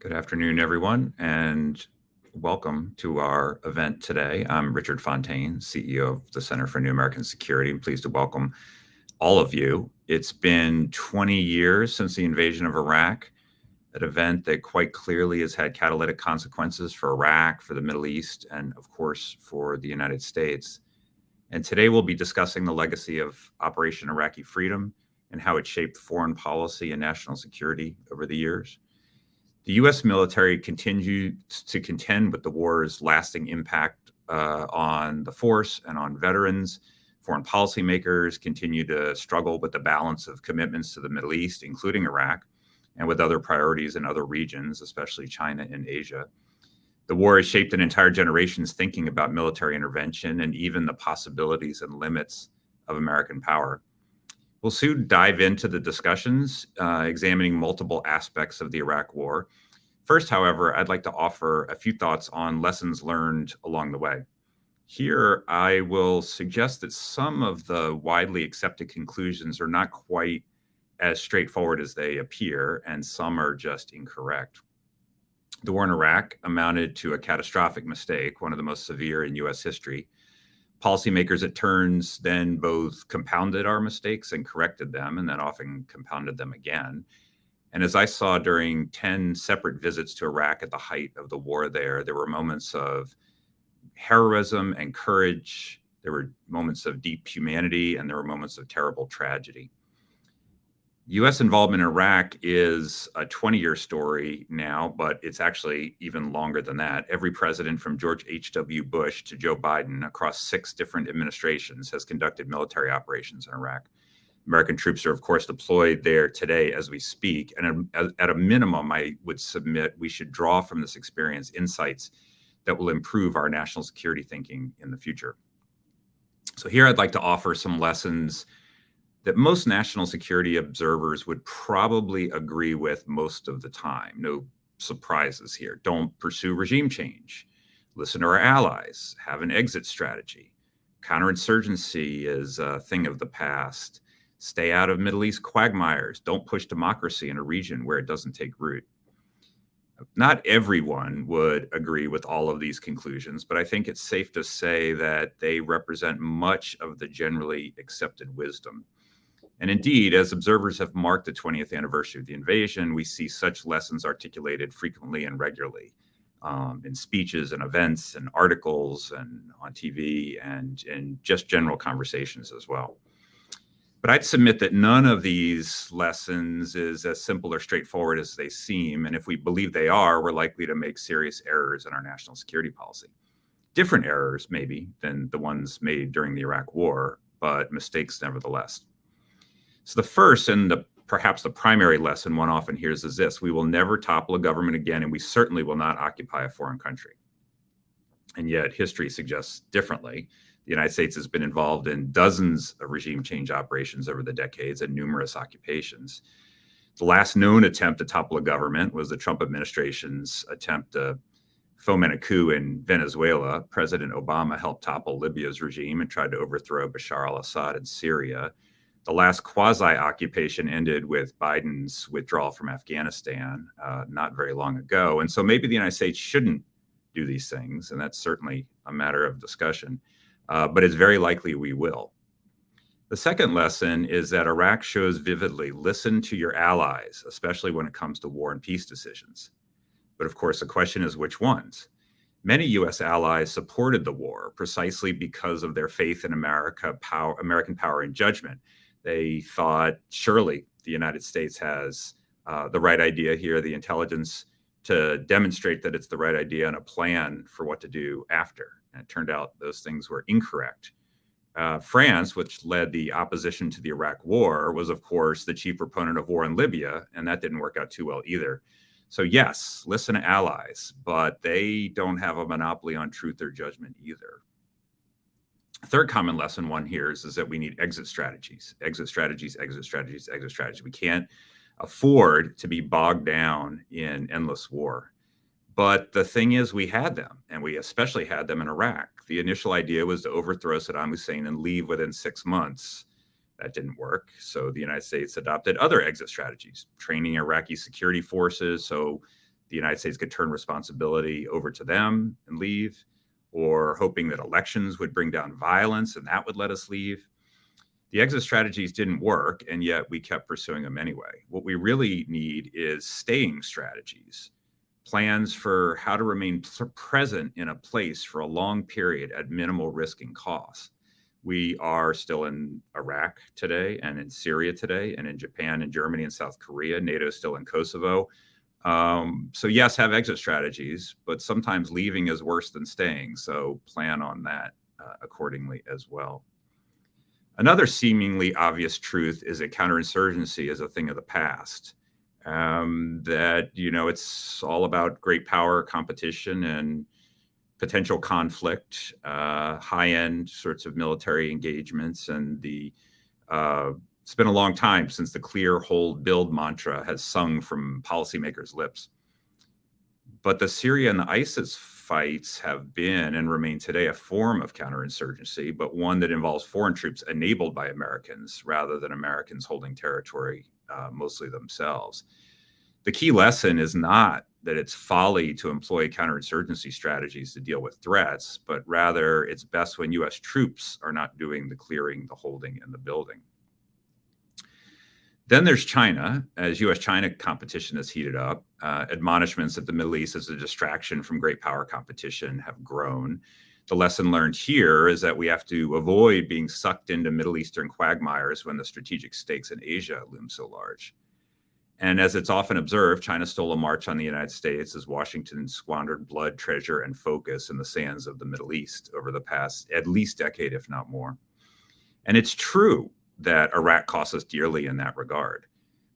Good afternoon, everyone, and welcome to our event today. I'm Richard Fontaine, CEO of the Center for New American Security. I'm pleased to welcome all of you. It's been 20 years since the invasion of Iraq, an event that quite clearly has had catalytic consequences for Iraq, for the Middle East, and of course, for the United States. And today we'll be discussing the legacy of Operation Iraqi Freedom and how it shaped foreign policy and national security over the years. The U.S. military continues to contend with the war's lasting impact on the force and on veterans. Foreign policymakers continue to struggle with the balance of commitments to the Middle East, including Iraq, and with other priorities in other regions, especially China and Asia. The war has shaped an entire generation's thinking about military intervention and even the possibilities and limits of American power. We'll soon dive into the discussions, examining multiple aspects of the Iraq War. First, however, I'd like to offer a few thoughts on lessons learned along the way. Here, I will suggest that some of the widely accepted conclusions are not quite as straightforward as they appear, and some are just incorrect. The war in Iraq amounted to a catastrophic mistake, one of the most severe in U.S. history. Policymakers at turns then both compounded our mistakes and corrected them, and then often compounded them again. And as I saw during 10 separate visits to Iraq at the height of the war there were moments of heroism and courage. There were moments of deep humanity, and there were moments of terrible tragedy. U.S. involvement in Iraq is a 20-year story now, but it's actually even longer than that. Every president from George H.W. Bush to Joe Biden across 6 different administrations has conducted military operations in Iraq. American troops are, of course, deployed there today as we speak. And at a minimum, I would submit we should draw from this experience insights that will improve our national security thinking in the future. So here I'd like to offer some lessons that most national security observers would probably agree with most of the time. No surprises here. Don't pursue regime change. Listen to our allies. Have an exit strategy. Counterinsurgency is a thing of the past. Stay out of Middle East quagmires. Don't push democracy in a region where it doesn't take root. Not everyone would agree with all of these conclusions, but I think it's safe to say that they represent much of the generally accepted wisdom. And indeed, as observers have marked the 20th anniversary of the invasion, we see such lessons articulated frequently and regularly in speeches and events and articles and on TV and in just general conversations as well. But I'd submit that none of these lessons is as simple or straightforward as they seem. And if we believe they are, we're likely to make serious errors in our national security policy. Different errors, maybe, than the ones made during the Iraq War, but mistakes nevertheless. So the first and perhaps the primary lesson one often hears is this: we will never topple a government again, and we certainly will not occupy a foreign country. And yet history suggests differently. The United States has been involved in dozens of regime change operations over the decades and numerous occupations. The last known attempt to topple a government was the Trump administration's attempt to foment a coup in Venezuela. President Obama helped topple Libya's regime and tried to overthrow Bashar al-Assad in Syria. The last quasi-occupation ended with Biden's withdrawal from Afghanistan not very long ago. And so maybe the United States shouldn't do these things, and that's certainly a matter of discussion, but it's very likely we will. The second lesson is that Iraq shows vividly, listen to your allies, especially when it comes to war and peace decisions. But of course, the question is which ones? Many U.S. allies supported the war precisely because of their faith in American power and judgment. They thought, surely the United States has the right idea here, the intelligence to demonstrate that it's the right idea and a plan for what to do after. And it turned out those things were incorrect. France, which led the opposition to the Iraq War, was, of course, the chief proponent of war in Libya, and that didn't work out too well either. So yes, listen to allies, but they don't have a monopoly on truth or judgment either. Third common lesson one hears is that we need exit strategies. Exit strategies, exit strategies, exit strategies. We can't afford to be bogged down in endless war. But the thing is, we had them, and we especially had them in Iraq. The initial idea was to overthrow Saddam Hussein and leave within 6 months. That didn't work. So the United States adopted other exit strategies, training Iraqi security forces so the United States could turn responsibility over to them and leave, or hoping that elections would bring down violence and that would let us leave. The exit strategies didn't work, and yet we kept pursuing them anyway. What we really need is staying strategies, plans for how to remain present in a place for a long period at minimal risk and cost. We are still in Iraq today, and in Syria today, and in Japan and Germany and South Korea. NATO is still in Kosovo. So yes, have exit strategies, but sometimes leaving is worse than staying. So plan on that accordingly as well. Another seemingly obvious truth is that counterinsurgency is a thing of the past. That, it's all about great power, competition, and potential conflict, high-end sorts of military engagements. And it's been a long time since the clear, hold, build mantra has sung from policymakers' lips. But the Syria and the ISIS fights have been and remain today a form of counterinsurgency, but one that involves foreign troops enabled by Americans rather than Americans holding territory, mostly themselves. The key lesson is not that it's folly to employ counterinsurgency strategies to deal with threats, but rather it's best when U.S. troops are not doing the clearing, the holding, and the building. Then there's China. As U.S.-China competition has heated up, admonishments that the Middle East is a distraction from great power competition have grown. The lesson learned here is that we have to avoid being sucked into Middle Eastern quagmires when the strategic stakes in Asia loom so large. And as it's often observed, China stole a march on the United States as Washington squandered blood, treasure, and focus in the sands of the Middle East over the past at least decade, if not more. And it's true that Iraq cost us dearly in that regard.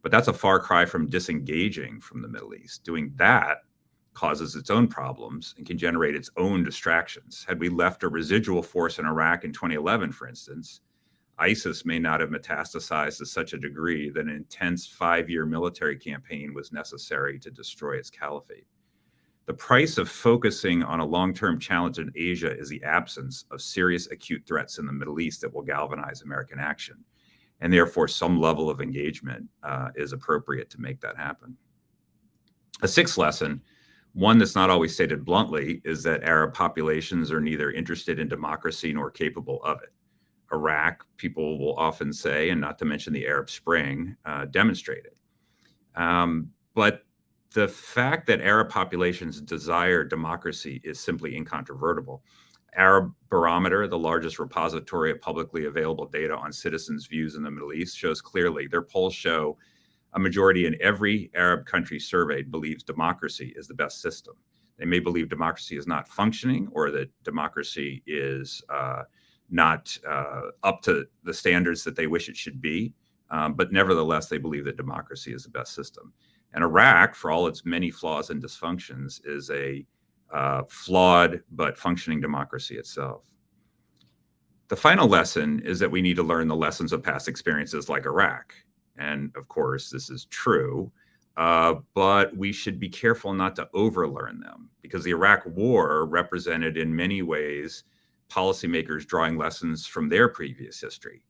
But that's a far cry from disengaging from the Middle East. Doing that causes its own problems and can generate its own distractions. Had we left a residual force in Iraq in 2011, for instance, ISIS may not have metastasized to such a degree that an intense 5-year military campaign was necessary to destroy its caliphate. The price of focusing on a long-term challenge in Asia is the absence of serious acute threats in the Middle East that will galvanize American action. And therefore, some level of engagement is appropriate to make that happen. A sixth lesson, one that's not always stated bluntly, is that Arab populations are neither interested in democracy nor capable of it. Iraq, people will often say, and not to mention the Arab Spring, demonstrated. But the fact that Arab populations desire democracy is simply incontrovertible. Arab Barometer, the largest repository of publicly available data on citizens' views in the Middle East, shows clearly. Their polls show a majority in every Arab country surveyed believes democracy is the best system. They may believe democracy is not functioning or that democracy is not up to the standards that they wish it should be, but nevertheless, they believe that democracy is the best system. And Iraq, for all its many flaws and dysfunctions, is a flawed but functioning democracy itself. The final lesson is that we need to learn the lessons of past experiences like Iraq. And of course, this is true, but we should be careful not to overlearn them, because the Iraq War represented in many ways policymakers drawing lessons from their previous history.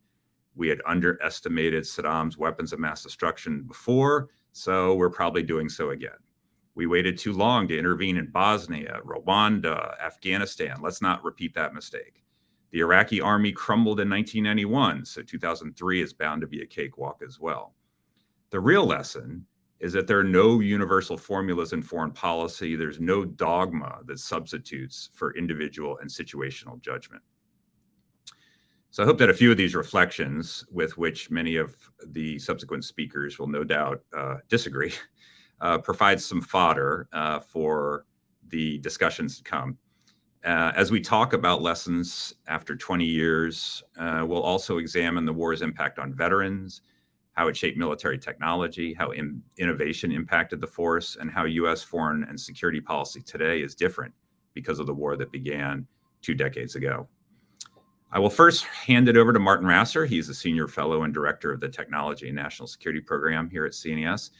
We had underestimated Saddam's weapons of mass destruction before, so we're probably doing so again. We waited too long to intervene in Bosnia, Rwanda, Afghanistan. Let's not repeat that mistake. The Iraqi army crumbled in 1991, so 2003 is bound to be a cakewalk as well. The real lesson is that there are no universal formulas in foreign policy. There's no dogma that substitutes for individual and situational judgment. So I hope that a few of these reflections, with which many of the subsequent speakers will no doubt disagree, provides some fodder for the discussions to come. As we talk about lessons after 20 years, we'll also examine the war's impact on veterans, how it shaped military technology, how innovation impacted the force, and how U.S. foreign and security policy today is different because of the war that began 2 decades ago. I will first hand it over to Martin Rasser. He's a senior fellow and director of the Technology and National Security Program here at CNAS,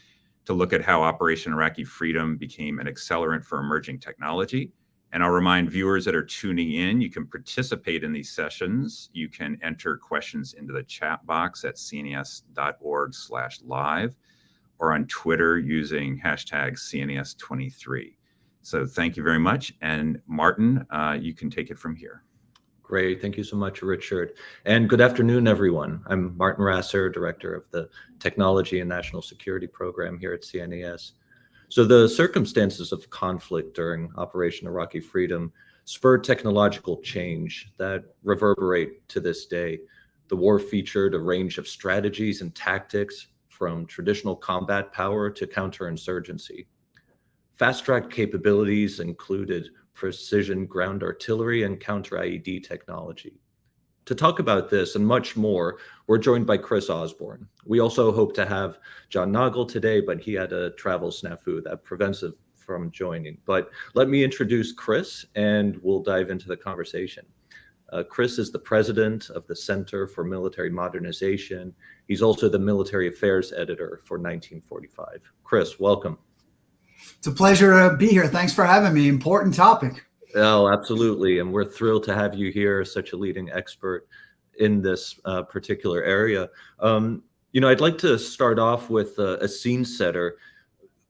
to look at how Operation Iraqi Freedom became an accelerant for emerging technology. And I'll remind viewers that are tuning in, you can participate in these sessions. You can enter questions into the chat box at cnas.org/live, or on Twitter using hashtag CNAS23. So thank you very much. And Martin, you can take it from here. Great. Thank you so much, Richard. And good afternoon, everyone. I'm Martin Rasser, Director of the Technology and National Security Program here at CNAS. So the circumstances of conflict during Operation Iraqi Freedom spurred technological change that reverberate to this day. The war featured a range of strategies and tactics, from traditional combat power to counterinsurgency. Fast-track capabilities included precision ground artillery and counter-IED technology. To talk about this and much more, we're joined by Chris Osborne. We also hope to have John Nagel today, but he had a travel snafu that prevents him from joining. But let me introduce Chris, and we'll dive into the conversation. Chris is the president of the Center for Military Modernization. He's also the military affairs editor for 1945. Chris, welcome. It's a pleasure to be here. Thanks for having me. Important topic. Oh, absolutely. And we're thrilled to have you here, such a leading expert in this particular area. I'd like to start off with a scene setter.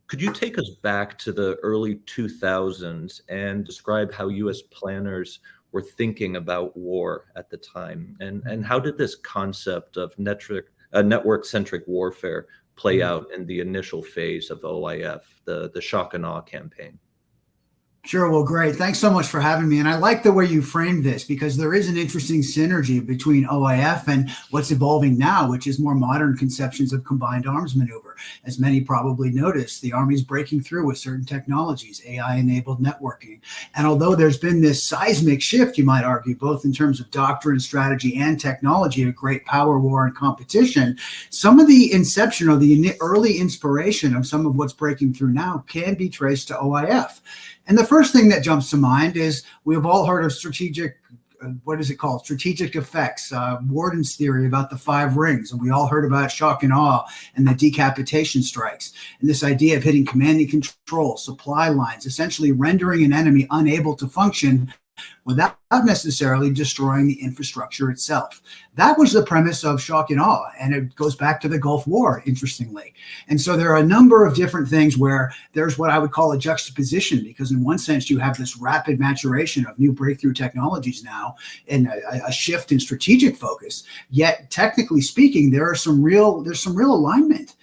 Could you take us back to the early 2000s and describe how U.S. planners were thinking about war at the time? And how did this concept of network-centric warfare play out in the initial phase of OIF, the shock and awe campaign? Sure. Well, great. Thanks so much for having me. And I like the way you framed this, because there is an interesting synergy between OIF and what's evolving now, which is more modern conceptions of combined arms maneuver. As many probably noticed, the Army's breaking through with certain technologies, AI-enabled networking. And although there's been this seismic shift, you might argue, both in terms of doctrine, strategy, and technology, a great power war and competition, some of the inception or the early inspiration of some of what's breaking through now can be traced to OIF. And the first thing that jumps to mind is we've all heard of strategic effects, Warden's theory about the 5 rings. And we all heard about shock and awe and the decapitation strikes. And this idea of hitting command and control, supply lines, essentially rendering an enemy unable to function without necessarily destroying the infrastructure itself. That was the premise of shock and awe, and it goes back to the Gulf War, interestingly. And so there are a number of different things where there's what I would call a juxtaposition, because in one sense you have this rapid maturation of new breakthrough technologies now and a shift in strategic focus. Yet, technically speaking, there's some real alignment.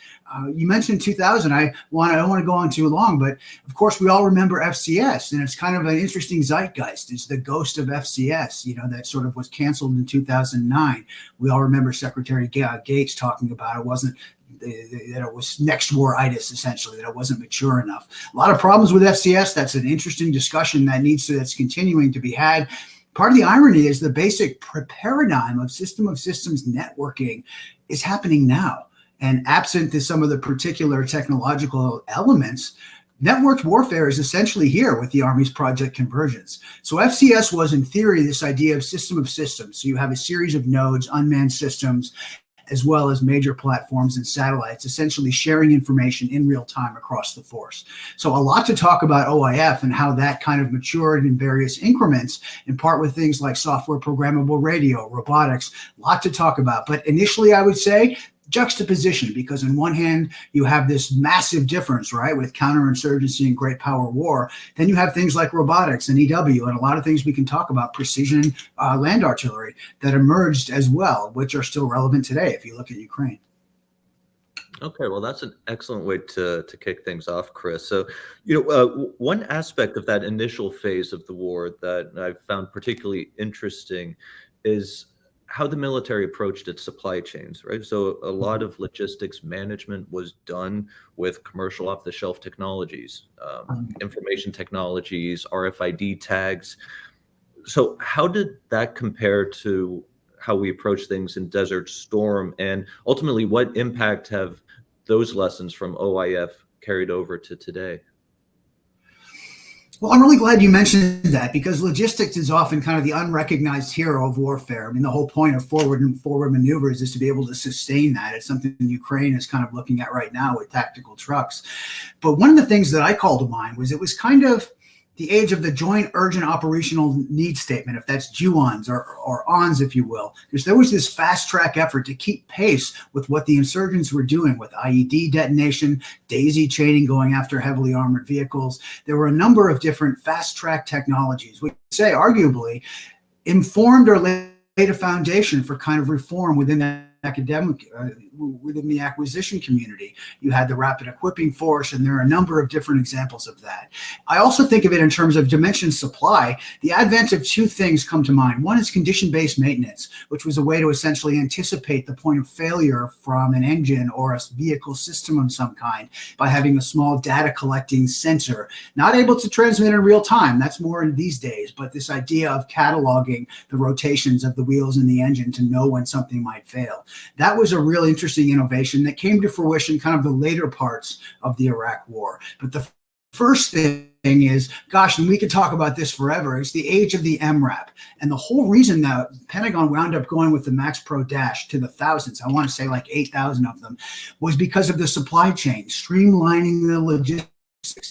You mentioned 2000. I don't want to go on too long, but of course we all remember FCS, and it's kind of an interesting zeitgeist. It's the ghost of FCS, that sort of was canceled in 2009. We all remember Secretary Gates talking about it wasn't that it was next war-itis, essentially, that it wasn't mature enough. A lot of problems with FCS. That's an interesting discussion that's continuing to be had. Part of the irony is the basic paradigm of systems networking is happening now. And absent to some of the particular technological elements, networked warfare is essentially here with the Army's Project Convergence. So FCS was, in theory, this idea of system of systems. So you have a series of nodes, unmanned systems, as well as major platforms and satellites, essentially sharing information in real time across the force. So a lot to talk about OIF and how that kind of matured in various increments, in part with things like software programmable radio, robotics, a lot to talk about. But initially, I would say, juxtaposition, because on one hand you have this massive difference, right, with counterinsurgency and great power war. Then you have things like robotics and EW and a lot of things we can talk about, precision land artillery, that emerged as well, which are still relevant today if you look at Ukraine. Okay, well, that's an excellent way to kick things off, Chris. So, one aspect of that initial phase of the war that I've found particularly interesting is how the military approached its supply chains, right? So a lot of logistics management was done with commercial off-the-shelf technologies, information technologies, RFID tags. So how did that compare to how we approach things in Desert Storm? And ultimately, what impact have those lessons from OIF carried over to today? Well, I'm really glad you mentioned that, because logistics is often kind of the unrecognized hero of warfare. I mean, the whole point of forward maneuvers is to be able to sustain that. It's something Ukraine is kind of looking at right now with tactical trucks. But one of the things that I called to mind was it was kind of the age of the joint urgent operational need statement, if that's JUONs or ONs, if you will, because there was this fast track effort to keep pace with what the insurgents were doing with IED detonation, daisy chaining, going after heavily armored vehicles. There were a number of different fast track technologies, which say arguably informed or laid a foundation for kind of reform within within the acquisition community. You had the rapid equipping force, and there are a number of different examples of that. I also think of it in terms of dimension supply. The advent of two things come to mind. One is condition-based maintenance, which was a way to essentially anticipate the point of failure from an engine or a vehicle system of some kind by having a small data collecting sensor, not able to transmit in real time. That's more in these days, but this idea of cataloging the rotations of the wheels in the engine to know when something might fail. That was a real interesting innovation that came to fruition kind of the later parts of the Iraq War. But the first thing is, gosh, and we could talk about this forever, it's the age of the MRAP. And the whole reason that Pentagon wound up going with the Max Pro Dash to the thousands, I want to say like 8,000 of them, was because of the supply chain, streamlining the logistics.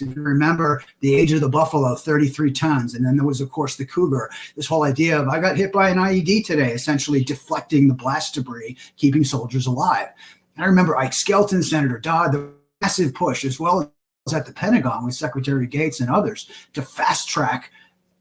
If you remember the age of the Buffalo, 33 tons. And then there was, of course, the Cougar. This whole idea of, I got hit by an IED today, essentially deflecting the blast debris, keeping soldiers alive. And I remember Ike Skelton, Senator Dodd, the massive push, as well as at the Pentagon with Secretary Gates and others, to fast track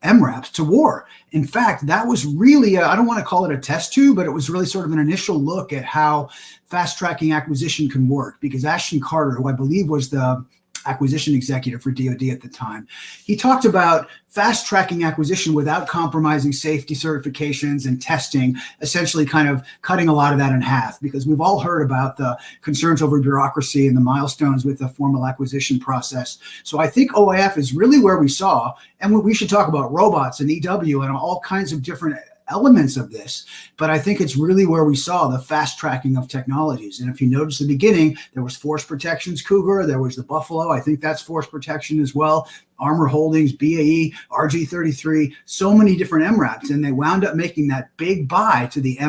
MRAPs to war. In fact, that was really, I don't want to call it a test tube, but it was really sort of an initial look at how fast tracking acquisition can work. Because Ashton Carter, who I believe was the acquisition executive for DoD at the time, he talked about fast tracking acquisition without compromising safety certifications and testing, essentially kind of cutting a lot of that in half, because we've all heard about the concerns over bureaucracy and the milestones with the formal acquisition process. So I think OIF is really where we saw, and we should talk about robots and EW and all kinds of different elements of this, but I think it's really where we saw the fast tracking of technologies. And if you notice the beginning, there was Force Protection's Cougar, there was the Buffalo, I think that's Force Protection as well, Armor Holdings, BAE, RG-33, so many different MRAPs, and they wound up making that big buy to the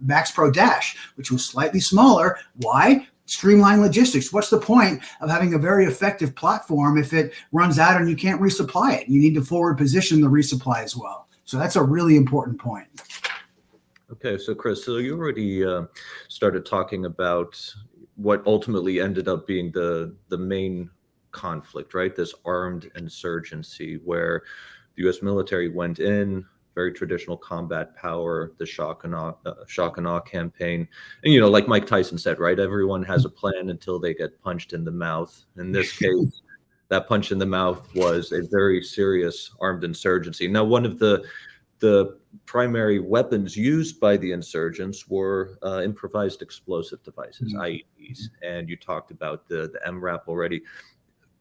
Max Pro Dash, which was slightly smaller. Why? Streamline logistics. What's the point of having a very effective platform if it runs out and you can't resupply it? You need to forward position the resupply as well. So that's a really important point. Okay, so Chris, so you already started talking about what ultimately ended up being the main conflict, right? This armed insurgency where the U.S. military went in, very traditional combat power, the shock and awe campaign. And, you know, like Mike Tyson said, right? Everyone has a plan until they get punched in the mouth. In this case, that punch in the mouth was a very serious armed insurgency. Now, one of the primary weapons used by the insurgents were improvised explosive devices, IEDs. And you talked about the MRAP already.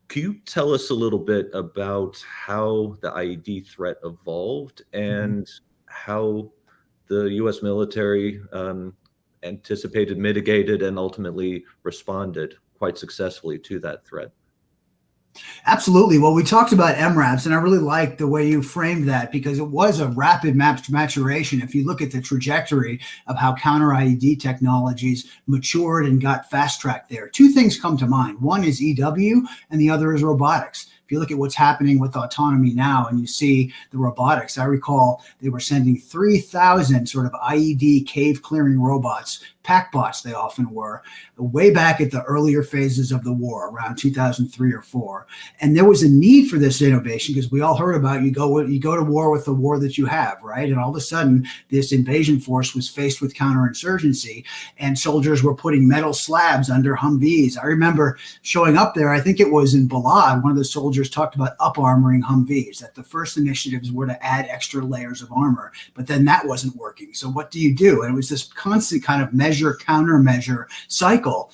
Can you tell us a little bit about how the IED threat evolved and how the U.S. military anticipated, mitigated, and ultimately responded quite successfully to that threat? Absolutely. Well, we talked about MRAPs, and I really like the way you framed that, because it was a rapid maturation. If you look at the trajectory of how counter IED technologies matured and got fast-tracked there, two things come to mind. One is EW, and the other is robotics. If you look at what's happening with autonomy now and you see the robotics, I recall they were sending 3,000 sort of IED cave clearing robots, pack bots they often were, way back at the earlier phases of the war, around 2003 or 4. And there was a need for this innovation because we all heard about you go to war with the war that you have, right? And all of a sudden, this invasion force was faced with counterinsurgency, and soldiers were putting metal slabs under Humvees. I remember showing up there, I think it was in Balad, one of the soldiers talked about up-armoring Humvees, that the first initiatives were to add extra layers of armor, but then that wasn't working. So what do you do? And it was this constant kind of measure, countermeasure cycle.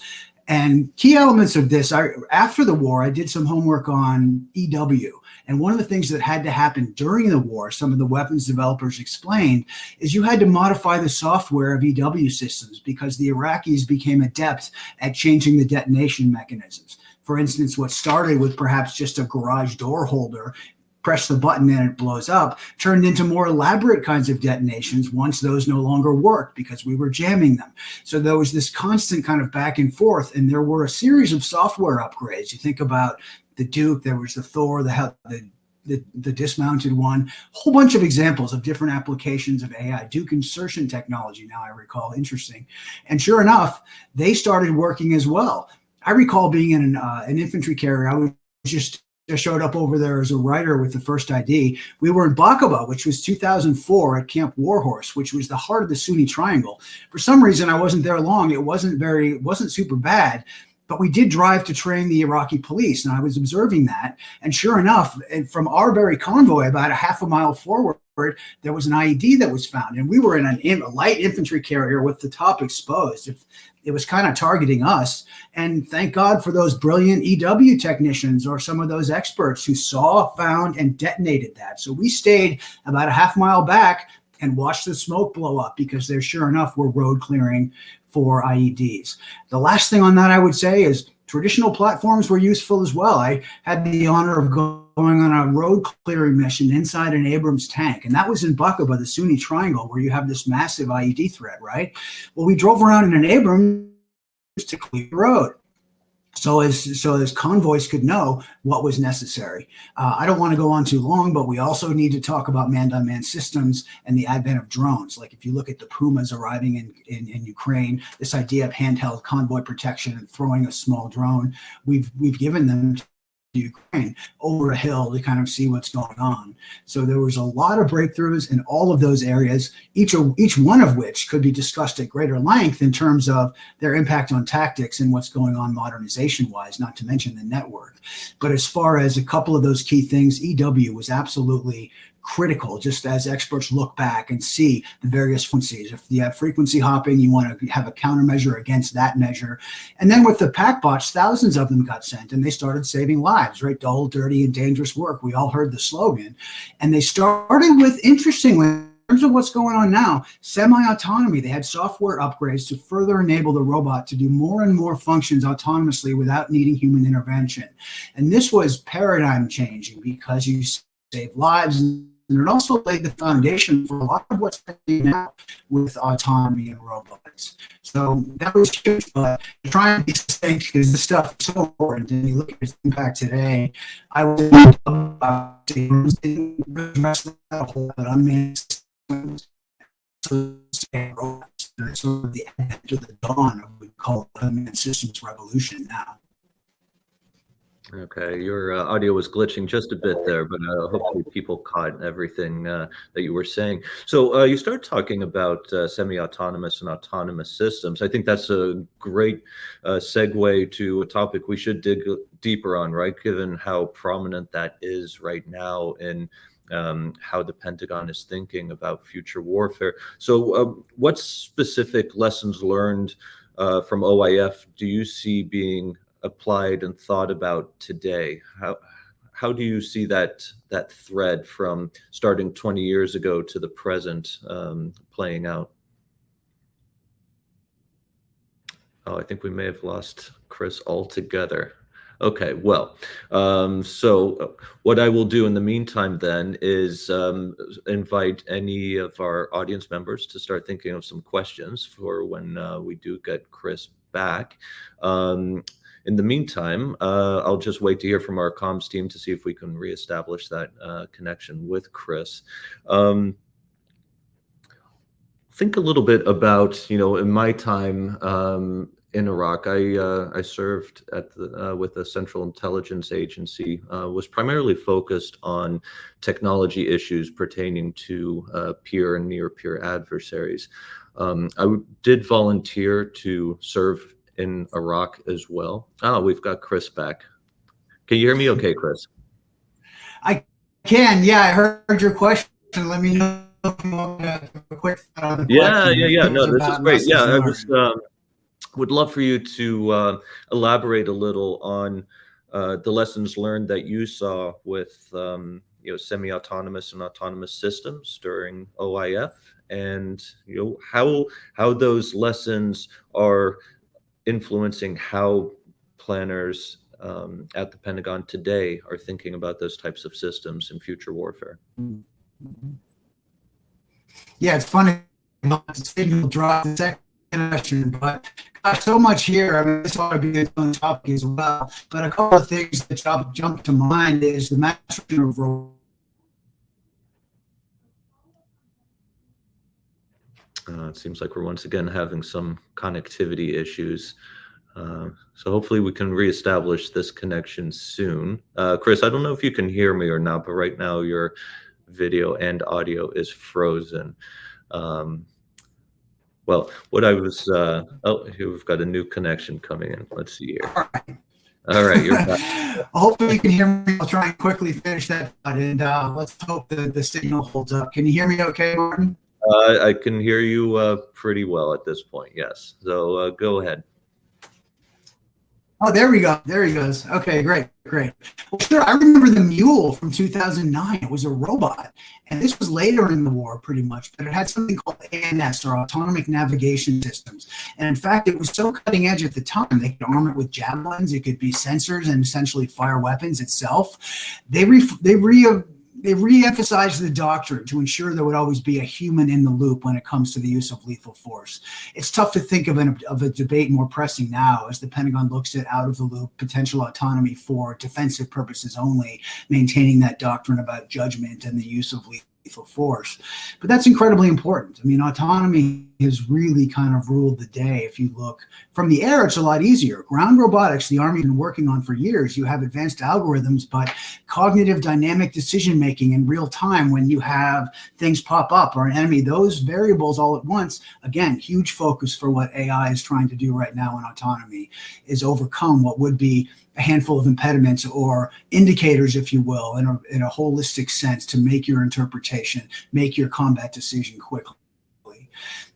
And key elements of this, after the war, I did some homework on EW. And one of the things that had to happen during the war, some of the weapons developers explained, is you had to modify the software of EW systems because the Iraqis became adept at changing the detonation mechanisms. For instance, what started with perhaps just a garage door holder, press the button and it blows up, turned into more elaborate kinds of detonations once those no longer worked because we were jamming them. So there was this constant kind of back and forth, and there were a series of software upgrades. You think about the Duke, there was the Thor, the the dismounted one, a whole bunch of examples of different applications of AI. Duke insertion technology, now I recall, interesting. And sure enough, they started working as well. I recall being in an infantry carrier. I was just showed up over there as a writer with the first ID. We were in Bakaba, which was 2004 at Camp Warhorse, which was the heart of the Sunni Triangle. For some reason, I wasn't there long. It wasn't super bad, but we did drive to train the Iraqi police, and I was observing that. And sure enough, and from our very convoy, about a half a mile forward, there was an IED that was found, and we were in a light infantry carrier with the top exposed. It was kind of targeting us. And thank God for those brilliant EW technicians or some of those experts who saw, found, and detonated that. So we stayed about a half mile back and watched the smoke blow up, because there sure enough were road clearing for IEDs. The last thing on that I would say is traditional platforms were useful as well. I had the honor of going on a road clearing mission inside an Abrams tank. And that was in Bakaba, the Sunni Triangle, where you have this massive IED threat, right? Well, we drove around in an Abrams to clear the road, so as convoys could know what was necessary. I don't want to go on too long, but we also need to talk about manned-unmanned systems and the advent of drones. Like if you look at the Pumas arriving in Ukraine, this idea of handheld convoy protection and throwing a small drone, we've given them to Ukraine over a hill to kind of see what's going on. So there was a lot of breakthroughs in all of those areas, each one of which could be discussed at greater length in terms of their impact on tactics and what's going on modernization-wise, not to mention the network. But as far as a couple of those key things, EW was absolutely critical, just as experts look back and see the various frequencies. If you have frequency hopping, you want to have a countermeasure against that measure. And then with the pack bots, thousands of them got sent, and they started saving lives, right? Dull, dirty, and dangerous work. We all heard the slogan. And they started with, interestingly, in terms of what's going on now, semi-autonomy. They had software upgrades to further enable the robot to do more and more functions autonomously without needing human intervention. And this was paradigm changing, because you save lives, and it also laid the foundation for a lot of what's happening now with autonomy and robots. So that was huge, but trying to be succinct, because this stuff is so important, and you look at its impact today. I was about to address that a whole lot, unmanned systems, sort of the advent of the dawn of what we call unmanned systems revolution now. Okay, your audio was glitching just a bit there, but hopefully people caught everything that you were saying. So you start talking about semi-autonomous and autonomous systems. I think that's a great segue to a topic we should dig deeper on, right? Given how prominent that is right now in how the Pentagon is thinking about future warfare. So what specific lessons learned from OIF do you see being applied and thought about today? How do you see that thread from starting 20 years ago to the present playing out? Oh, I think we may have lost Chris altogether. Okay, well, so what I will do in the meantime then is invite any of our audience members to start thinking of some questions for when we do get Chris back. In the meantime, I'll just wait to hear from our comms team to see if we can reestablish that connection with Chris. Think a little bit about, in my time in Iraq, I served with the Central Intelligence Agency, was primarily focused on technology issues pertaining to peer and near-peer adversaries. I did volunteer to serve in Iraq as well. Oh, we've got Chris back. Can you hear me okay, Chris? I can, yeah. I heard your question. Let me know if you want to have a quick thought on the question. Yeah. No, this is great. Yeah, I would love for you to elaborate a little on the lessons learned that you saw with semi-autonomous and autonomous systems during OIF, and how those lessons are influencing how planners at the Pentagon today are thinking about those types of systems in future warfare. Yeah, it's funny. The signal dropped the second question, but got so much here. I mean, this ought to be its own topic as well. But a couple of things that jump to mind is the mastery of It seems like we're once again having some connectivity issues. So hopefully we can reestablish this connection soon. Chris, I don't know if you can hear me or not, but right now your video and audio is frozen. Well, what I was, oh, here we've got a new connection coming in. Let's see here. All right, you're back. Hopefully you can hear me. I'll try and quickly finish that, and let's hope the signal holds up. Can you hear me okay, Martin? I can hear you pretty well at this point, yes. So go ahead. Oh, there we go. There he goes. Okay, great. Well, sure. I remember the Mule from 2009. It was a robot. And this was later in the war, pretty much. But it had something called CNAS, or Autonomic Navigation Systems. And in fact, it was so cutting edge at the time. They could arm it with javelins. It could be sensors and essentially fire weapons itself. They re-emphasized the doctrine to ensure there would always be a human in the loop when it comes to the use of lethal force. It's tough to think of a debate more pressing now as the Pentagon looks at out-of-the-loop potential autonomy for defensive purposes only, maintaining that doctrine about judgment and the use of lethal force. But that's incredibly important. I mean, autonomy has really kind of ruled the day. If you look from the air, it's a lot easier. Ground robotics, the Army has been working on for years. You have advanced algorithms, but cognitive dynamic decision making in real time when you have things pop up or an enemy, those variables all at once, again, huge focus for what AI is trying to do right now in autonomy is overcome what would be a handful of impediments or indicators, if you will, in a holistic sense to make your interpretation, make your combat decision quickly.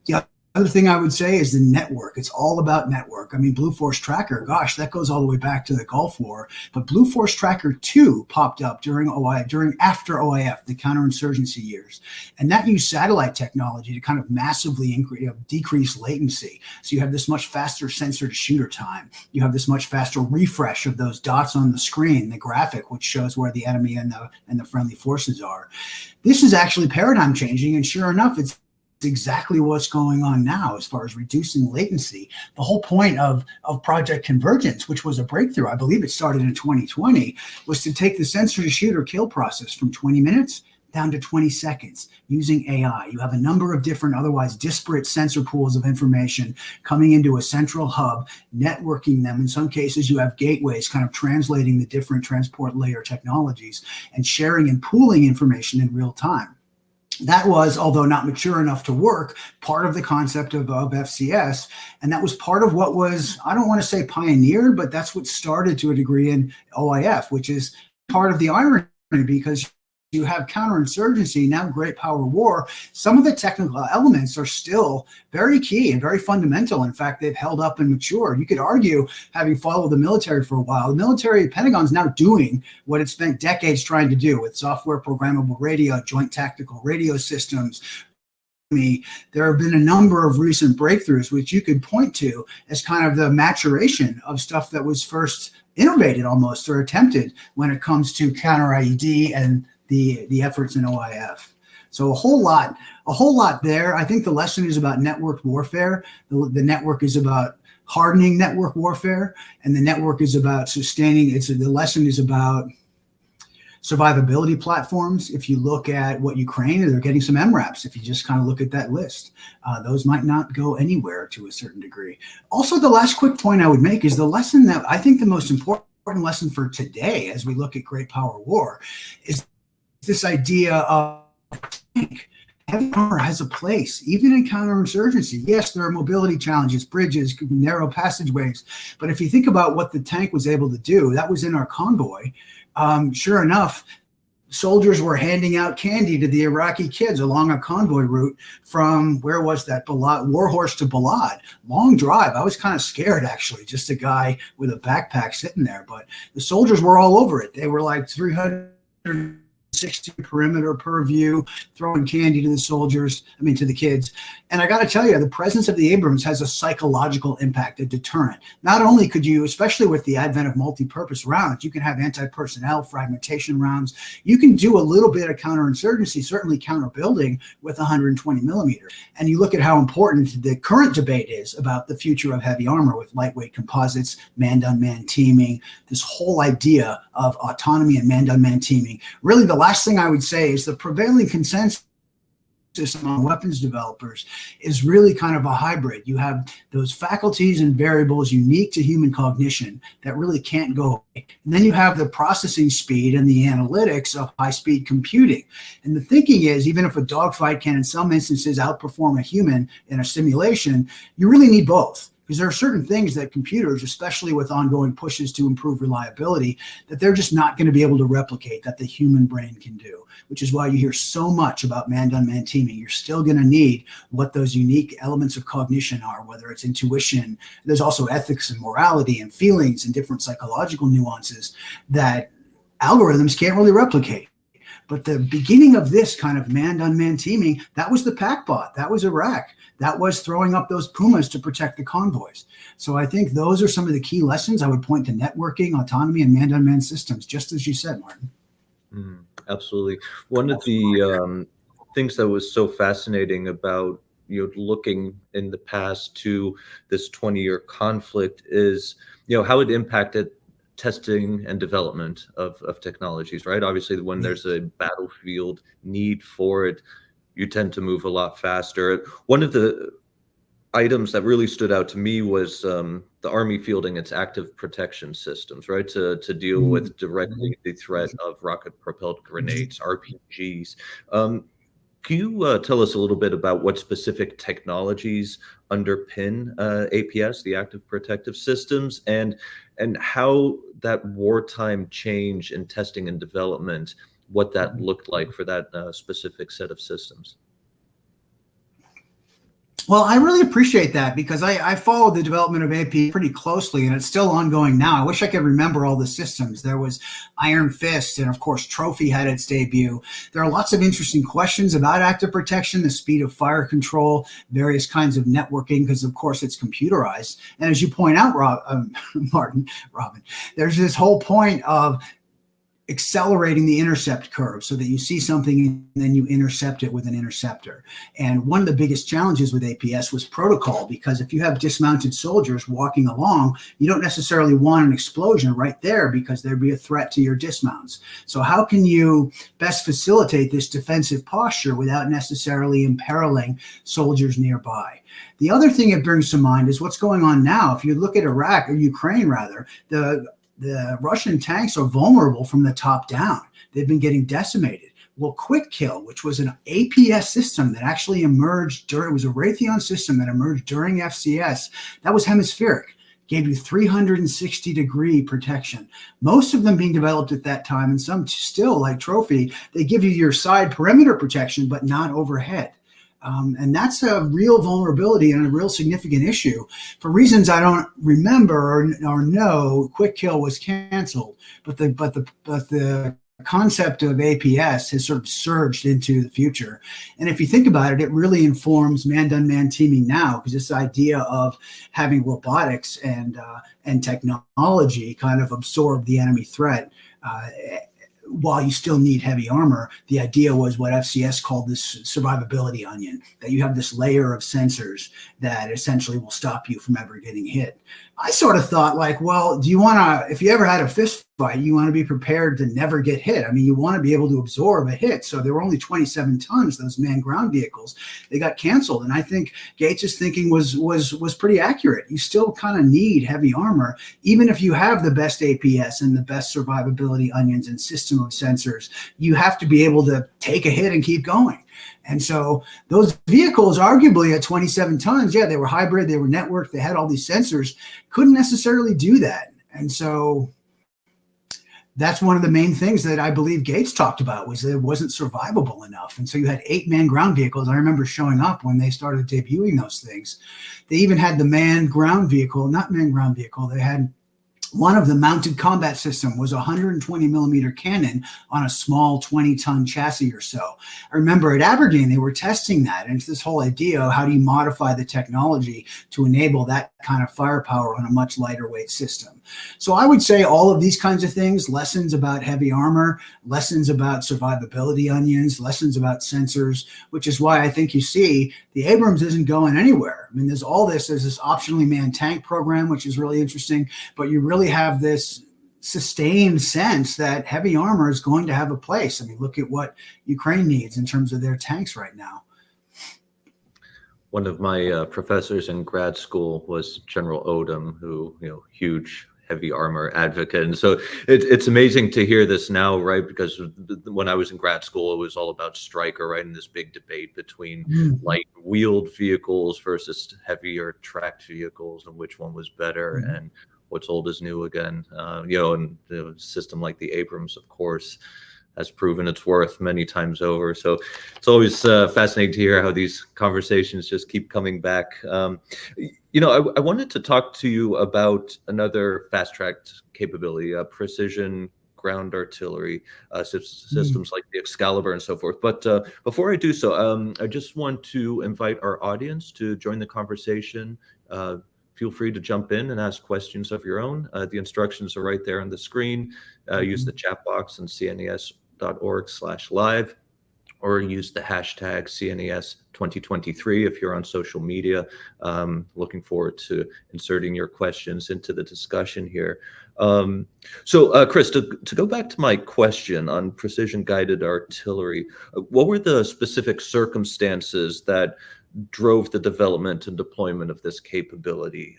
The other thing I would say is the network. It's all about network. I mean, Blue Force Tracker, gosh, that goes all the way back to the Gulf War. But Blue Force Tracker 2 popped up after OIF, the counterinsurgency years. And that used satellite technology to kind of massively decrease latency. So you have this much faster sensor to shooter time. You have this much faster refresh of those dots on the screen, the graphic, which shows where the enemy and the friendly forces are. This is actually paradigm changing. And sure enough, it's exactly what's going on now as far as reducing latency. The whole point of Project Convergence, which was a breakthrough, I believe it started in 2020, was to take the sensor to shoot or kill process from 20 minutes down to 20 seconds using AI. You have a number of different otherwise disparate sensor pools of information coming into a central hub, networking them. In some cases, you have gateways kind of translating the different transport layer technologies and sharing and pooling information in real time. That was, although not mature enough to work, part of the concept of FCS. And that was part of what was, I don't want to say pioneered, but that's what started to a degree in OIF, which is part of the irony because you have counterinsurgency, now great power war. Some of the technical elements are still very key and very fundamental. In fact, they've held up and matured. You could argue, having followed the military for a while, the military, Pentagon's now doing what it spent decades trying to do with software programmable radio, joint tactical radio systems. There have been a number of recent breakthroughs which you could point to as kind of the maturation of stuff that was first innovated almost or attempted when it comes to counter IED and the efforts in OIF. So a whole lot there. I think the lesson is about network warfare. The network is about hardening network warfare, and the network is about sustaining. The lesson is about survivability platforms. If you look at what Ukraine, they're getting some MRAPs. If you just kind of look at that list, those might not go anywhere to a certain degree. Also, the last quick point I would make is the lesson that I think the most important lesson for today as we look at great power war is this idea of heavy armor has a place, even in counterinsurgency. Yes, there are mobility challenges, bridges, narrow passageways. But if you think about what the tank was able to do, that was in our convoy. Sure enough, soldiers were handing out candy to the Iraqi kids along a convoy route from, where was that, Warhorse to Balad. Long drive. I was kind of scared, actually, just a guy with a backpack sitting there. But the soldiers were all over it. They were like 360 perimeter per view, throwing candy to the kids. And I got to tell you, the presence of the Abrams has a psychological impact, a deterrent. Not only could you, especially with the advent of multi-purpose rounds, you can have anti-personnel fragmentation rounds. You can do a little bit of counterinsurgency, certainly counter-building with 120 millimeter. And you look at how important the current debate is about the future of heavy armor with lightweight composites, man-on-man teaming, this whole idea of autonomy and man-on-man teaming. Really, the last thing I would say is the prevailing consensus among weapons developers is really kind of a hybrid. You have those faculties and variables unique to human cognition that really can't go away. And then you have the processing speed and the analytics of high-speed computing. And the thinking is, even if a dogfight can in some instances outperform a human in a simulation, you really need both. Because there are certain things that computers, especially with ongoing pushes to improve reliability, that they're just not going to be able to replicate that the human brain can do, which is why you hear so much about man-on-man teaming. You're still going to need what those unique elements of cognition are, whether it's intuition. There's also ethics and morality and feelings and different psychological nuances that algorithms can't really replicate. But the beginning of this kind of man-on-man teaming, that was the PackBot, that was Iraq. That was throwing up those Pumas to protect the convoys. So I think those are some of the key lessons. I would point to networking, autonomy, and man-on-man systems, just as you said, Martin. Absolutely. One of the things that was so fascinating about looking in the past to this 20-year conflict is how it impacted testing and development of technologies, right? Obviously, when there's a battlefield need for it, you tend to move a lot faster. One of the items that really stood out to me was the Army fielding its active protection systems, right, to deal with directly the threat of rocket-propelled grenades, RPGs. Can you tell us a little bit about what specific technologies underpin APS, the active protective systems, and how that wartime change in testing and development, what that looked like for that specific set of systems? Well, I really appreciate that because I followed the development of AP pretty closely, and it's still ongoing now. I wish I could remember all the systems. There was Iron Fist, and of course, Trophy had its debut. There are lots of interesting questions about active protection, the speed of fire control, various kinds of networking, because of course it's computerized. And as you point out, Robin, there's this whole point of accelerating the intercept curve so that you see something and then you intercept it with an interceptor. And one of the biggest challenges with APS was protocol, because if you have dismounted soldiers walking along, you don't necessarily want an explosion right there because there'd be a threat to your dismounts. So how can you best facilitate this defensive posture without necessarily imperiling soldiers nearby? The other thing it brings to mind is what's going on now. If you look at Iraq, or Ukraine rather, the Russian tanks are vulnerable from the top down. They've been getting decimated. Well, Quick Kill, which was an APS system that actually emerged it was a Raytheon system that emerged during FCS, that was hemispheric, gave you 360-degree protection. Most of them being developed at that time, and some still, like Trophy, they give you your side perimeter protection, but not overhead. And that's a real vulnerability and a real significant issue. For reasons I don't remember or know, Quick Kill was canceled, but the concept of APS has sort of surged into the future. And if you think about it, it really informs man-on-man teaming now, because this idea of having robotics and technology kind of absorb the enemy threat. While you still need heavy armor, the idea was what FCS called this survivability onion, that you have this layer of sensors that essentially will stop you from ever getting hit. I sort of thought like, well, do you want to, if you ever had a fist fight, you want to be prepared to never get hit. I mean, you want to be able to absorb a hit. So there were only 27 tons, those manned ground vehicles. They got canceled. And I think Gates's thinking was pretty accurate. You still kind of need heavy armor, even if you have the best APS and the best survivability onions and system of sensors. You have to be able to take a hit and keep going. And so those vehicles, arguably at 27 tons, yeah, they were hybrid, they were networked, they had all these sensors, couldn't necessarily do that. And so that's one of the main things that I believe Gates talked about, was that it wasn't survivable enough. And so you had 8 manned ground vehicles. I remember showing up when they started debuting those things. They even had the manned ground vehicle, not manned ground vehicle, they had one of the mounted combat system was a 120 millimeter cannon on a small 20-ton chassis or so. I remember at Aberdeen, they were testing that. And it's this whole idea of how do you modify the technology to enable that kind of firepower on a much lighter weight system. So I would say all of these kinds of things, lessons about heavy armor, lessons about survivability onions, lessons about sensors, which is why I think you see the Abrams isn't going anywhere. I mean, there's this optionally manned tank program, which is really interesting, but you really have this sustained sense that heavy armor is going to have a place. I mean, look at what Ukraine needs in terms of their tanks right now. One of my professors in grad school was General Odom, who, huge heavy armor advocate. And so it's amazing to hear this now, right? Because when I was in grad school, it was all about Stryker, right? And this big debate between light wheeled vehicles versus heavier tracked vehicles and which one was better. And what's old is new again, and a system like the Abrams, of course, has proven its worth many times over. So it's always fascinating to hear how these conversations just keep coming back. I wanted to talk to you about another fast-tracked capability, precision ground artillery systems like the Excalibur and so forth. But before I do so, I just want to invite our audience to join the conversation. Feel free to jump in and ask questions of your own. The instructions are right there on the screen. Use the chat box on cnas.org/live, or use the hashtag CNAS 2023 if you're on social media. Looking forward to inserting your questions into the discussion here. So Chris, to go back to my question on precision guided artillery, what were the specific circumstances that drove the development and deployment of this capability?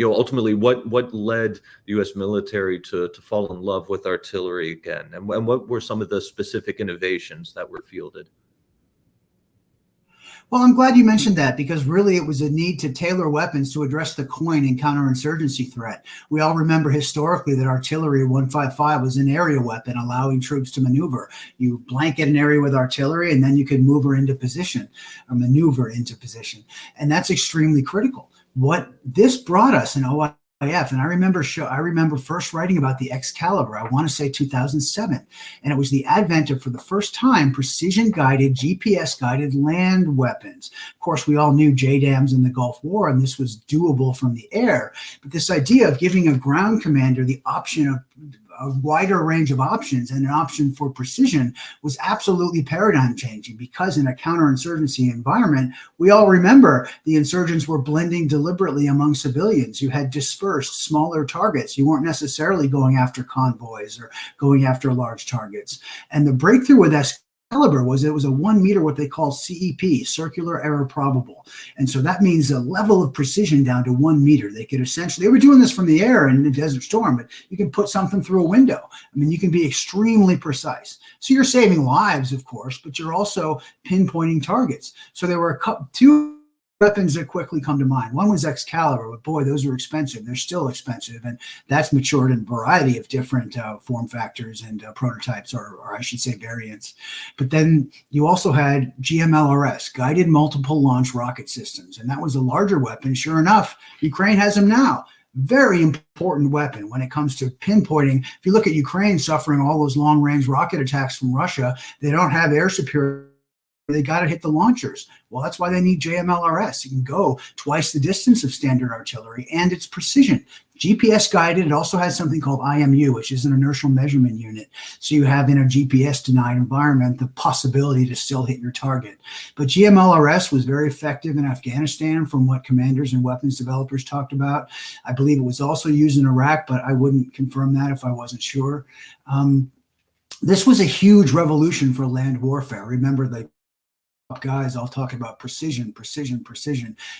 Ultimately, what led the U.S. military to fall in love with artillery again, and what were some of the specific innovations that were fielded? Well, I'm glad you mentioned that, because really it was a need to tailor weapons to address the coin and counterinsurgency threat. We all remember historically that artillery 155 was an area weapon allowing troops to maneuver. You blanket an area with artillery and then you could move her into position or maneuver into position. And that's extremely critical. What this brought us in OIF, and I remember first writing about the Excalibur, I want to say 2007, and it was the advent of, for the first time, precision-guided, GPS-guided land weapons. Of course, we all knew JDAMs in the Gulf War, and this was doable from the air. But this idea of giving a ground commander the option of a wider range of options and an option for precision was absolutely paradigm changing, because in a counterinsurgency environment, we all remember the insurgents were blending deliberately among civilians. You had dispersed smaller targets. You weren't necessarily going after convoys or going after large targets. And the breakthrough with Excalibur was it was a 1 meter, what they call CEP, circular error probable. And so that means a level of precision down to 1 meter. They could essentially, they were doing this from the air in the Desert Storm, but you can put something through a window. I mean, you can be extremely precise. So you're saving lives, of course, but you're also pinpointing targets. So there were two weapons that quickly come to mind. One was Excalibur, but boy, those are expensive. They're still expensive, and that's matured in a variety of different form factors and prototypes, or I should say variants. But then you also had GMLRS, Guided Multiple Launch Rocket Systems, and that was a larger weapon. Sure enough, Ukraine has them now. Very important weapon when it comes to pinpointing. If you look at Ukraine suffering all those long-range rocket attacks from Russia, they don't have air superiority. They got to hit the launchers. Well, that's why they need JMLRS. You can go twice the distance of standard artillery, and it's precision. GPS guided. It also has something called IMU, which is an inertial measurement unit. So you have in a GPS denied environment the possibility to still hit your target. But GMLRS was very effective in Afghanistan from what commanders and weapons developers talked about. I believe it was also used in Iraq, but I wouldn't confirm that if I wasn't sure. This was a huge revolution for land warfare. Remember, the guys all talking about precision,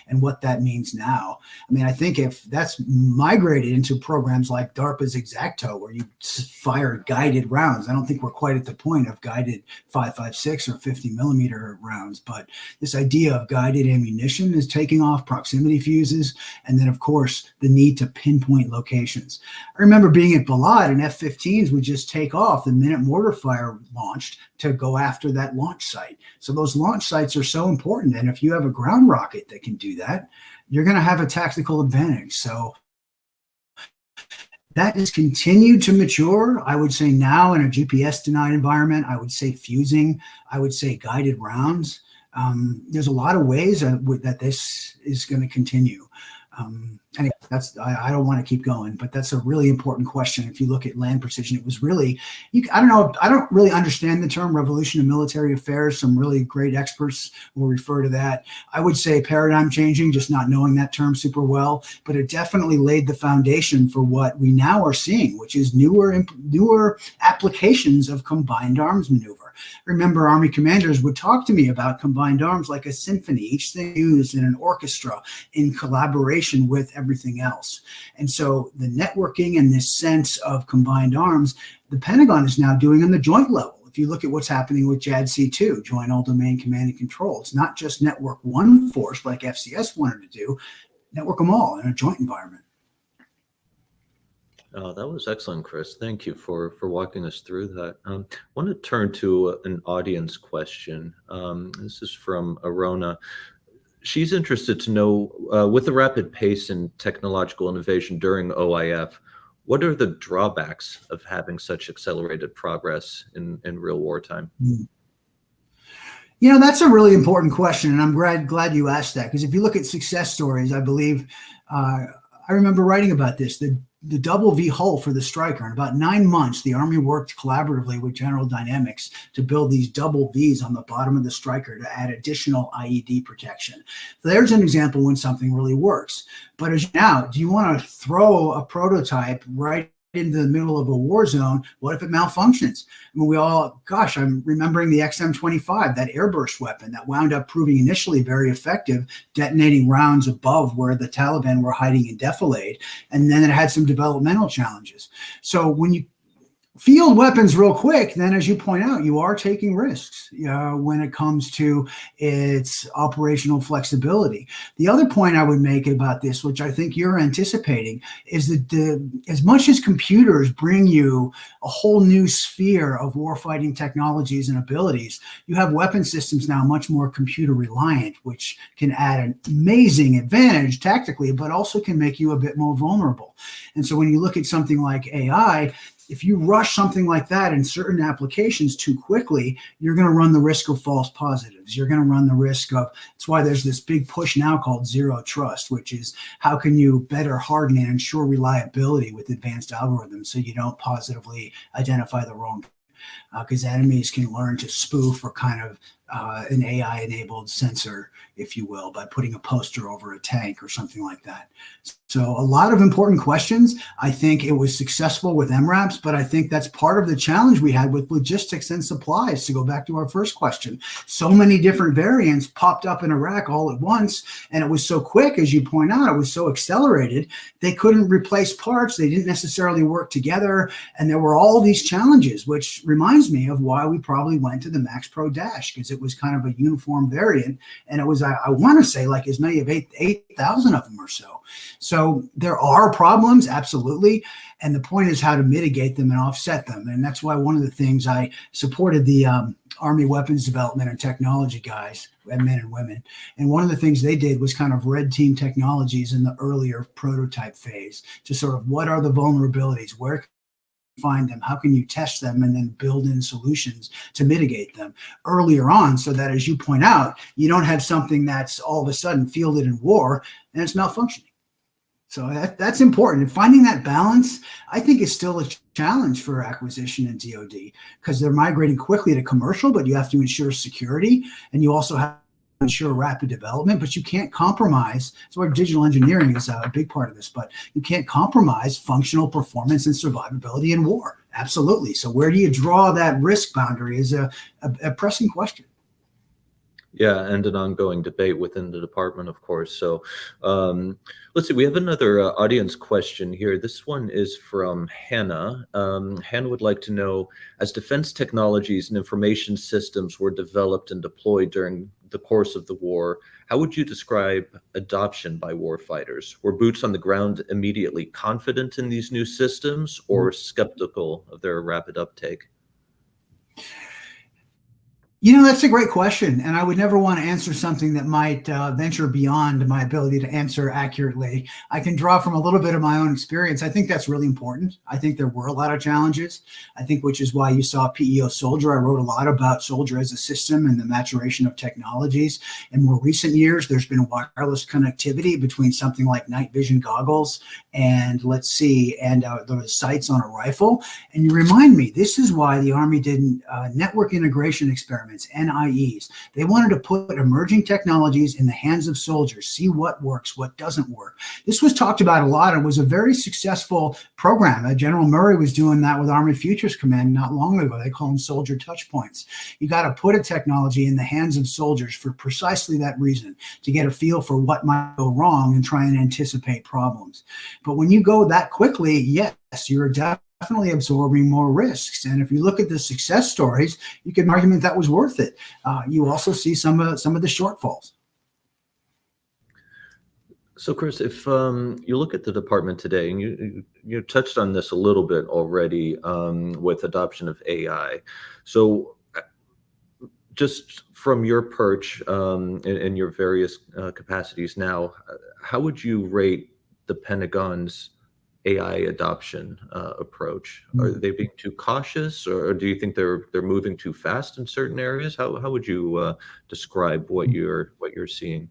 and what that means now. I mean, I think if that's migrated into programs like DARPA's Exacto, where you fire guided rounds, I don't think we're quite at the point of guided 5.56 or 50 millimeter rounds, but this idea of guided ammunition is taking off, proximity fuses, and then of course the need to pinpoint locations. I remember being at Balad, and F-15s would just take off the minute mortar fire launched to go after that launch site. So those launch sites are so important. And if you have a ground rocket that can do that, you're going to have a tactical advantage. So that has continued to mature. I would say now in a GPS denied environment, I would say fusing, I would say guided rounds. There's a lot of ways that this is going to continue. Anyway, I don't want to keep going, but that's a really important question. If you look at land precision, it was really, I don't know, I don't really understand the term revolution in military affairs. Some really great experts will refer to that. I would say paradigm changing, just not knowing that term super well, but it definitely laid the foundation for what we now are seeing, which is newer applications of combined arms maneuver. Remember, Army commanders would talk to me about combined arms like a symphony, each thing used in an orchestra in collaboration with everything else. And so the networking and this sense of combined arms, the Pentagon is now doing on the joint level. If you look at what's happening with JADC2, Joint All-Domain Command and Control, it's not just network one force like FCS wanted to do, network them all in a joint environment. That was excellent, Chris. Thank you for walking us through that. I want to turn to an audience question. This is from Arona. She's interested to know, with the rapid pace in technological innovation during OIF, what are the drawbacks of having such accelerated progress in real wartime? You know, that's a really important question, and I'm glad you asked that, because if you look at success stories, I believe, I remember writing about this, the double V hull for the Stryker. In about 9 months, the Army worked collaboratively with General Dynamics to build these double Vs on the bottom of the Stryker to add additional IED protection. So there's an example when something really works. But as now, do you want to throw a prototype right into the middle of a war zone? What if it malfunctions? I mean, I'm remembering the XM-25, that airburst weapon that wound up proving initially very effective, detonating rounds above where the Taliban were hiding in defilade. And then it had some developmental challenges. So when you field weapons real quick, then as you point out, you are taking risks when it comes to its operational flexibility. The other point I would make about this, which I think you're anticipating, is that as much as computers bring you a whole new sphere of warfighting technologies and abilities, you have weapon systems now much more computer reliant, which can add an amazing advantage tactically, but also can make you a bit more vulnerable. And so when you look at something like AI, if you rush something like that in certain applications too quickly, you're going to run the risk of false positives. You're going to run the risk of, that's why there's this big push now called zero trust, which is how can you better harden and ensure reliability with advanced algorithms so you don't positively identify the wrong, because enemies can learn to spoof or kind of an AI-enabled sensor, if you will, by putting a poster over a tank or something like that. So a lot of important questions. I think it was successful with MRAPs, but I think that's part of the challenge we had with logistics and supplies, to go back to our first question. So many different variants popped up in Iraq all at once, and it was so quick, as you point out, it was so accelerated, they couldn't replace parts, they didn't necessarily work together, and there were all these challenges, which reminds me of why we probably went to the Max Pro Dash, because it was kind of a uniform variant, and it was, I want to say, like as many of 8,000 of them or so. So there are problems, absolutely. And the point is how to mitigate them and offset them. And that's why one of the things I supported the Army weapons development and technology guys, men and women. And one of the things they did was kind of red team technologies in the earlier prototype phase to sort of, what are the vulnerabilities? Where can you find them? How can you test them and then build in solutions to mitigate them earlier on, so that, as you point out, you don't have something that's all of a sudden fielded in war and it's malfunctioning. So that's important. And finding that balance, I think, is still a challenge for acquisition and DoD, because they're migrating quickly to commercial, but you have to ensure security, and you also have to ensure rapid development, but you can't compromise. So our digital engineering is a big part of this, but you can't compromise functional performance and survivability in war. Absolutely. So where do you draw that risk boundary is a pressing question. Yeah, and an ongoing debate within the department, of course. So let's see, we have another audience question here. This one is from Hannah. Hannah would like to know, as defense technologies and information systems were developed and deployed during the course of the war, how would you describe adoption by warfighters? Were boots on the ground immediately confident in these new systems, or skeptical of their rapid uptake? That's a great question. And I would never want to answer something that might venture beyond my ability to answer accurately. I can draw from a little bit of my own experience. I think that's really important. I think there were a lot of challenges. I think which is why you saw PEO Soldier. I wrote a lot about Soldier as a system and the maturation of technologies. In more recent years, there's been wireless connectivity between something like night vision goggles and the sights on a rifle. And you remind me, this is why the Army did network integration experiments, NIEs. They wanted to put emerging technologies in the hands of soldiers, see what works, what doesn't work. This was talked about a lot and was a very successful program. General Murray was doing that with Army Futures Command not long ago. They call them soldier touch points. You got to put a technology in the hands of soldiers for precisely that reason, to get a feel for what might go wrong and try and anticipate problems. But when you go that quickly, yes, you're definitely absorbing more risks. And if you look at the success stories, you can argument that was worth it. You also see some of the shortfalls. So, Chris, if you look at the department today, and you touched on this a little bit already with adoption of AI. So, just from your perch in your various capacities now, how would you rate the Pentagon's AI adoption approach? Are they being too cautious, or do you think they're moving too fast in certain areas? How would you describe what you're seeing?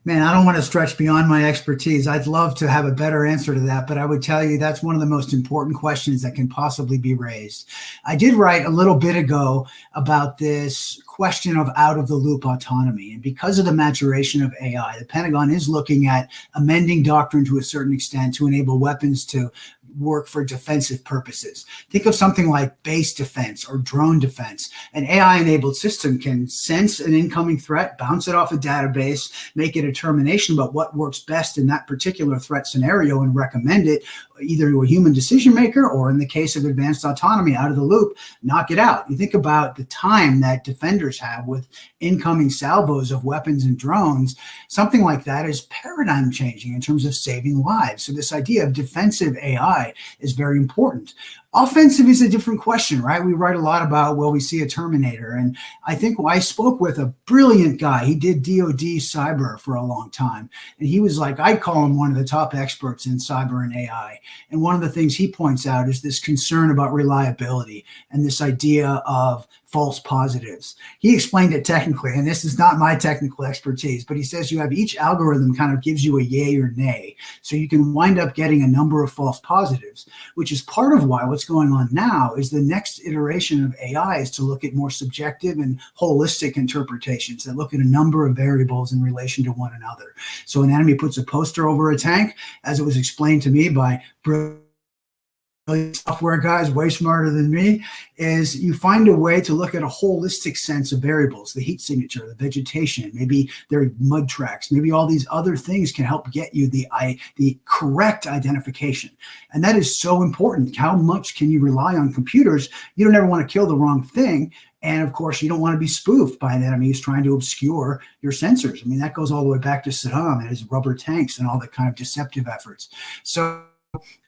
Man, I don't want to stretch beyond my expertise. I'd love to have a better answer to that, but I would tell you that's one of the most important questions that can possibly be raised. I did write a little bit ago about this question of out-of-the-loop autonomy. And because of the maturation of AI, the Pentagon is looking at amending doctrine to a certain extent to enable weapons to work for defensive purposes. Think of something like base defense or drone defense. An AI-enabled system can sense an incoming threat, bounce it off a database, make a determination about what works best in that particular threat scenario and recommend it either to a human decision maker or, in the case of advanced autonomy, out of the loop, knock it out. You think about the time that defenders have with incoming salvos of weapons and drones. Something like that is paradigm changing in terms of saving lives. So this idea of defensive AI is very important. Offensive is a different question, right? We write a lot about, well, we see a Terminator. And I think I spoke with a brilliant guy. He did DoD cyber for a long time. And he was like, I'd call him one of the top experts in cyber and AI. And one of the things he points out is this concern about reliability and this idea of false positives. He explained it technically, and this is not my technical expertise, but he says you have each algorithm kind of gives you a yay or nay. So you can wind up getting a number of false positives, which is part of why what's going on now is the next iteration of AI is to look at more subjective and holistic interpretations that look at a number of variables in relation to one another. So an enemy puts a poster over a tank, as it was explained to me by software guys way smarter than me, is you find a way to look at a holistic sense of variables, the heat signature, the vegetation, maybe there are mud tracks, maybe all these other things can help get you the correct identification. And that is so important. How much can you rely on computers? You don't ever want to kill the wrong thing. And of course, you don't want to be spoofed by an enemy who's trying to obscure your sensors. I mean, that goes all the way back to Saddam and his rubber tanks and all the kind of deceptive efforts. So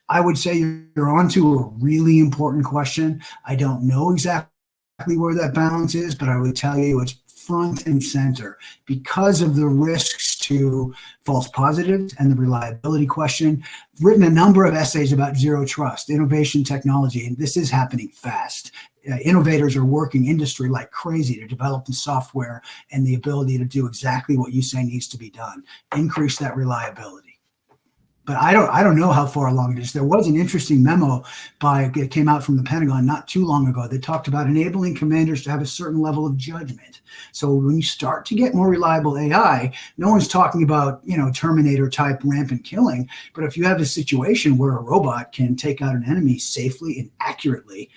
I would say you're onto a really important question. I don't know exactly where that balance is, but I would tell you it's front and center because of the risks to false positives and the reliability question. I've written a number of essays about zero trust, innovation technology, and this is happening fast. Innovators are working industry like crazy to develop the software and the ability to do exactly what you say needs to be done, increase that reliability. But I don't know how far along it is. There was an interesting memo it came out from the Pentagon not too long ago that talked about enabling commanders to have a certain level of judgment. So when you start to get more reliable AI, no one's talking about, Terminator type rampant killing. But if you have a situation where a robot can take out an enemy safely and accurately,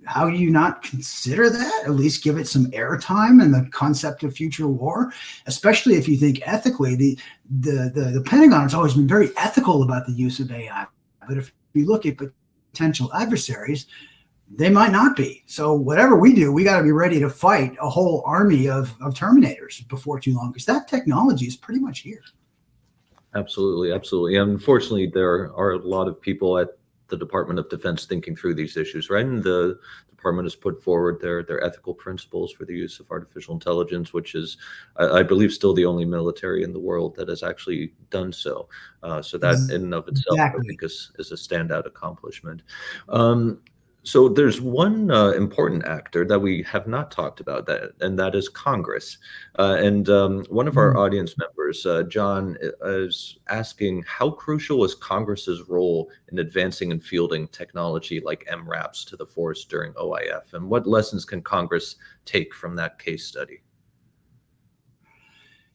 how do you not consider that? At least give it some airtime in the concept of future war, especially if you think ethically. The Pentagon has always been very ethical about the use of AI. But if you look at potential adversaries, they might not be. So whatever we do, we got to be ready to fight a whole army of Terminators before too long, because that technology is pretty much here. Absolutely, absolutely. Unfortunately, there are a lot of people at the Department of Defense thinking through these issues, right? And the department has put forward their ethical principles for the use of artificial intelligence, which is, I believe, still the only military in the world that has actually done so. So that in and of itself, I think, is a standout accomplishment. So there's one important actor that we have not talked about, and that is Congress. One of our audience members, John, is asking, how crucial is Congress's role in advancing and fielding technology like MRAPs to the force during OIF? And what lessons can Congress take from that case study?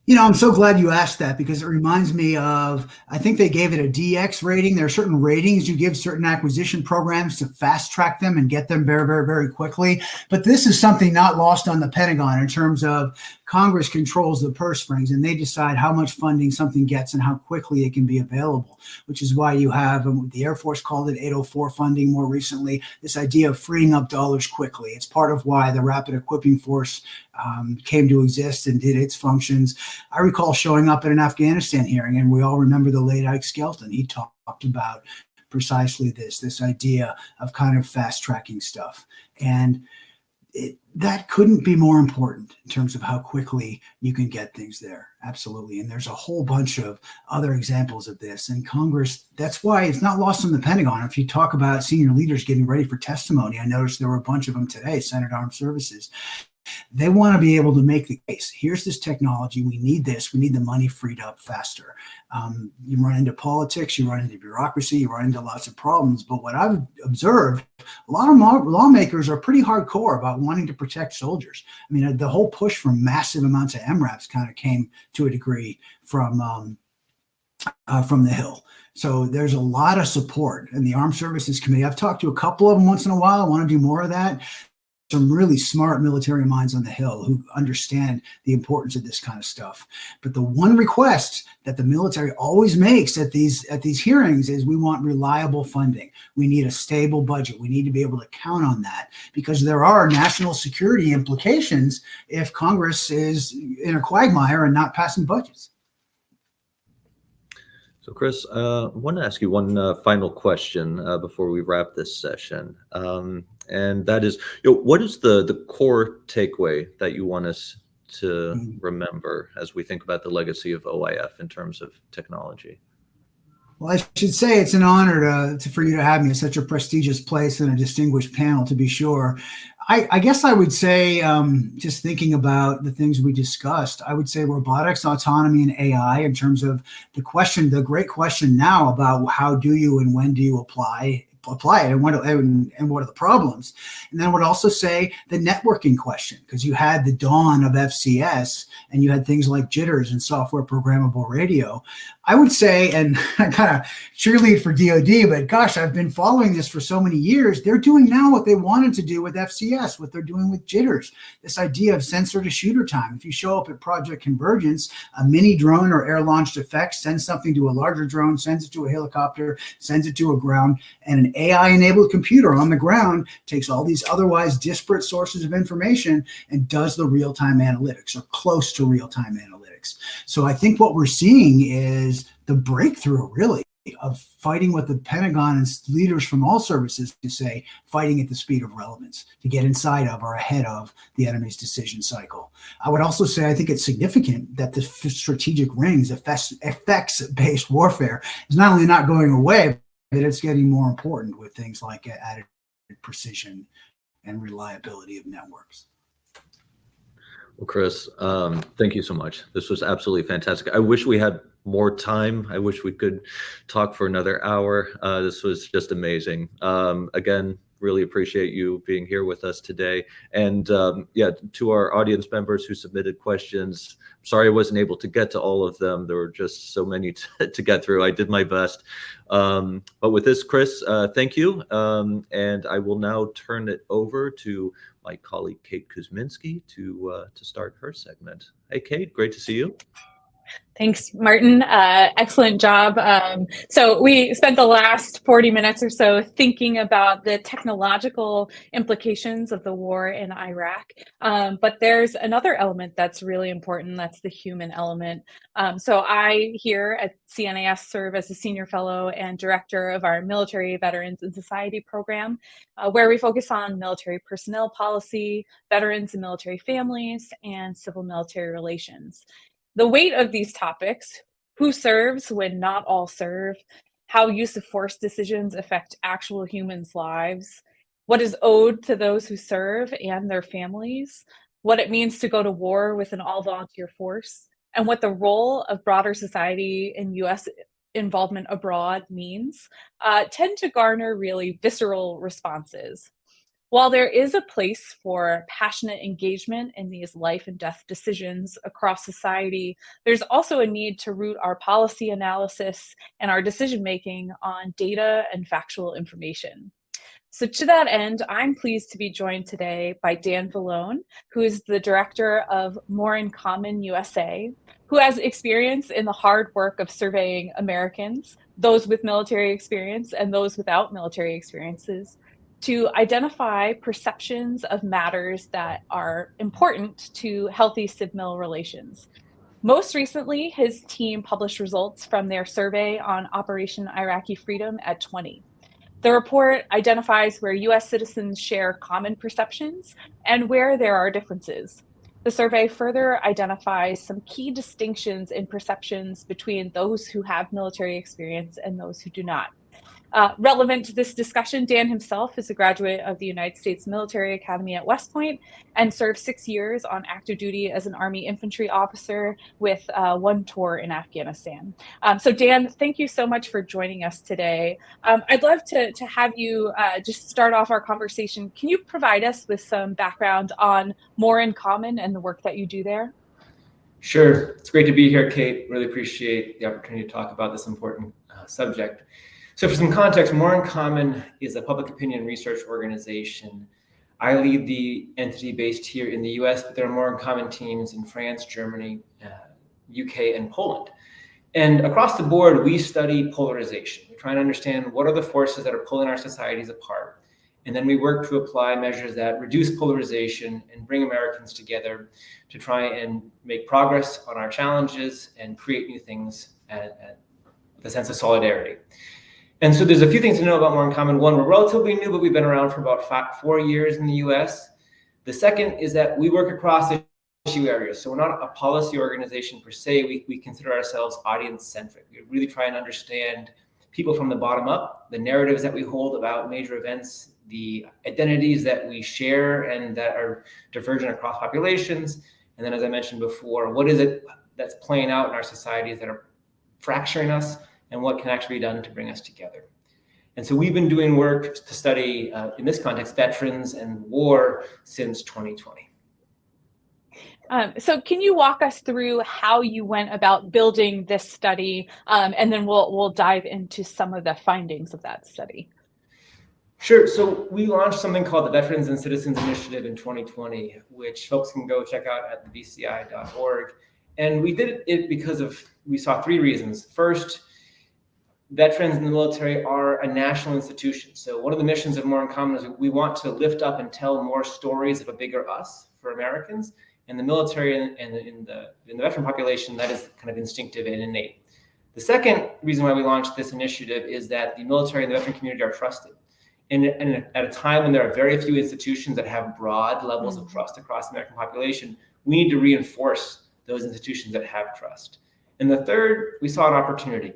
You know, I'm so glad you asked that, because it reminds me of, I think they gave it a DX rating. There are certain ratings you give certain acquisition programs to fast track them and get them very, very, very quickly. But this is something not lost on the Pentagon in terms of Congress controls the purse strings, and they decide how much funding something gets and how quickly it can be available, which is why you have, the Air Force called it 804 funding more recently, this idea of freeing up dollars quickly. It's part of why the Rapid Equipping Force came to exist and did its functions. I recall showing up at an Afghanistan hearing, and we all remember the late Ike Skelton. He talked about precisely this idea of kind of fast tracking stuff. And that couldn't be more important in terms of how quickly you can get things there. Absolutely. And there's a whole bunch of other examples of this. And Congress, that's why it's not lost on the Pentagon. If you talk about senior leaders getting ready for testimony, I noticed there were a bunch of them today, Senate Armed Services. They want to be able to make the case. Here's this technology. We need this. We need the money freed up faster. You run into politics, you run into bureaucracy, you run into lots of problems. But what I've observed, a lot of lawmakers are pretty hardcore about wanting to protect soldiers. I mean, the whole push for massive amounts of MRAPs kind of came to a degree from the Hill. So there's a lot of support in the Armed Services Committee. I've talked to a couple of them once in a while. I want to do more of that. Some really smart military minds on the Hill who understand the importance of this kind of stuff. But the one request that the military always makes at these hearings is, we want reliable funding. We need a stable budget. We need to be able to count on that, because there are national security implications if Congress is in a quagmire and not passing budgets. So, Chris, I want to ask you one final question before we wrap this session. And that is, what is the core takeaway that you want us to remember as we think about the legacy of OIF in terms of technology? Well, I should say it's an honor for you to have me at such a prestigious place and a distinguished panel, to be sure. I guess I would say, just thinking about the things we discussed, I would say robotics, autonomy, and AI in terms of the great question now about how do you and when do you apply it, and what are the problems. And then I would also say the networking question, because you had the dawn of FCS and you had things like jitters and software programmable radio. I would say, and I kind of cheerlead for DoD, but gosh, I've been following this for so many years. They're doing now what they wanted to do with FCS, what they're doing with jitters, this idea of sensor to shooter time. If you show up at Project Convergence, a mini drone or air-launched effect sends something to a larger drone, sends it to a helicopter, sends it to a ground, and an AI-enabled computer on the ground takes all these otherwise disparate sources of information and does the real-time analytics, or close to real-time analytics. So I think what we're seeing is the breakthrough, really, of fighting what the Pentagon and leaders from all services to say, fighting at the speed of relevance, to get inside of or ahead of the enemy's decision cycle. I would also say I think it's significant that the strategic rings, effects-based warfare, is not only not going away, but it's getting more important with things like added precision and reliability of networks. Well, Chris, thank you so much. This was absolutely fantastic. I wish we had more time. I wish we could talk for another hour. This was just amazing. Again, really appreciate you being here with us today. And yeah, to our audience members who submitted questions, sorry I wasn't able to get to all of them. There were just so many to get through. I did my best. But with this, Chris, thank you. And I will now turn it over to my colleague, Kate Kuzminski, to start her segment. Hey, Kate, great to see you. Thanks, Martin. Excellent job. So we spent the last 40 minutes or so thinking about the technological implications of the war in Iraq. But there's another element that's really important. That's the human element. So I here at CNAS serve as a senior fellow and director of our Military Veterans and Society program, where we focus on military personnel policy, veterans and military families, and civil military relations. The weight of these topics, who serves when not all serve, how use of force decisions affect actual humans' lives, what is owed to those who serve and their families, what it means to go to war with an all-volunteer force, and what the role of broader society in U.S. involvement abroad means, tend to garner really visceral responses. While there is a place for passionate engagement in these life and death decisions across society, there's also a need to root our policy analysis and our decision making on data and factual information. So to that end, I'm pleased to be joined today by Dan Vallone, who is the director of More in Common USA, who has experience in the hard work of surveying Americans, those with military experience and those without military experiences, to identify perceptions of matters that are important to healthy civ-mil relations. Most recently, his team published results from their survey on Operation Iraqi Freedom at 20. The report identifies where US citizens share common perceptions and where there are differences. The survey further identifies some key distinctions in perceptions between those who have military experience and those who do not. Relevant to this discussion, Dan himself is a graduate of the United States Military Academy at West Point and served 6 years on active duty as an Army infantry officer with one tour in Afghanistan. So Dan, thank you so much for joining us today. I'd love to have you just start off our conversation. Can you provide us with some background on More in Common and the work that you do there? Sure. It's great to be here, Kate. Really appreciate the opportunity to talk about this important subject. So for some context, More in Common is a public opinion research organization. I lead the entity based here in the US, but there are More in Common teams in France, Germany, UK, and Poland. And across the board, we study polarization. We try and understand what are the forces that are pulling our societies apart. And then we work to apply measures that reduce polarization and bring Americans together to try and make progress on our challenges and create new things with a sense of solidarity. And so there's a few things to know about More in Common. One, we're relatively new, but we've been around for about 4 years in the US. The second is that we work across issue areas. So we're not a policy organization per se. We consider ourselves audience-centric. We really try and understand people from the bottom up, the narratives that we hold about major events, the identities that we share and that are divergent across populations. And then, as I mentioned before, what is it that's playing out in our societies that are fracturing us, and what can actually be done to bring us together. And so we've been doing work to study, in this context, veterans and war since 2020. So can you walk us through how you went about building this study, and then we'll dive into some of the findings of that study. Sure. So we launched something called the Veterans and Citizens Initiative in 2020, which folks can go check out at the vci.org. And we did it because we saw 3 reasons. First, veterans in the military are a national institution. So one of the missions of More in Common is we want to lift up and tell more stories of a bigger us for Americans. And the military and in the veteran population, that is kind of instinctive and innate. The second reason why we launched this initiative is that the military and the veteran community are trusted. And at a time when there are very few institutions that have broad levels of trust across the American population, we need to reinforce those institutions that have trust. And the third, we saw an opportunity.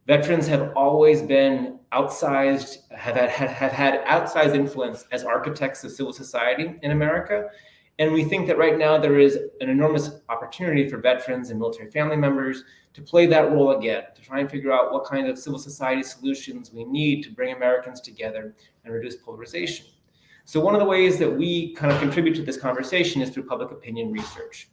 Veterans have always been outsized, have had outsized influence as architects of civil society in America. And we think that right now there is an enormous opportunity for veterans and military family members to play that role again, to try and figure out what kind of civil society solutions we need to bring Americans together and reduce polarization. So one of the ways that we kind of contribute to this conversation is through public opinion research.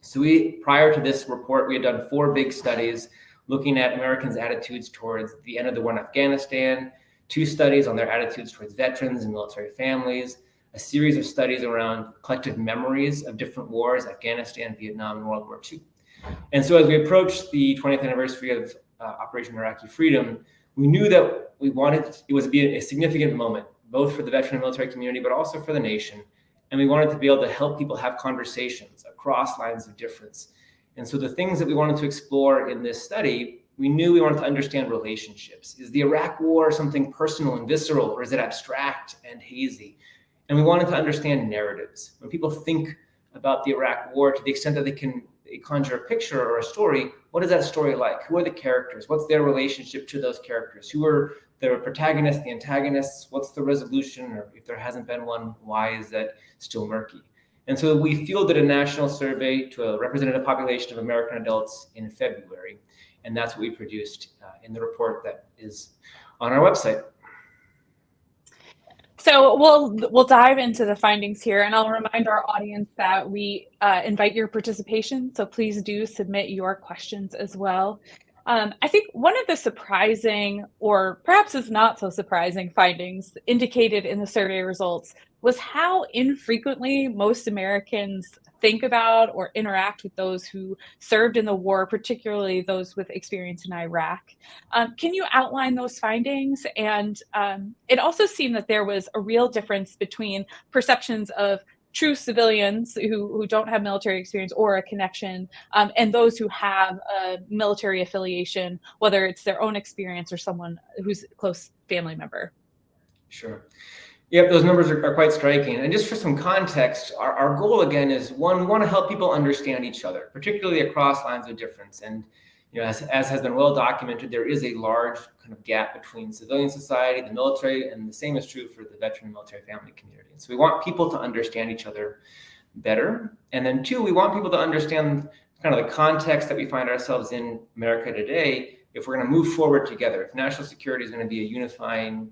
So prior to this report, we had done 4 big studies looking at Americans' attitudes towards the end of the war in Afghanistan, 2 studies on their attitudes towards veterans and military families, a series of studies around collective memories of different wars, Afghanistan, Vietnam, and World War II. And so as we approached the 20th anniversary of Operation Iraqi Freedom, we knew that we wanted it was to be a significant moment, both for the veteran and military community, but also for the nation. And we wanted to be able to help people have conversations across lines of difference. And so the things that we wanted to explore in this study, we knew we wanted to understand relationships. Is the Iraq War something personal and visceral, or is it abstract and hazy? And we wanted to understand narratives. When people think about the Iraq War, to the extent that they conjure a picture or a story, what is that story like? Who are the characters? What's their relationship to those characters? Who are the protagonists, the antagonists? What's the resolution? Or if there hasn't been one, why is that still murky? And so we fielded a national survey to a representative population of American adults in February. And that's what we produced in the report that is on our website. So we'll dive into the findings here, and I'll remind our audience that we invite your participation. So please do submit your questions as well. I think one of the surprising, or perhaps is not so surprising, findings indicated in the survey results was how infrequently most Americans think about or interact with those who served in the war, particularly those with experience in Iraq. Can you outline those findings? And it also seemed that there was a real difference between perceptions of true civilians who don't have military experience or a connection, and those who have a military affiliation, whether it's their own experience or someone who's a close family member. Sure. Yep, those numbers are quite striking. And just for some context, our goal again is one, we want to help people understand each other, particularly across lines of difference. And as has been well documented, there is a large kind of gap between civilian society, the military, and the same is true for the veteran and military family community. So we want people to understand each other better. And then two, we want people to understand kind of the context that we find ourselves in America today if we're going to move forward together. If national security is going to be a unifying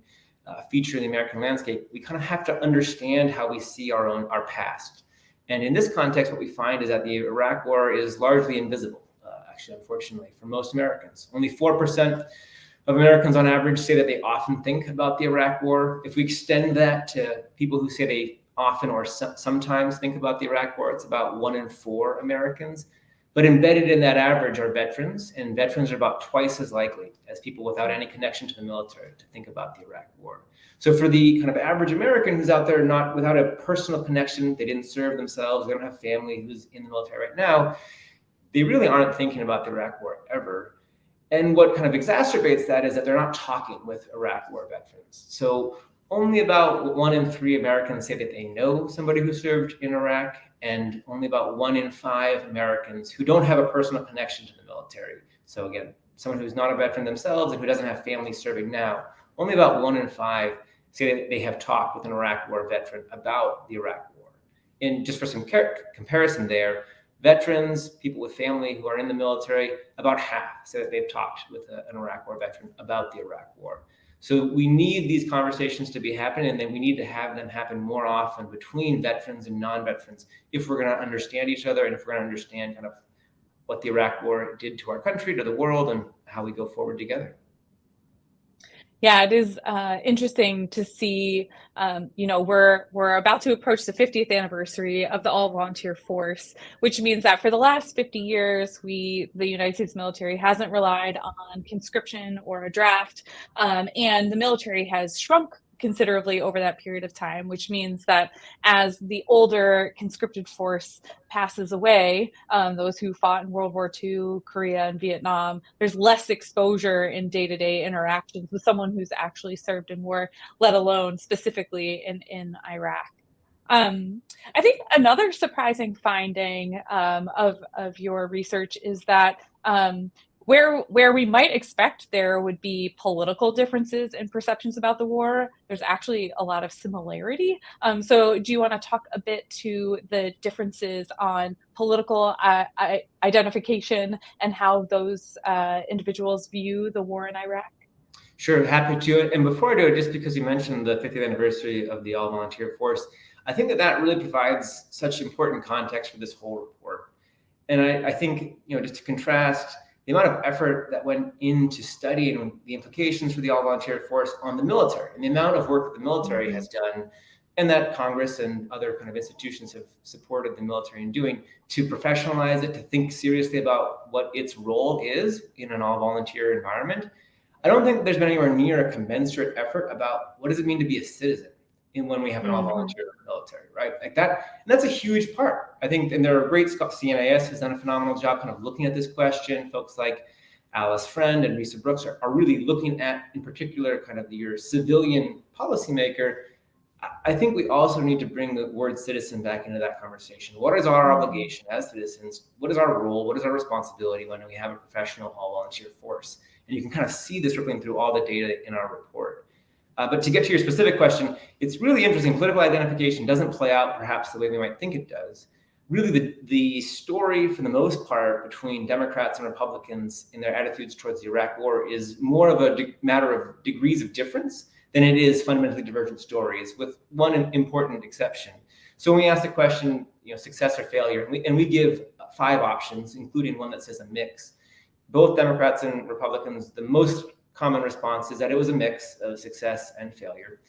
feature in the American landscape, we kind of have to understand how we see our past. And in this context, what we find is that the Iraq War is largely invisible, actually, unfortunately, for most Americans. Only 4% of Americans on average say that they often think about the Iraq War. If we extend that to people who say they often or sometimes think about the Iraq War, it's about 1 in 4 Americans. But embedded in that average are veterans, and veterans are about twice as likely as people without any connection to the military to think about the Iraq War. So for the kind of average American who's out there not without a personal connection, they didn't serve themselves, they don't have family who's in the military right now, they really aren't thinking about the Iraq War ever. And what kind of exacerbates that is that they're not talking with Iraq War veterans. So only about 1 in 3 Americans say that they know somebody who served in Iraq, and only about 1 in 5 Americans who don't have a personal connection to the military. So again, someone who's not a veteran themselves and who doesn't have family serving now, only about 1 in 5 say that they have talked with an Iraq War veteran about the Iraq War. And just for some comparison there, veterans, people with family who are in the military, about half say that they've talked with an Iraq War veteran about the Iraq War. So we need these conversations to be happening, and then we need to have them happen more often between veterans and non-veterans if we're going to understand each other and if we're going to understand kind of what the Iraq War did to our country, to the world, and how we go forward together. Yeah, it is interesting to see, we're about to approach the 50th anniversary of the all-volunteer force, which means that for the last 50 years, the United States military hasn't relied on conscription or a draft, and the military has shrunk considerably over that period of time, which means that as the older conscripted force passes away, those who fought in World War II, Korea, and Vietnam, there's less exposure in day-to-day interactions with someone who's actually served in war, let alone specifically in Iraq. I think another surprising finding of your research is that where we might expect there would be political differences in perceptions about the war, there's actually a lot of similarity. So do you want to talk a bit to the differences on political identification and how those individuals view the war in Iraq? Sure, happy to. And before I do it, just because you mentioned the 50th anniversary of the all-volunteer force, I think that really provides such important context for this whole report. And I think, just to contrast the amount of effort that went into studying the implications for the all-volunteer force on the military and the amount of work that the military has done and that Congress and other kind of institutions have supported the military in doing, to professionalize it, to think seriously about what its role is in an all-volunteer environment. I don't think there's been anywhere near a commensurate effort about what does it mean to be a citizen when we have an all-volunteer military, right? Like that, and that's a huge part, I think. And there are great CNAS has done a phenomenal job kind of looking at this question. Folks like Alice Friend and Risa Brooks are really looking at, in particular, kind of your civilian policymaker. I think we also need to bring the word citizen back into that conversation. What is our obligation as citizens? What is our role? What is our responsibility when we have a professional all-volunteer force? And you can kind of see this rippling through all the data in our report. But to get to your specific question, it's really interesting. Political identification doesn't play out perhaps the way we might think it does. Really, the story, for the most part, between Democrats and Republicans in their attitudes towards the Iraq War is more of a matter of degrees of difference than it is fundamentally divergent stories, with one important exception. So when we ask the question, success or failure, and we give 5 options, including one that says a mix. Both Democrats and Republicans, the most common response is that it was a mix of success and failure.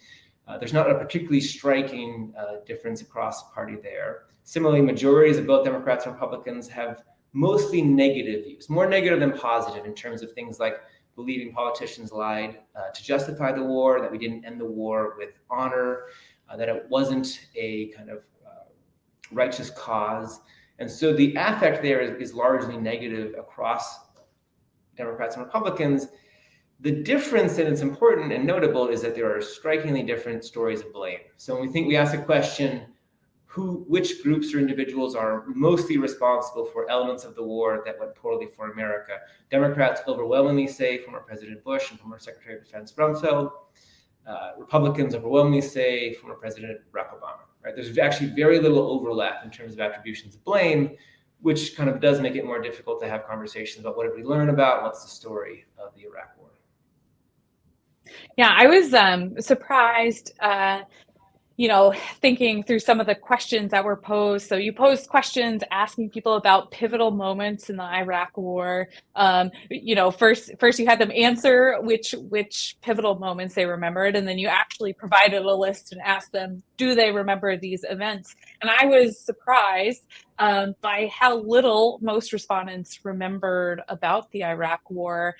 There's not a particularly striking difference across party there. Similarly, majorities of both Democrats and Republicans have mostly negative views, more negative than positive, in terms of things like believing politicians lied to justify the war, that we didn't end the war with honor, that it wasn't a kind of righteous cause. And so the affect there is largely negative across Democrats and Republicans. The difference, and it's important and notable, is that there are strikingly different stories of blame. So when we ask the question, which groups or individuals are mostly responsible for elements of the war that went poorly for America, Democrats overwhelmingly say former President Bush and former Secretary of Defense Rumsfeld. Republicans overwhelmingly say former President Barack Obama. Right? There's actually very little overlap in terms of attributions of blame, which kind of does make it more difficult to have conversations about what did we learn about, what's the story of the Iraq War. Yeah, I was surprised, thinking through some of the questions that were posed. So you posed questions asking people about pivotal moments in the Iraq War. First you had them answer which pivotal moments they remembered, and then you actually provided a list and asked them, do they remember these events? And I was surprised by how little most respondents remembered about the Iraq War.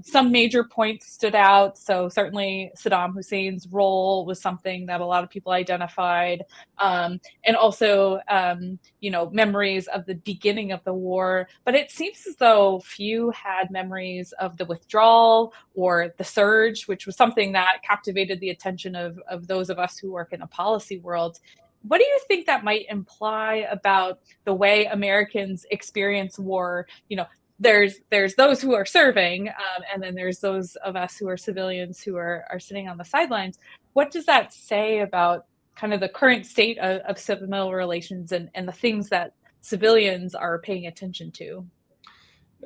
Some major points stood out. So certainly Saddam Hussein's role was something that a lot of people identified. And also, memories of the beginning of the war. But it seems as though few had memories of the withdrawal or the surge, which was something that captivated the attention of those of us who work in a policy world. What do you think that might imply about the way Americans experience war? There's those who are serving, and then there's those of us who are civilians who are sitting on the sidelines. What does that say about kind of the current state of civil relations and the things that civilians are paying attention to?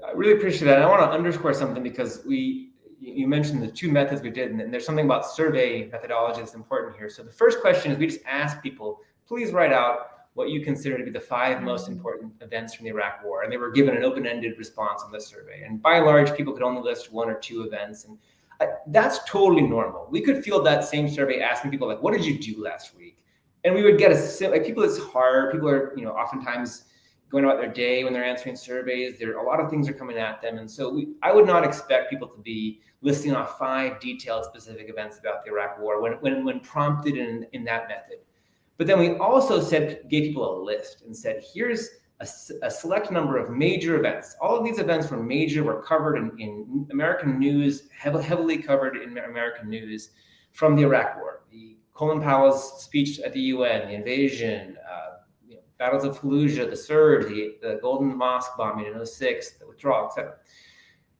I really appreciate that. I want to underscore something, because you mentioned the 2 methods we did, and there's something about survey methodology that's important here. So the first question is we just asked people, please write out what you consider to be the 5 most important events from the Iraq War. And they were given an open-ended response on the survey. And by and large, people could only list 1 or 2 events. And that's totally normal. We could field that same survey asking people, like, what did you do last week? And we would get people, it's hard. People are, oftentimes going about their day when they're answering surveys. A lot of things are coming at them. And so I would not expect people to be listing off 5 detailed specific events about the Iraq War when prompted in that method. But then we also gave people a list and said, here's a select number of major events. All of these events were covered in American news, heavily covered in American news from the Iraq War. The Colin Powell's speech at the UN, the invasion, battles of Fallujah, the surge, the Golden Mosque bombing in 2006, the withdrawal, etc.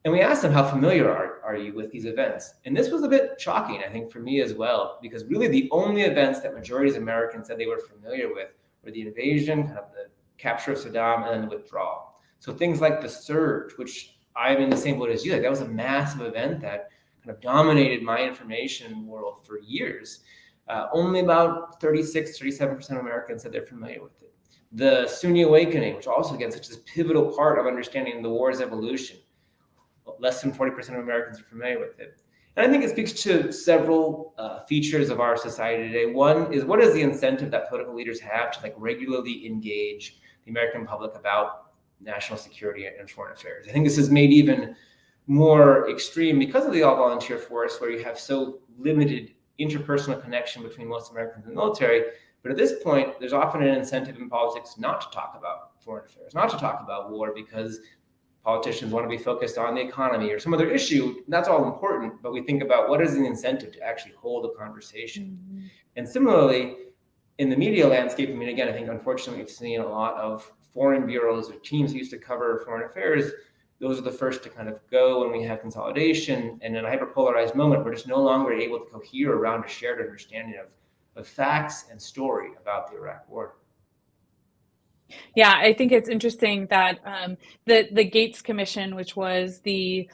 And we asked them, how familiar are you with these events? And this was a bit shocking, I think, for me as well, because really the only events that majorities of Americans said they were familiar with were the invasion, kind of the capture of Saddam, and then the withdrawal. So things like the surge, which I'm in the same boat as you, like that was a massive event that kind of dominated my information world for years. Only about 37% of Americans said they're familiar with it. The Sunni awakening, which also, again, such a pivotal part of understanding the war's evolution. Less than 40% of Americans are familiar with it. And I think it speaks to several features of our society today. One is, what is the incentive that political leaders have to regularly engage the American public about national security and foreign affairs? I think this is made even more extreme because of the all-volunteer force, where you have so limited interpersonal connection between most Americans and the military. But at this point, there's often an incentive in politics not to talk about foreign affairs, not to talk about war, because politicians want to be focused on the economy or some other issue. That's all important, but we think about what is the incentive to actually hold a conversation. Mm-hmm. And similarly, in the media landscape, I mean, again, I think unfortunately we've seen a lot of foreign bureaus or teams who used to cover foreign affairs. Those are the first to kind of go when we have consolidation. And in a hyperpolarized moment, we're just no longer able to cohere around a shared understanding of facts and story about the Iraq War. Yeah, I think it's interesting that the Gates Commission, which was the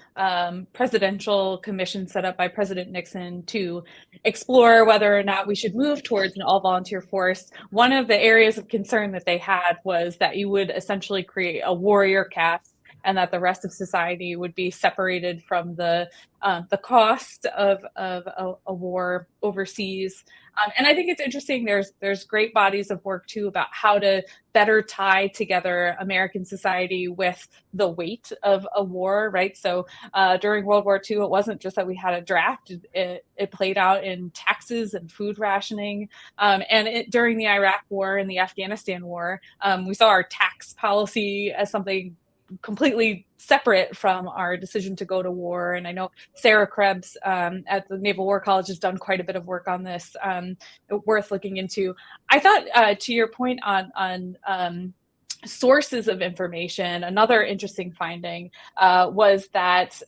presidential commission set up by President Nixon to explore whether or not we should move towards an all-volunteer force, one of the areas of concern that they had was that you would essentially create a warrior caste, and that the rest of society would be separated from the cost of a war overseas. And I think it's interesting. There's great bodies of work too about how to better tie together American society with the weight of a war, right? So during World War II, it wasn't just that we had a draft. It played out in taxes and food rationing. And during the Iraq War and the Afghanistan War, we saw our tax policy as something completely separate from our decision to go to war. And I know Sarah Krebs at the Naval War College has done quite a bit of work on this, worth looking into. I thought to your point on sources of information, another interesting finding was that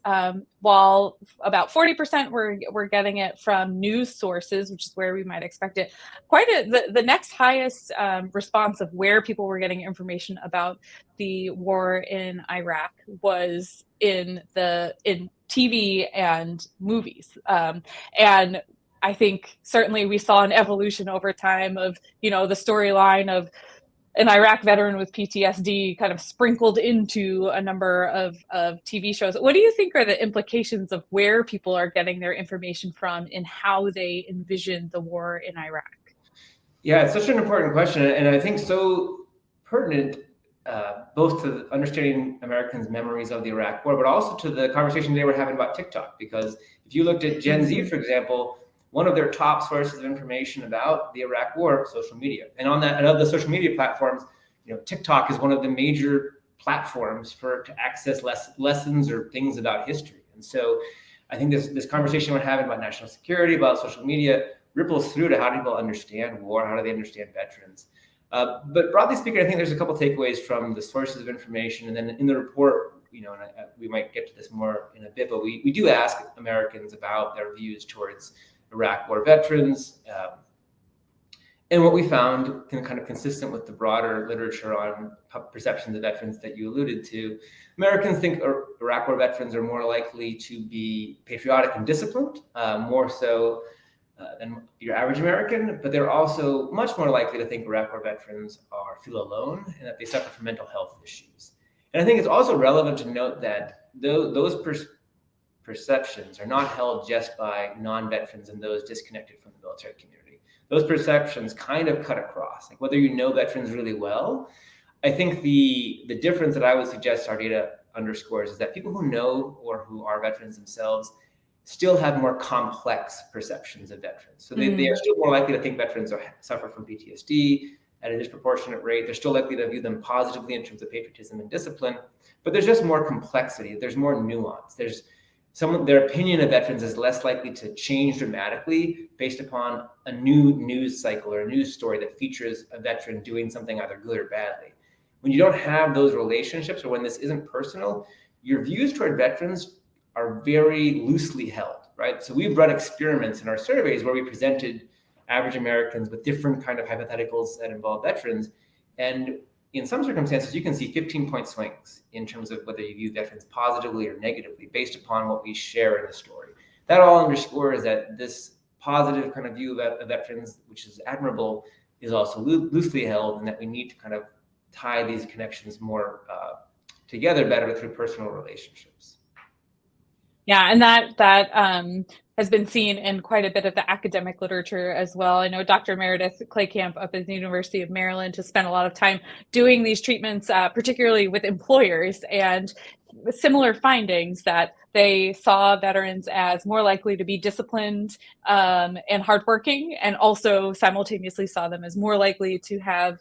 while about 40% were getting it from news sources, which is where we might expect it, the next highest response of where people were getting information about the war in Iraq was in TV and movies. And I think certainly we saw an evolution over time of, the storyline of an Iraq veteran with PTSD kind of sprinkled into a number of TV shows. What do you think are the implications of where people are getting their information from and how they envision the war in Iraq? Yeah, it's such an important question, and I think so pertinent both to understanding Americans' memories of the Iraq War, but also to the conversation they were having about TikTok. Because if you looked at Gen Z, for example, one of their top sources of information about the Iraq War, social media. And on that, and of the social media platforms, TikTok is one of the major platforms to access lessons or things about history. And so I think this conversation we're having about national security, about social media, ripples through to how do people understand war, how do they understand veterans. But broadly speaking, I think there's a couple takeaways from the sources of information. And then in the report, and we might get to this more in a bit, but we do ask Americans about their views towards Iraq War veterans. And what we found, kind of consistent with the broader literature on perceptions of veterans that you alluded to, Americans think Iraq War veterans are more likely to be patriotic and disciplined, more so than your average American, but they're also much more likely to think Iraq War veterans feel alone and that they suffer from mental health issues. And I think it's also relevant to note that those perceptions are not held just by non-veterans and those disconnected from the military community. Those perceptions kind of cut across, whether you know veterans really well. I think the difference that I would suggest our data underscores is that people who know or who are veterans themselves still have more complex perceptions of veterans. So they are still more likely to think veterans suffer from PTSD at a disproportionate rate. They're still likely to view them positively in terms of patriotism and discipline, but there's just more complexity. There's more nuance. Their opinion of veterans is less likely to change dramatically based upon a new news cycle or a news story that features a veteran doing something either good or badly. When you don't have those relationships, or when this isn't personal, your views toward veterans are very loosely held, right? So we've run experiments in our surveys where we presented average Americans with different kind of hypotheticals that involve veterans. And in some circumstances, you can see 15-point swings in terms of whether you view veterans positively or negatively based upon what we share in the story. That all underscores that this positive kind of view of veterans, which is admirable, is also loosely held, and that we need to kind of tie these connections more together better through personal relationships. Yeah, and that has been seen in quite a bit of the academic literature as well. I know Dr. Meredith Claycamp up at the University of Maryland has spent a lot of time doing these treatments, particularly with employers, and similar findings that they saw veterans as more likely to be disciplined and hardworking, and also simultaneously saw them as more likely to have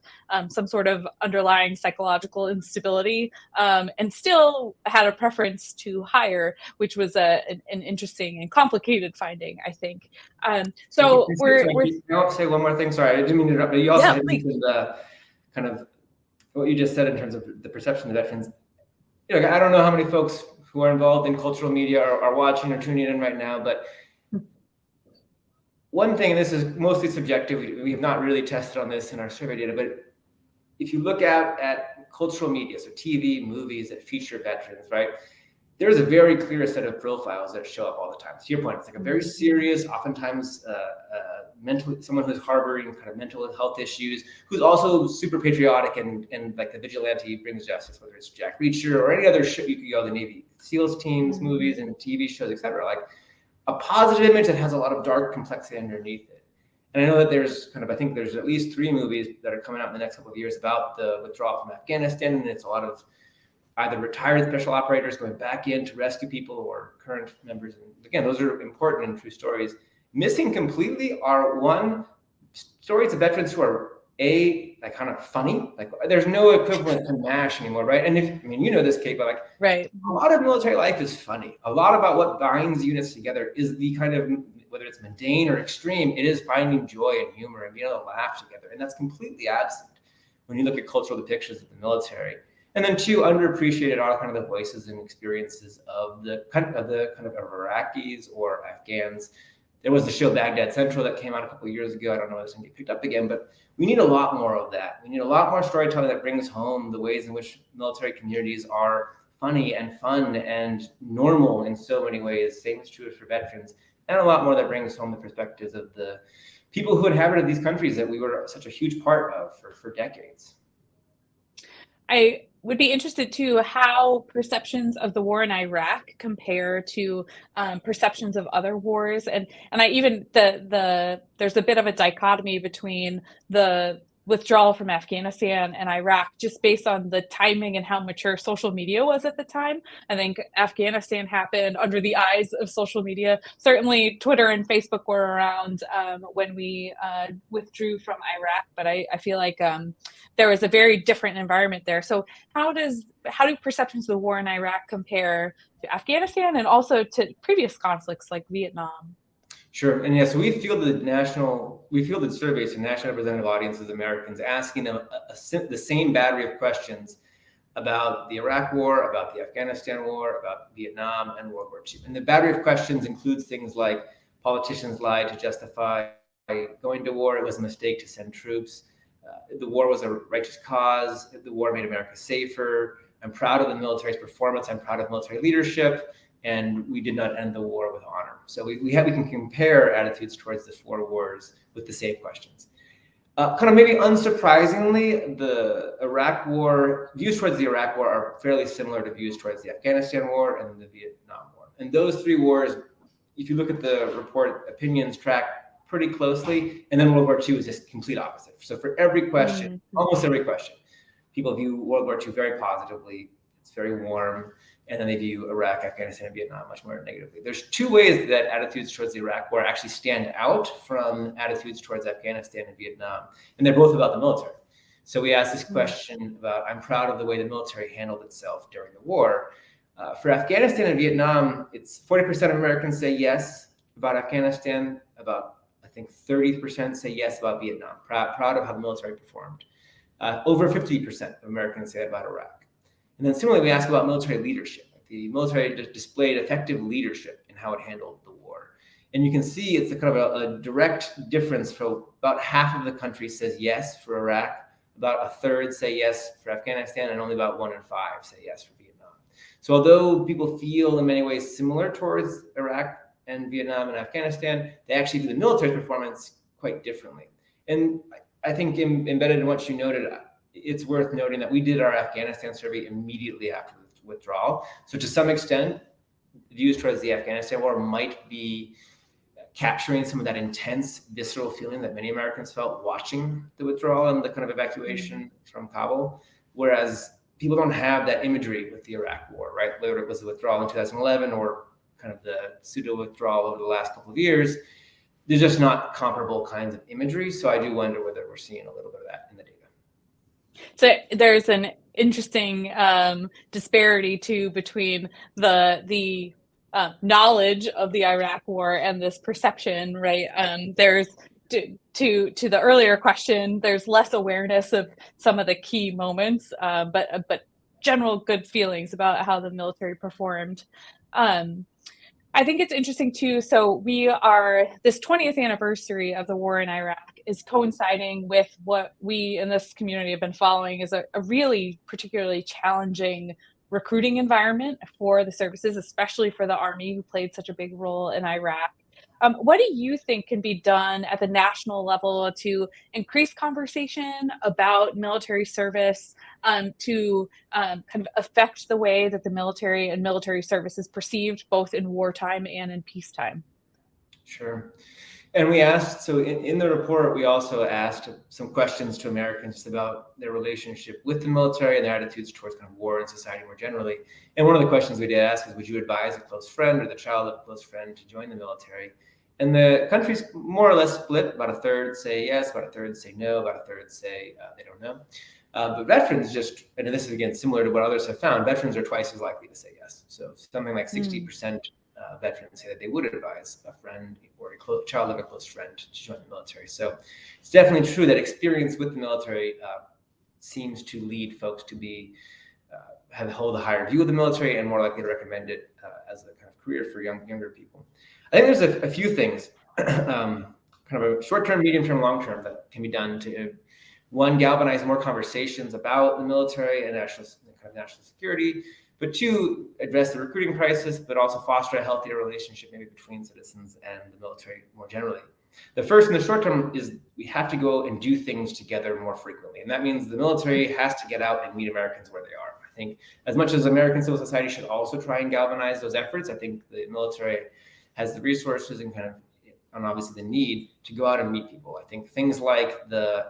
some sort of underlying psychological instability, and still had a preference to hire, which was an interesting and complicated finding, I think. So I'll say one more thing. Sorry, I didn't mean to interrupt, but you also had please. mentioned the kind of what you just said in terms of the perception of veterans. You know, I don't know how many folks who are involved in cultural media are watching or tuning in right now, but one thing, and this is mostly subjective, we have not really tested on this in our survey data, but if you look at cultural media, so TV, movies that feature veterans, right? There's a very clear set of profiles that show up all the time. To your point, it's like a very serious, oftentimes someone who's harboring kind of mental health issues, who's also super patriotic and like the vigilante brings justice, whether it's Jack Reacher or any other ship you could go, the Navy SEALs teams, movies and TV shows, etc. Like a positive image that has a lot of dark complexity underneath it. And I know that I think there's at least 3 movies that are coming out in the next couple of years about the withdrawal from Afghanistan, and it's a lot of either retired special operators going back in to rescue people or current members. And again, those are important and true stories. Missing completely are stories of veterans who are like kind of funny. Like there's no equivalent to MASH anymore, right? And you know this, Kate, but like right. A lot of military life is funny. A lot about what binds units together is the kind of, whether it's mundane or extreme, it is finding joy and humor and being able to laugh together. And that's completely absent when you look at cultural depictions of the military. And then 2, underappreciated are kind of the voices and experiences of the kind of Iraqis or Afghans. There was the show Baghdad Central that came out a couple of years ago. I don't know if it's going to get picked up again, but we need a lot more of that. We need a lot more storytelling that brings home the ways in which military communities are funny and fun and normal in so many ways. Same is true for veterans, and a lot more that brings home the perspectives of the people who inhabited these countries that we were such a huge part of for decades. I would be interested too how perceptions of the war in Iraq compare to perceptions of other wars, and I even there's a bit of a dichotomy between the withdrawal from Afghanistan and Iraq just based on the timing and how mature social media was at the time. I think Afghanistan happened under the eyes of social media. Certainly Twitter and Facebook were around when we withdrew from Iraq, but I feel like there was a very different environment there. So how do perceptions of the war in Iraq compare to Afghanistan and also to previous conflicts like Vietnam? Sure. And yeah, so we fielded surveys to national representative audiences, Americans, asking them the same battery of questions about the Iraq War, about the Afghanistan War, about Vietnam and World War II. And the battery of questions includes things like politicians lied to justify going to war. It was a mistake to send troops. The war was a righteous cause. The war made America safer. I'm proud of the military's performance. I'm proud of military leadership. And we did not end the war with honor. So we can compare attitudes towards the 4 wars with the same questions. Kind of maybe unsurprisingly, the Iraq War, views towards the Iraq War are fairly similar to views towards the Afghanistan War and the Vietnam War. And those 3 wars, if you look at the report, opinions track pretty closely. And then World War II is just complete opposite. So for every question, almost every question, people view World War II very positively. It's very warm. And then they view Iraq, Afghanistan, and Vietnam much more negatively. There's 2 ways that attitudes towards the Iraq War actually stand out from attitudes towards Afghanistan and Vietnam. And they're both about the military. So we asked this question about, I'm proud of the way the military handled itself during the war. For Afghanistan and Vietnam, it's 40% of Americans say yes about Afghanistan. About, I think, 30% say yes about Vietnam. Proud of how the military performed. Over 50% of Americans say that about Iraq. And then similarly, we ask about military leadership. The military displayed effective leadership in how it handled the war. And you can see it's a kind of a direct difference. For about half of the country says yes for Iraq, about a third say yes for Afghanistan, and only about 1 in 5 say yes for Vietnam. So although people feel in many ways similar towards Iraq and Vietnam and Afghanistan, they actually view the military performance quite differently. And I think embedded in what you noted, it's worth noting that we did our Afghanistan survey immediately after the withdrawal. So to some extent, views towards the Afghanistan war might be capturing some of that intense visceral feeling that many Americans felt watching the withdrawal and the kind of evacuation from Kabul, whereas people don't have that imagery with the Iraq war, right? Whether it was the withdrawal in 2011 or kind of the pseudo withdrawal over the last couple of years, there's just not comparable kinds of imagery. So I do wonder whether we're seeing a little bit of that in the data. So there's an interesting disparity too between the knowledge of the Iraq war and this perception, right? There's to the earlier question, there's less awareness of some of the key moments, but general good feelings about how the military performed. I think it's interesting too. So this 20th anniversary of the war in Iraq is coinciding with what we in this community have been following is a really particularly challenging recruiting environment for the services, especially for the Army, who played such a big role in Iraq. What do you think can be done at the national level to increase conversation about military service, to kind of affect the way that the military and military service is perceived both in wartime and in peacetime? Sure. And we asked, so in the report, we also asked some questions to Americans about their relationship with the military and their attitudes towards kind of war and society more generally. And one of the questions we did ask is, would you advise a close friend or the child of a close friend to join the military? And the country's more or less split. About a third say yes, about a third say no, about a third say they don't know. But veterans and this is again similar to what others have found, veterans are twice as likely to say yes. So something like 60% veterans say that they would advise a friend or a child of a close friend to join the military. So it's definitely true that experience with the military seems to lead folks to hold a higher view of the military and more likely to recommend it as a kind of career for younger people. I think there's a few things, kind of a short-term, medium-term, long-term that can be done to, one, galvanize more conversations about the military and national security, but two, address the recruiting crisis, but also foster a healthier relationship maybe between citizens and the military more generally. The first in the short term is we have to go and do things together more frequently. And that means the military has to get out and meet Americans where they are. I think as much as American civil society should also try and galvanize those efforts, I think the military has the resources and obviously the need to go out and meet people. I think things like the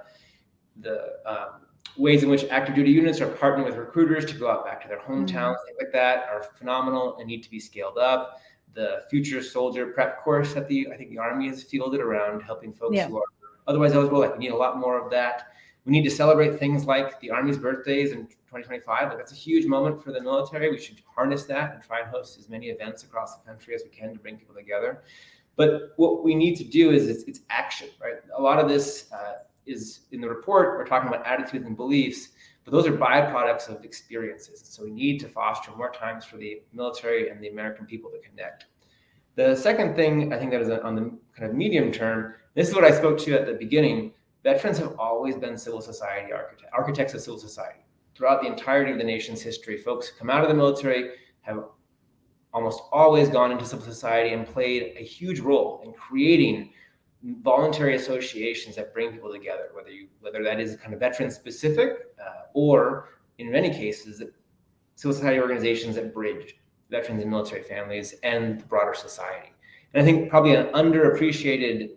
ways in which active duty units are partnering with recruiters to go out back to their hometowns, things like that are phenomenal and need to be scaled up. The future soldier prep course that I think the Army has fielded around helping folks who are otherwise eligible, we need a lot more of that. We need to celebrate things like the Army's birthdays in 2025. That's a huge moment for the military. We should harness that and try and host as many events across the country as we can to bring people together. But what we need to do is it's action, right? A lot of this is in the report. We're talking about attitudes and beliefs, but those are byproducts of experiences. So we need to foster more times for the military and the American people to connect. The second thing I think that is on the kind of medium term, this is what I spoke to at the beginning. Veterans have always been civil society architects of civil society. Throughout the entirety of the nation's history, folks who come out of the military have almost always gone into civil society and played a huge role in creating voluntary associations that bring people together, whether that is kind of veteran specific or in many cases, civil society organizations that bridge veterans and military families and the broader society. And I think probably an underappreciated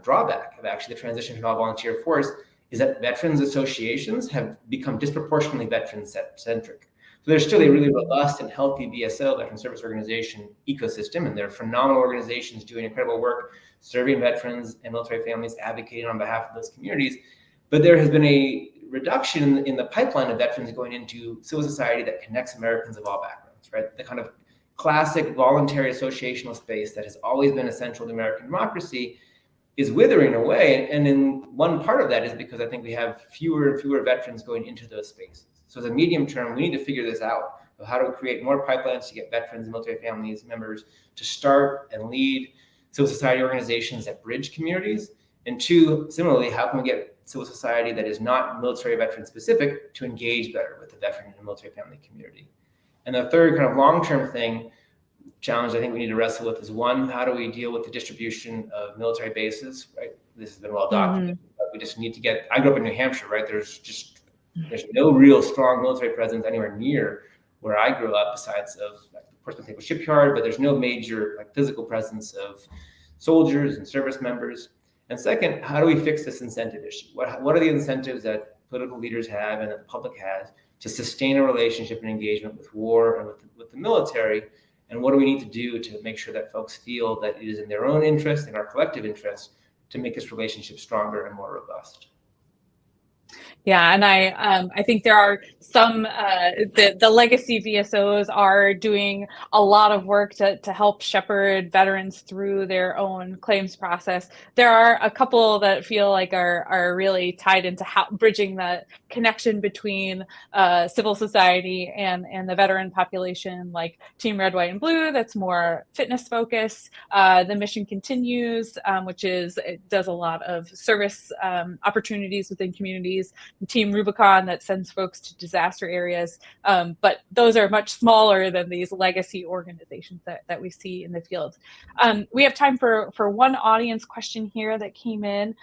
drawback of actually the transition to an all-volunteer force is that veterans associations have become disproportionately veteran-centric. So there's still a really robust and healthy VSO, Veteran Service Organization ecosystem, and there are phenomenal organizations doing incredible work, serving veterans and military families, advocating on behalf of those communities. But there has been a reduction in the pipeline of veterans going into civil society that connects Americans of all backgrounds, right? The kind of classic voluntary associational space that has always been essential to American democracy is withering away. And in one part of that is because I think we have fewer and fewer veterans going into those spaces. So as a medium term, we need to figure this out of how to create more pipelines to get veterans and military families members to start and lead civil society organizations that bridge communities. And two, similarly, how can we get civil society that is not military veteran specific to engage better with the veteran and military family community? And the third kind of long-term challenge I think we need to wrestle with is one, how do we deal with the distribution of military bases, right? This has been well documented, but we just need to I grew up in New Hampshire, right? There's no real strong military presence anywhere near where I grew up besides of like, the course, Naval Shipyard, but there's no major like physical presence of soldiers and service members. And second, how do we fix this incentive issue? What are the incentives that political leaders have and that the public has to sustain a relationship and engagement with war and with the military? And what do we need to do to make sure that folks feel that it is in their own interest, in our collective interest, to make this relationship stronger and more robust? Yeah, and I think there are some the legacy VSOs are doing a lot of work to help shepherd veterans through their own claims process. There are a couple that feel like are really tied into bridging the connection between civil society and the veteran population, like Team Red, White, and Blue. That's more fitness focused. The Mission Continues, which does a lot of service opportunities within communities. Team Rubicon that sends folks to disaster areas, but those are much smaller than these legacy organizations that we see in the field. We have time for one audience question here that came in.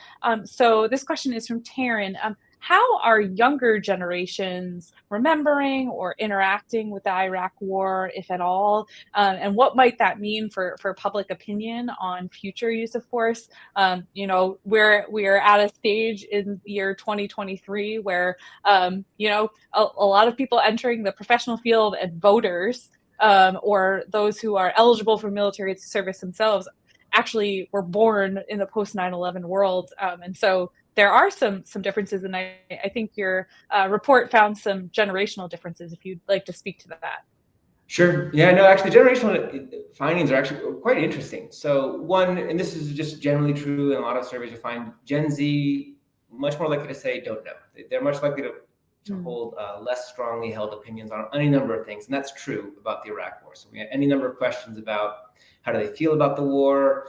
So this question is from Taryn. How are younger generations remembering or interacting with the Iraq War, if at all? And what might that mean for public opinion on future use of force? We're at a stage in the year 2023 where, a lot of people entering the professional field and voters, or those who are eligible for military service themselves, actually were born in the post 9/11 world. And so there are some differences, and I think your report found some generational differences, if you'd like to speak to that. Sure. Yeah, no, actually, generational findings are actually quite interesting. So one, and this is just generally true in a lot of surveys, you find Gen Z much more likely to say don't know. They're much likely to hold less strongly held opinions on any number of things. And that's true about the Iraq War. So we have any number of questions about how do they feel about the war,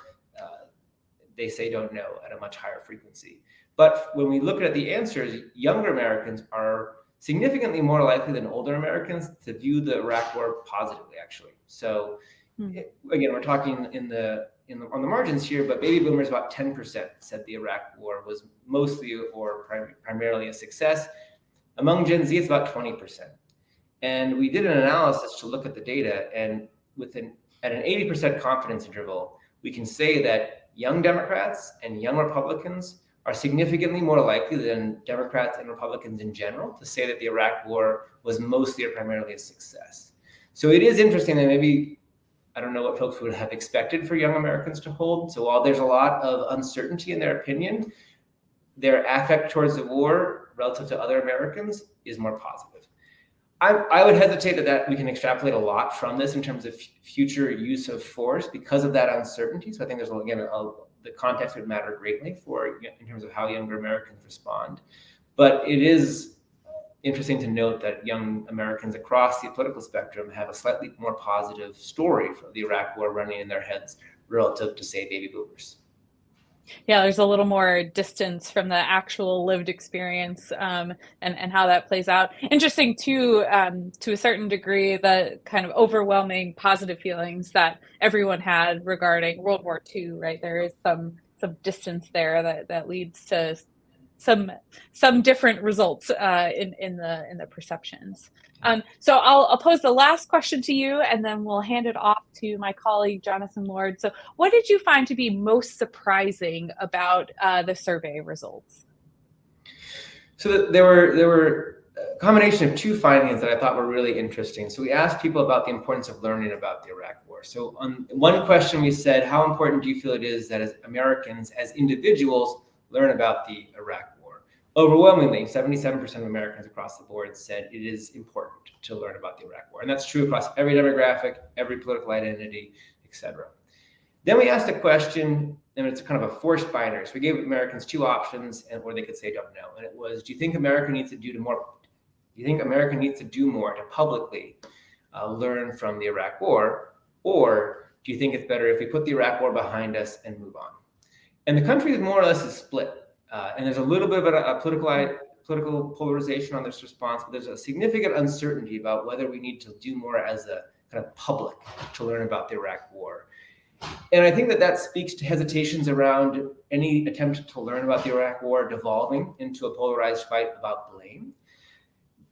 they say don't know at a much higher frequency. But when we look at the answers, younger Americans are significantly more likely than older Americans to view the Iraq War positively, actually. So again, we're talking on the margins here, but baby boomers, about 10% said the Iraq War was mostly or primarily a success. Among Gen Z, it's about 20%. And we did an analysis to look at the data, and at an 80% confidence interval, we can say that young Democrats and young Republicans are significantly more likely than Democrats and Republicans in general to say that the Iraq War was mostly or primarily a success. So it is interesting that maybe, I don't know what folks would have expected for young Americans to hold. So while there's a lot of uncertainty in their opinion, their affect towards the war relative to other Americans is more positive. I would hesitate that we can extrapolate a lot from this in terms of future use of force because of that uncertainty. So I think there's, again, the context would matter greatly in terms of how younger Americans respond. But it is interesting to note that young Americans across the political spectrum have a slightly more positive story for the Iraq War running in their heads relative to, say, baby boomers. Yeah, there's a little more distance from the actual lived experience, and how that plays out. Interesting too, to a certain degree, the kind of overwhelming positive feelings that everyone had regarding World War II, right? There is some distance there that leads to some different results in the perceptions. So I'll pose the last question to you, and then we'll hand it off to my colleague, Jonathan Lord. So what did you find to be most surprising about the survey results? So there were a combination of two findings that I thought were really interesting. So we asked people about the importance of learning about the Iraq War. So on one question we said, how important do you feel it is that as Americans, as individuals, learn about the Iraq War? Overwhelmingly, 77% of Americans across the board said it is important to learn about the Iraq War. And that's true across every demographic, every political identity, et cetera. Then we asked a question, and it's kind of a forced binary. So we gave Americans two options, or they could say don't know. And it was, do you think America needs to do more? Do you think America needs to do more to publicly learn from the Iraq War? Or do you think it's better if we put the Iraq War behind us and move on? And the country is more or less split. And there's a little bit of a political polarization on this response, but there's a significant uncertainty about whether we need to do more as a kind of public to learn about the Iraq War. And I think that speaks to hesitations around any attempt to learn about the Iraq War devolving into a polarized fight about blame.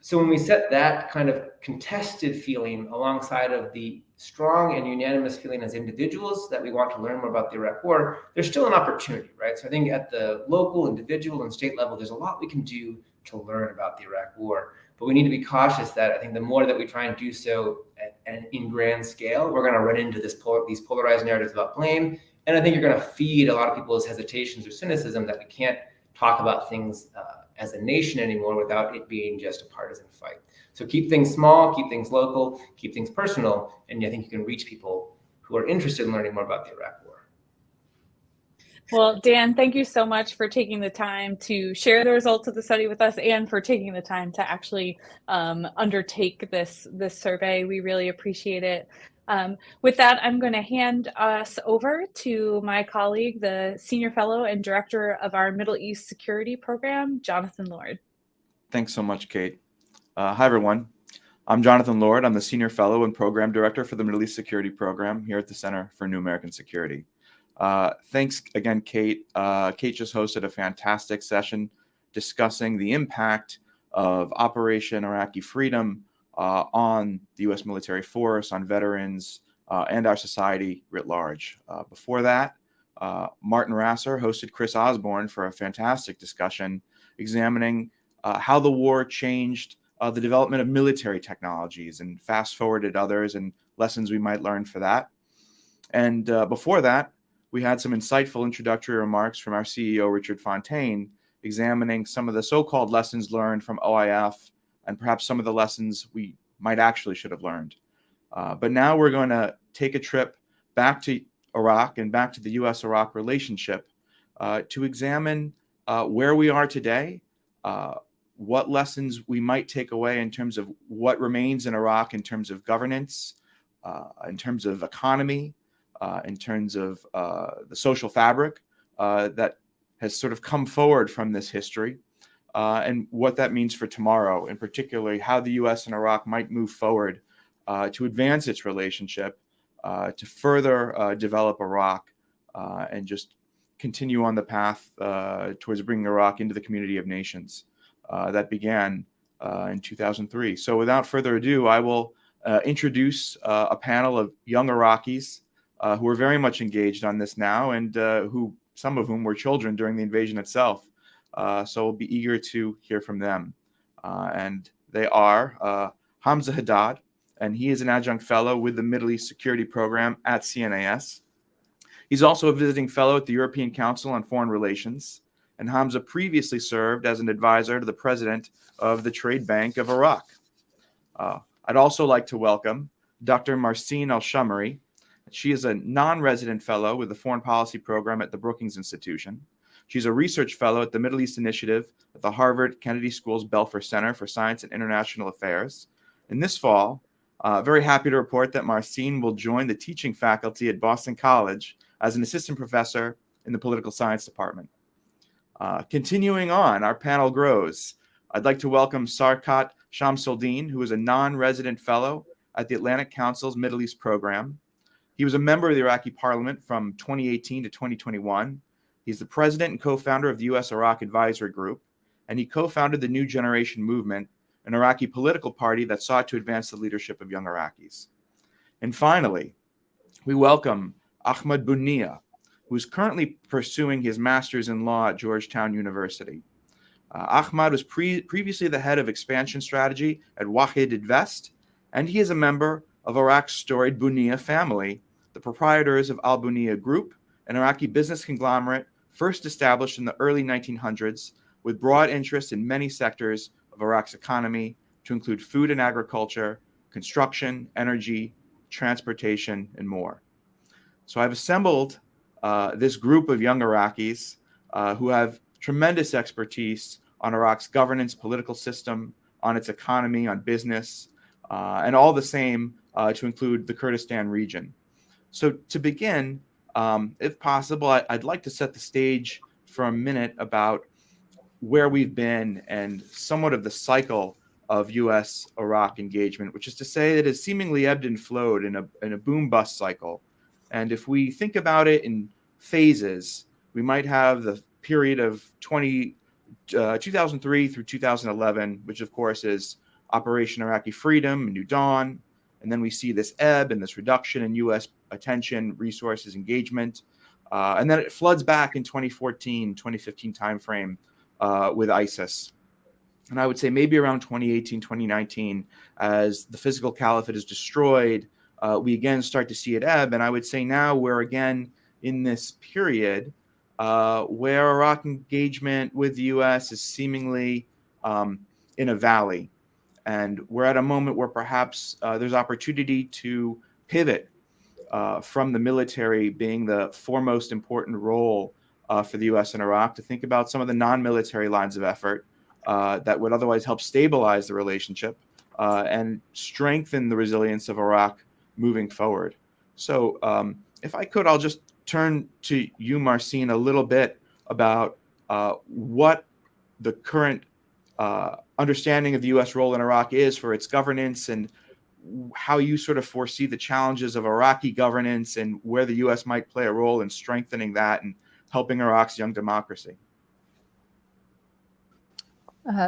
So when we set that kind of contested feeling alongside of the strong and unanimous feeling as individuals that we want to learn more about the Iraq War, there's still an opportunity, right? So I think at the local, individual, and state level, there's a lot we can do to learn about the Iraq War. But we need to be cautious that I think the more that we try and do so in grand scale, we're going to run into these polarized narratives about blame. And I think you're going to feed a lot of people's hesitations or cynicism that we can't talk about things as a nation anymore without it being just a partisan fight. So keep things small, keep things local, keep things personal, and I think you can reach people who are interested in learning more about the Iraq War. Well, Dan, thank you so much for taking the time to share the results of the study with us and for taking the time to actually undertake this survey. We really appreciate it. With that, I'm going to hand us over to my colleague, the Senior Fellow and Director of our Middle East Security Program, Jonathan Lord. Thanks so much, Kate. Hi, everyone. I'm Jonathan Lord. I'm the Senior Fellow and Program Director for the Middle East Security Program here at the Center for New American Security. Thanks again, Kate. Kate just hosted a fantastic session discussing the impact of Operation Iraqi Freedom on the U.S. military force, on veterans, and our society writ large. Before that, Martin Rasser hosted Chris Osborne for a fantastic discussion examining how the war changed the development of military technologies and fast-forwarded others and lessons we might learn for that. And before that, we had some insightful introductory remarks from our CEO, Richard Fontaine, examining some of the so-called lessons learned from OIF and perhaps some of the lessons we might actually should have learned. But now we're going to take a trip back to Iraq and back to the U.S.-Iraq relationship to examine where we are today, what lessons we might take away in terms of what remains in Iraq in terms of governance, in terms of economy, in terms of the social fabric that has sort of come forward from this history, and what that means for tomorrow, and particularly how the U.S. and Iraq might move forward to advance its relationship, to further develop Iraq, and just continue on the path towards bringing Iraq into the community of nations that began in 2003. So without further ado, I will introduce a panel of young Iraqis who are very much engaged on this now, and some of whom were children during the invasion itself. So we'll be eager to hear from them. And they are Hamza Haddad, and he is an adjunct fellow with the Middle East Security Program at CNAS. He's also a visiting fellow at the European Council on Foreign Relations, and Hamza previously served as an advisor to the president of the Trade Bank of Iraq. I'd also like to welcome Dr. Marcin Al-Shamari. She is a non-resident fellow with the Foreign Policy Program at the Brookings Institution. She's a research fellow at the Middle East Initiative at the Harvard Kennedy School's Belfer Center for Science and International Affairs. And this fall, very happy to report that Marcin will join the teaching faculty at Boston College as an assistant professor in the political science department. Continuing on, our panel grows. I'd like to welcome Sarkat Shamsuldin, who is a non-resident fellow at the Atlantic Council's Middle East Program. He was a member of the Iraqi parliament from 2018 to 2021. He's the president and co-founder of the U.S.-Iraq Advisory Group, and he co-founded the New Generation Movement, an Iraqi political party that sought to advance the leadership of young Iraqis. And finally, we welcome Ahmad Bunnia, who is currently pursuing his master's in law at Georgetown University. Ahmad was previously the head of expansion strategy at Wahid Invest, and he is a member of Iraq's storied Bunnia family, the proprietors of Al Bunnia Group, an Iraqi business conglomerate first established in the early 1900s with broad interests in many sectors of Iraq's economy, to include food and agriculture, construction, energy, transportation, and more. So I've assembled this group of young Iraqis who have tremendous expertise on Iraq's governance, political system, on its economy, on business, and all the same to include the Kurdistan region. So to begin, if possible, I'd like to set the stage for a minute about where we've been and somewhat of the cycle of U.S.-Iraq engagement, which is to say that it's seemingly ebbed and flowed in a boom-bust cycle. And if we think about it in phases, we might have the period of 2003 through 2011, which of course is Operation Iraqi Freedom, New Dawn, and then we see this ebb and this reduction in U.S. attention, resources, engagement. And then it floods back in 2014, 2015 timeframe with ISIS. And I would say maybe around 2018, 2019, as the physical caliphate is destroyed, we again start to see it ebb. And I would say now we're again in this period where Iraq engagement with the U.S. is seemingly in a valley. And we're at a moment where perhaps there's opportunity to pivot from the military being the foremost important role for the U.S. in Iraq to think about some of the non-military lines of effort that would otherwise help stabilize the relationship and strengthen the resilience of Iraq moving forward. So if I could, I'll just turn to you, Marcin, a little bit about what the current understanding of the U.S. role in Iraq is for its governance and how you sort of foresee the challenges of Iraqi governance and where the U.S. might play a role in strengthening that and helping Iraq's young democracy.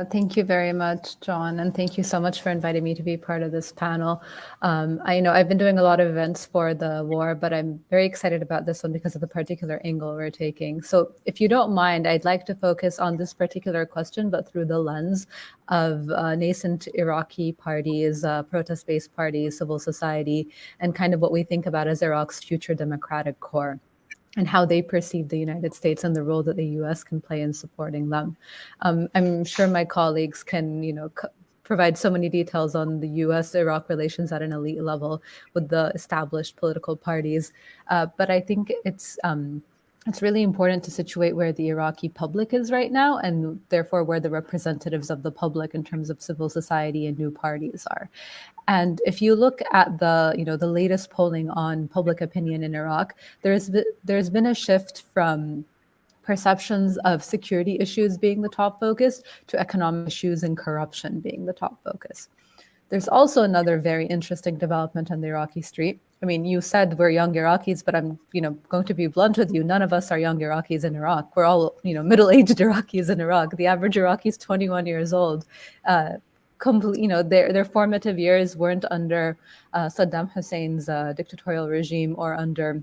Thank you very much, John, and thank you so much for inviting me to be part of this panel. I know I've been doing a lot of events for the war, but I'm very excited about this one because of the particular angle we're taking. So if you don't mind, I'd like to focus on this particular question, but through the lens of nascent Iraqi parties, protest-based parties, civil society, and kind of what we think about as Iraq's future democratic core, and how they perceive the United States and the role that the U.S. can play in supporting them. I'm sure my colleagues can, provide so many details on the U.S.-Iraq relations at an elite level with the established political parties. But I think it's really important to situate where the Iraqi public is right now, and therefore where the representatives of the public in terms of civil society and new parties are. And if you look at the latest polling on public opinion in Iraq, there's been a shift from perceptions of security issues being the top focus to economic issues and corruption being the top focus. There's also another very interesting development on the Iraqi street. I mean, you said we're young Iraqis, but I'm, going to be blunt with you. None of us are young Iraqis in Iraq. We're all, middle-aged Iraqis in Iraq. The average Iraqi is 21 years old. Their formative years weren't under Saddam Hussein's dictatorial regime or under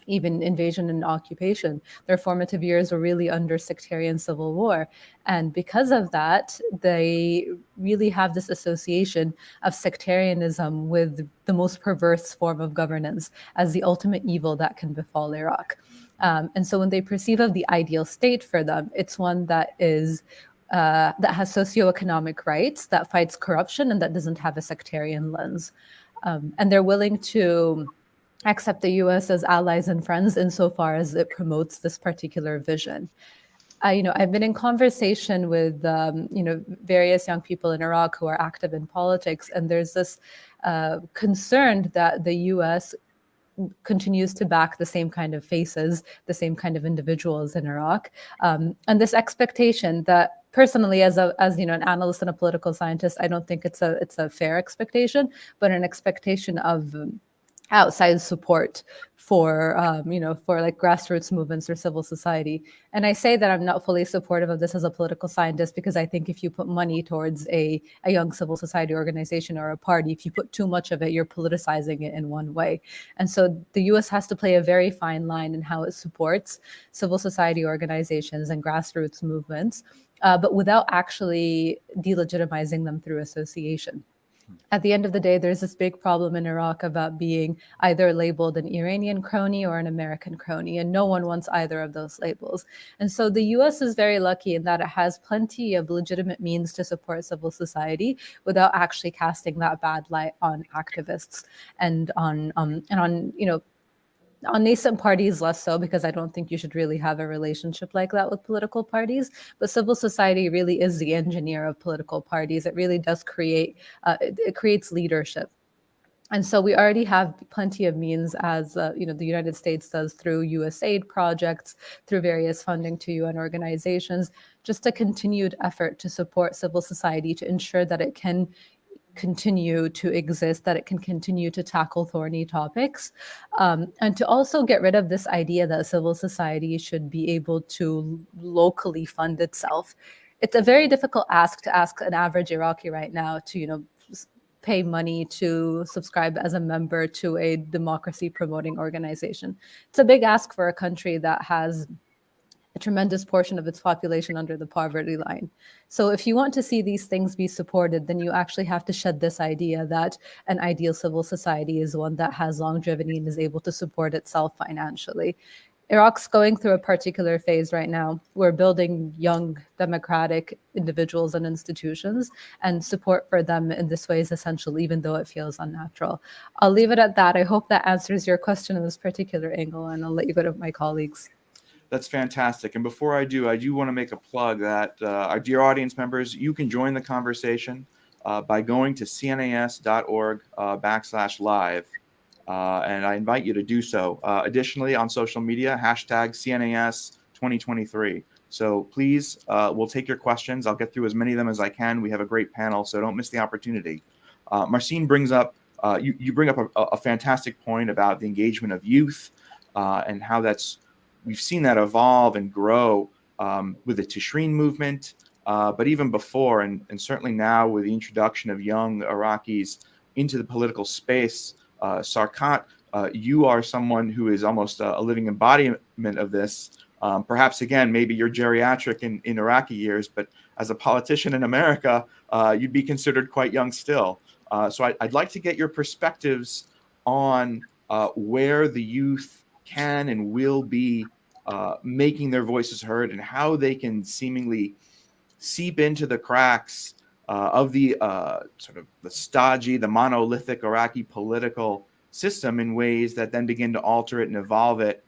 even invasion and occupation. Their formative years were really under sectarian civil war. And because of that, they really have this association of sectarianism with the most perverse form of governance as the ultimate evil that can befall Iraq. And so when they perceive of the ideal state for them, it's one that is that has socioeconomic rights, that fights corruption, and that doesn't have a sectarian lens. And they're willing to accept the U.S. as allies and friends insofar as it promotes this particular vision. I've been in conversation with, various young people in Iraq who are active in politics, and there's this concern that the U.S. continues to back the same kind of faces, the same kind of individuals in Iraq, and this expectation that, personally, as an analyst and a political scientist, I don't think it's a fair expectation, but an expectation of outside support for like grassroots movements or civil society. And I say that I'm not fully supportive of this as a political scientist because I think if you put money towards a young civil society organization or a party, if you put too much of it, you're politicizing it in one way. And so the US has to play a very fine line in how it supports civil society organizations and grassroots movements, but without actually delegitimizing them through association. At the end of the day, there's this big problem in Iraq about being either labeled an Iranian crony or an American crony, and no one wants either of those labels. And so the US is very lucky in that it has plenty of legitimate means to support civil society without actually casting that bad light on activists and on nascent parties less so, because I don't think you should really have a relationship like that with political parties. But civil society really is the engineer of political parties. It really does create, it creates leadership. And so we already have plenty of means, as the United States does through USAID projects, through various funding to UN organizations, just a continued effort to support civil society to ensure that it can continue to exist, that it can continue to tackle thorny topics, and to also get rid of this idea that civil society should be able to locally fund itself. it's a very difficult ask to ask an average Iraqi right now to, pay money to subscribe as a member to a democracy promoting organization. It's a big ask for a country that has a tremendous portion of its population under the poverty line. So if you want to see these things be supported, then you actually have to shed this idea that an ideal civil society is one that has longevity and is able to support itself financially. Iraq's going through a particular phase right now. We're building young democratic individuals and institutions, and support for them in this way is essential, even though it feels unnatural. I'll leave it at that. I hope that answers your question in this particular angle, and I'll let you go to my colleagues. That's fantastic. And before I do want to make a plug that our dear audience members, you can join the conversation by going to cnas.org/live. And I invite you to do so. Additionally, on social media, hashtag CNAS 2023. So please, we'll take your questions. I'll get through as many of them as I can. We have a great panel, so don't miss the opportunity. Marcin brings up, you bring up a fantastic point about the engagement of youth and how we've seen that evolve and grow with the Tishreen movement, but even before, and certainly now with the introduction of young Iraqis into the political space. Sarkat, you are someone who is almost a living embodiment of this. Perhaps, again, maybe you're geriatric in Iraqi years, but as a politician in America, you'd be considered quite young still. So I'd like to get your perspectives on where the youth can and will be making their voices heard and how they can seemingly seep into the cracks of the sort of the stodgy, the monolithic Iraqi political system in ways that then begin to alter it and evolve it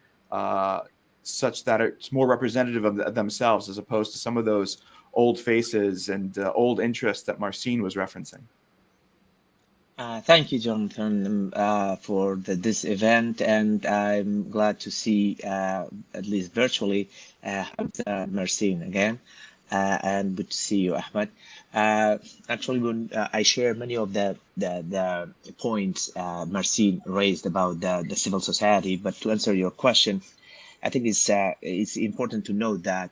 such that it's more representative of themselves as opposed to some of those old faces and old interests that Marcin was referencing. Thank you, Jonathan, for this event, and I'm glad to see, at least virtually, Marcin again. And good to see you, Ahmed. Actually, when I share many of the points Marcin raised about the civil society, but to answer your question, I think it's important to note that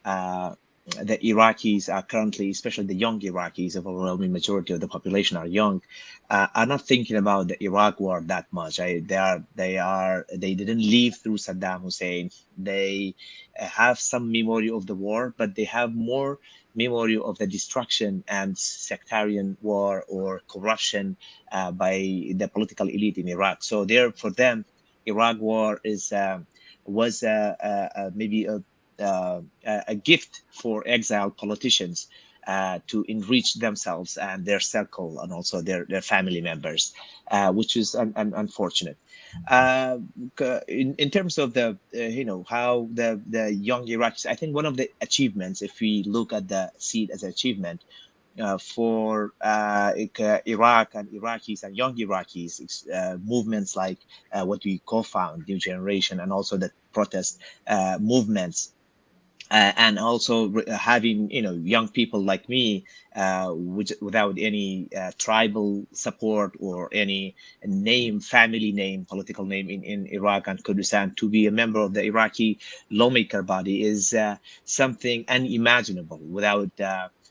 the Iraqis are currently, especially the young Iraqis, the overwhelming majority of the population are young, are not thinking about the Iraq war that much. They didn't live through Saddam Hussein. They have some memory of the war, but they have more memory of the destruction and sectarian war or corruption by the political elite in Iraq. So for them, Iraq war was maybe a gift for exiled politicians to enrich themselves and their circle and also their family members, which is unfortunate. In terms of the how the young Iraqis, I think one of the achievements, if we look at see it as an achievement for Iraq and Iraqis and young Iraqis, movements like what we co-found, New Generation, and also the protest movements. And also having young people like me without any tribal support or any family name, political name in Iraq and Kurdistan, to be a member of the Iraqi lawmaker body is something unimaginable without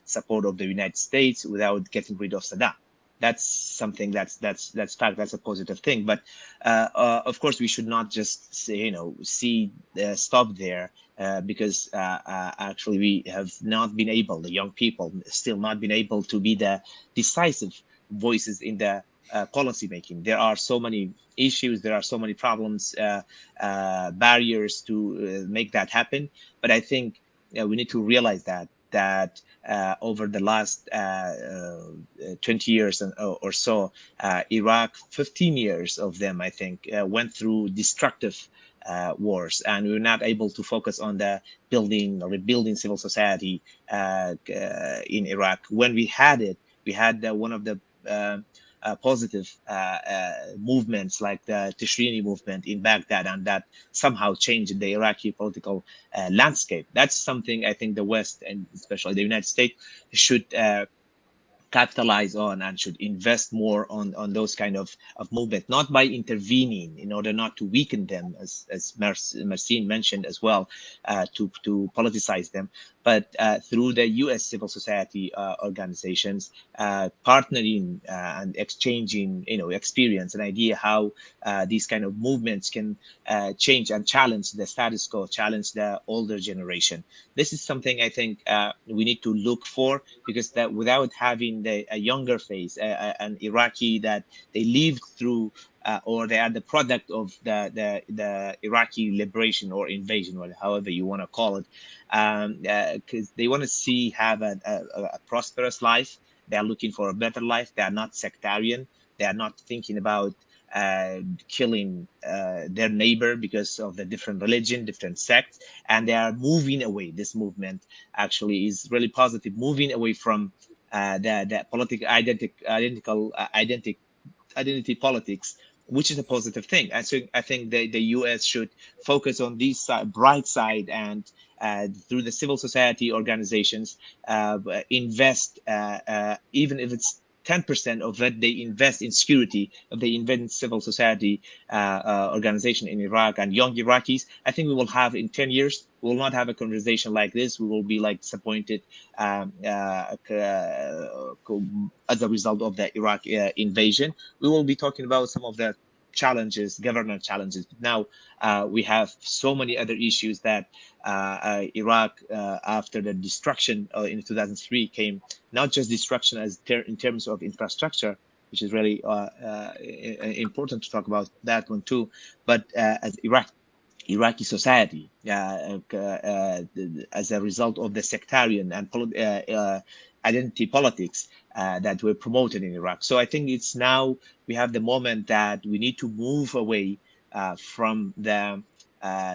support of the United States, without getting rid of Saddam. That's something that's fact. That's a positive thing. But of course, we should not just stop there. Because actually we have not been able, the young people still not been able to be the decisive voices in the policy making. There are so many issues, there are so many problems, barriers to make that happen. But I think we need to realize that over the last 20 years or so, Iraq, 15 years of them, I think, went through destructive wars, and we were not able to focus on the rebuilding civil society in Iraq. When we had it, we had one of the positive movements like the Tishrini movement in Baghdad, and that somehow changed the Iraqi political landscape. That's something I think the West, and especially the United States, should capitalize on and should invest more on those kind of movement, not by intervening in order not to weaken them, as Marcin mentioned as well, to politicize them, but through the U.S. civil society organizations partnering and exchanging, experience and idea how these kind of movements can change and challenge the status quo, challenge the older generation. This is something I think we need to look for, because that without having a younger face, an Iraqi that they lived through, or they are the product of the Iraqi liberation or invasion, or however you want to call it, because they want to have a prosperous life. They are looking for a better life. They are not sectarian. They are not thinking about killing their neighbor because of the different religion, different sects, and they are moving away. This movement actually is really positive, moving away from the political identity politics, which is a positive thing. And so I think the U.S. should focus on this bright side, and through the civil society organizations, invest, even if it's 10% of what they invest in security, if they invest in civil society organization in Iraq and young Iraqis. I think we will have in 10 years, we will not have a conversation like this. We will be like disappointed as a result of the Iraq invasion. We will be talking about some of the challenges, governance challenges. But now we have so many other issues that Iraq, after the destruction in 2003, came not just destruction as in terms of infrastructure, which is really important to talk about that one too, but as Iraqi society, as a result of the sectarian and identity politics that were promoted in Iraq. So I think it's now we have the moment that we need to move away from the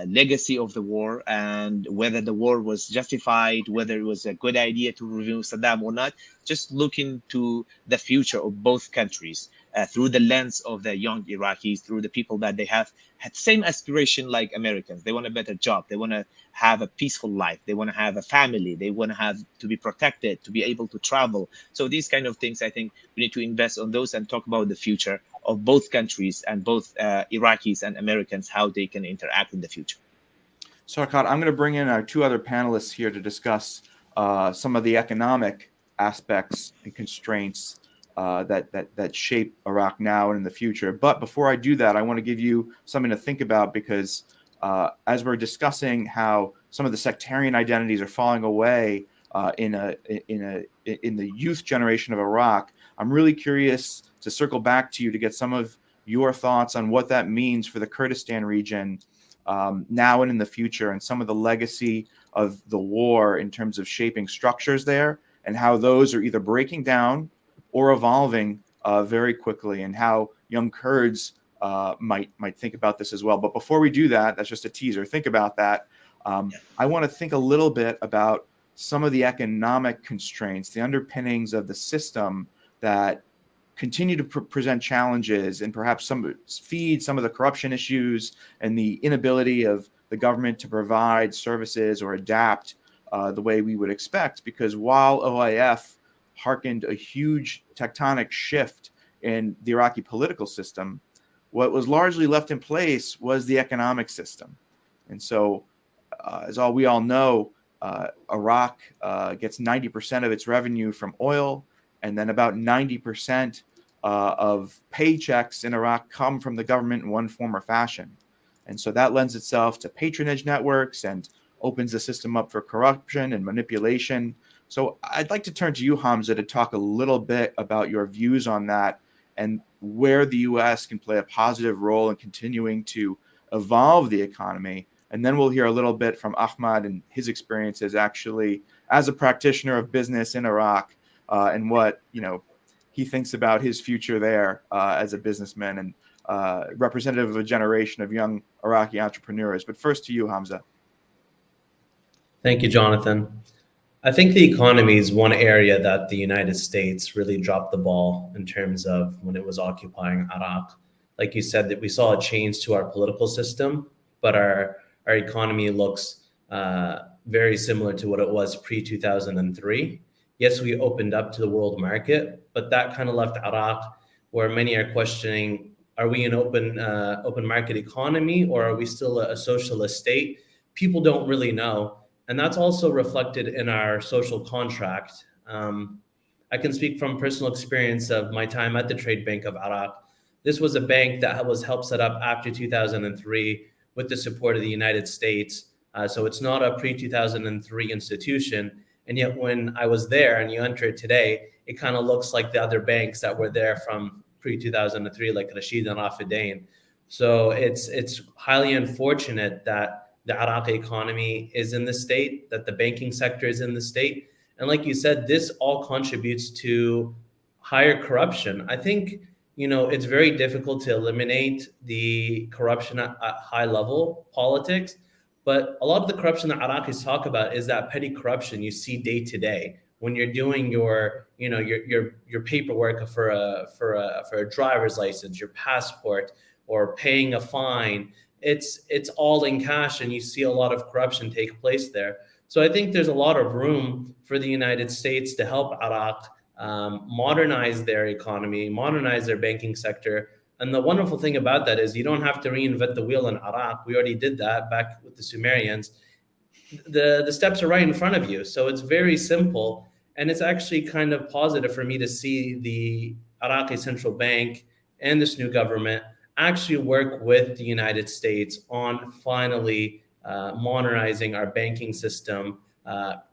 legacy of the war, and whether the war was justified, whether it was a good idea to remove Saddam or not. Just looking to the future of both countries through the lens of the young Iraqis, through the people that they have had same aspiration like Americans. They want a better job. They want to have a peaceful life. They want to have a family. They want to have to be protected, to be able to travel. So these kind of things, I think we need to invest on those and talk about the future of both countries and both Iraqis and Americans, how they can interact in the future. So, Arcad, I'm going to bring in our two other panelists here to discuss some of the economic aspects and constraints that shape Iraq now and in the future. But before I do that, I want to give you something to think about, because as we're discussing how some of the sectarian identities are falling away in the youth generation of Iraq, I'm really curious to circle back to you to get some of your thoughts on what that means for the Kurdistan region now and in the future, and some of the legacy of the war in terms of shaping structures there, and how those are either breaking down or evolving very quickly, and how young Kurds might think about this as well. But before we do that, that's just a teaser. Think about that. I want to think a little bit about some of the economic constraints, the underpinnings of the system that continue to present challenges, and perhaps feed some of the corruption issues and the inability of the government to provide services or adapt the way we would expect. Because while OIF hearkened a huge tectonic shift in the Iraqi political system, what was largely left in place was the economic system. And so, as we all know, Iraq gets 90% of its revenue from oil, and then about 90% of paychecks in Iraq come from the government in one form or fashion. And so that lends itself to patronage networks and opens the system up for corruption and manipulation. So I'd like to turn to you, Hamza, to talk a little bit about your views on that, and where the U.S. can play a positive role in continuing to evolve the economy. And then we'll hear a little bit from Ahmad and his experiences actually as a practitioner of business in Iraq, and what he thinks about his future there as a businessman and representative of a generation of young Iraqi entrepreneurs. But first to you, Hamza. Thank you, Jonathan. I think the economy is one area that the United States really dropped the ball in terms of when it was occupying Iraq. Like you said, that we saw a change to our political system, but our economy looks very similar to what it was pre-2003. Yes, we opened up to the world market, but that kind of left Iraq where many are questioning, are we an open market economy, or are we still a socialist state? People don't really know. And that's also reflected in our social contract. I can speak from personal experience of my time at the Trade Bank of Iraq. This was a bank that was helped set up after 2003 with the support of the United States. So it's not a pre-2003 institution. And yet when I was there and you enter it today, it kind of looks like the other banks that were there from pre-2003, like Rashid and Rafidain. So it's highly unfortunate that the Iraqi economy is in the state, that the banking sector is in the state. And like you said, this all contributes to higher corruption. I think, it's very difficult to eliminate the corruption at high level politics, but a lot of the corruption that Iraqis talk about is that petty corruption you see day to day when you're doing your paperwork for a driver's license, your passport, or paying a fine. It's all in cash, and you see a lot of corruption take place there. So I think there's a lot of room for the United States to help Iraq modernize their economy, modernize their banking sector. And the wonderful thing about that is you don't have to reinvent the wheel in Iraq. We already did that back with the Sumerians. The steps are right in front of you. So it's very simple. And it's actually kind of positive for me to see the Iraqi central bank and this new government actually work with the United States on finally modernizing our banking system,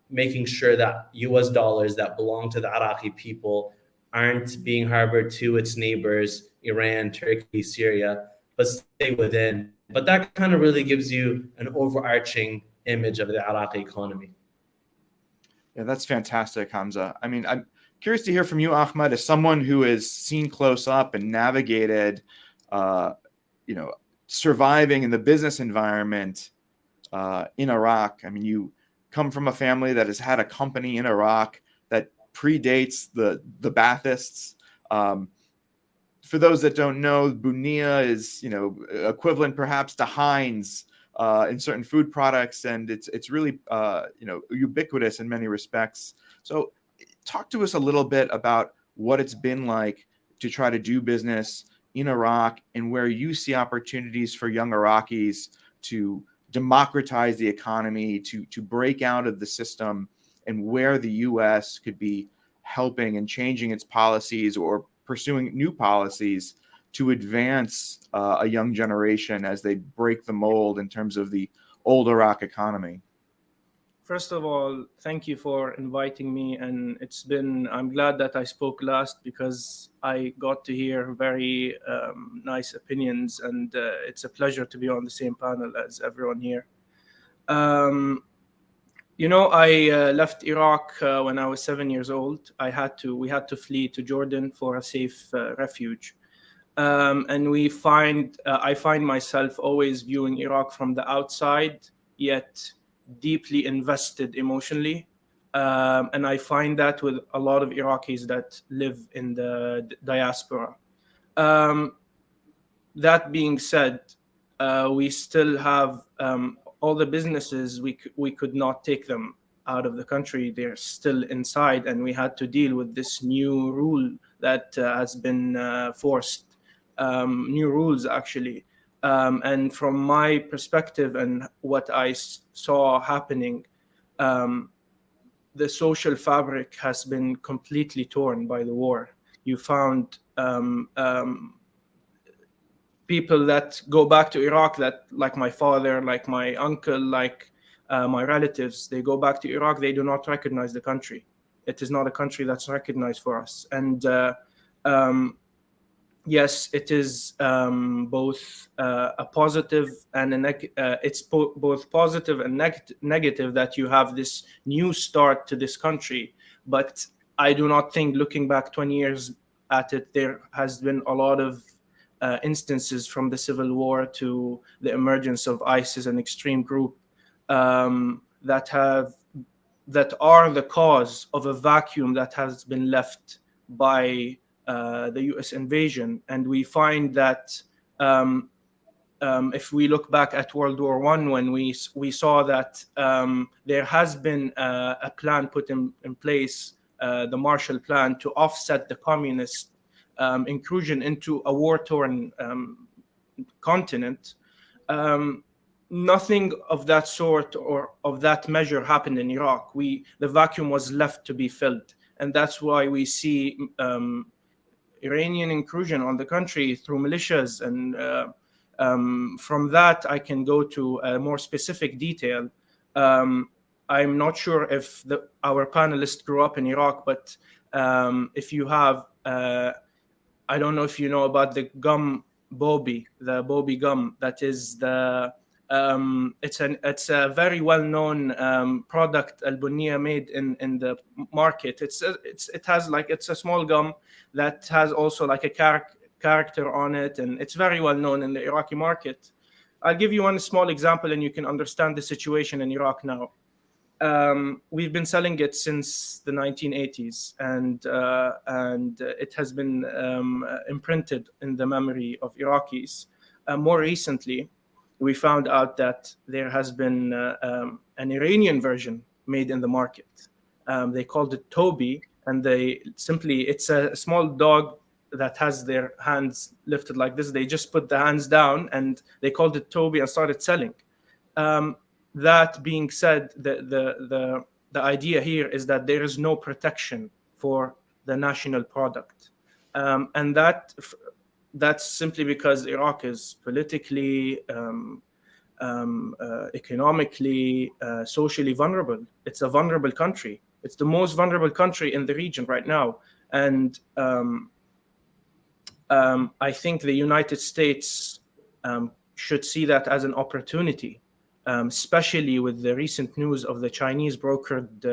making sure that US dollars that belong to the Iraqi people aren't being harbored to its neighbors, Iran, Turkey, Syria, but stay within. But that kind of really gives you an overarching image of the Iraqi economy. Yeah, that's fantastic, Hamza. I mean, I'm curious to hear from you, Ahmed, as someone who has seen close up and navigated, surviving in the business environment in Iraq. I mean, you come from a family that has had a company in Iraq that predates the Baathists. For those that don't know, Bunia is, equivalent perhaps to Heinz in certain food products, and it's really ubiquitous in many respects. So talk to us a little bit about what it's been like to try to do business in Iraq and where you see opportunities for young Iraqis to democratize the economy, to break out of the system, and where the U.S. could be helping and changing its policies or pursuing new policies to advance a young generation as they break the mold in terms of the old Iraq economy. First of all, thank you for inviting me, and I'm glad that I spoke last because I got to hear very nice opinions, and it's a pleasure to be on the same panel as everyone here. I left Iraq when I was 7 years old. We had to flee to Jordan for a safe refuge. And I find myself always viewing Iraq from the outside, yet deeply invested emotionally. And I find that with a lot of Iraqis that live in the diaspora. That being said, we still have all the businesses, we could not take them out of the country. They're still inside, and we had to deal with this new rule that has been forced. New rules, actually. And from my perspective and what I saw happening, the social fabric has been completely torn by the war. You found people that go back to Iraq, that, like my father, like my uncle, like my relatives, they go back to Iraq, they do not recognize the country. It is not a country that's recognized for us. And yes, it is both a positive and it's both positive and negative that you have this new start to this country. But I do not think, looking back 20 years at it, there has been a lot of instances from the civil war to the emergence of ISIS, an extreme group that are the cause of a vacuum that has been left by the U.S. invasion. And we find that if we look back at World War I, when we saw that there has been a plan put in place the Marshall Plan to offset the communist incursion into a war-torn continent. Nothing of that sort or of that measure happened in Iraq. The vacuum was left to be filled, and that's why we see Iranian incursion on the country through militias. And from that, I can go to a more specific detail. I'm not sure if our panelists grew up in Iraq, but if you have, I don't know if you know about the gum Bobi, the Bobi gum. That is the it's a very well-known product Al-Bunniya made in the market. It's a small gum that has also like a character on it, and it's very well known in the Iraqi market. I'll give you one small example, and you can understand the situation in Iraq now. We've been selling it since the 1980s, and it has been imprinted in the memory of Iraqis. More recently, we found out that there has been an Iranian version made in the market. They called it Toby, and it's a small dog that has their hands lifted like this. They just put the hands down, and they called it Toby and started selling. That being said, the idea here is that there is no protection for the national product, and that's simply because Iraq is politically, economically, socially vulnerable. It's a vulnerable country. It's the most vulnerable country in the region right now, and I think the United States should see that as an opportunity. Especially with the recent news of the Chinese brokered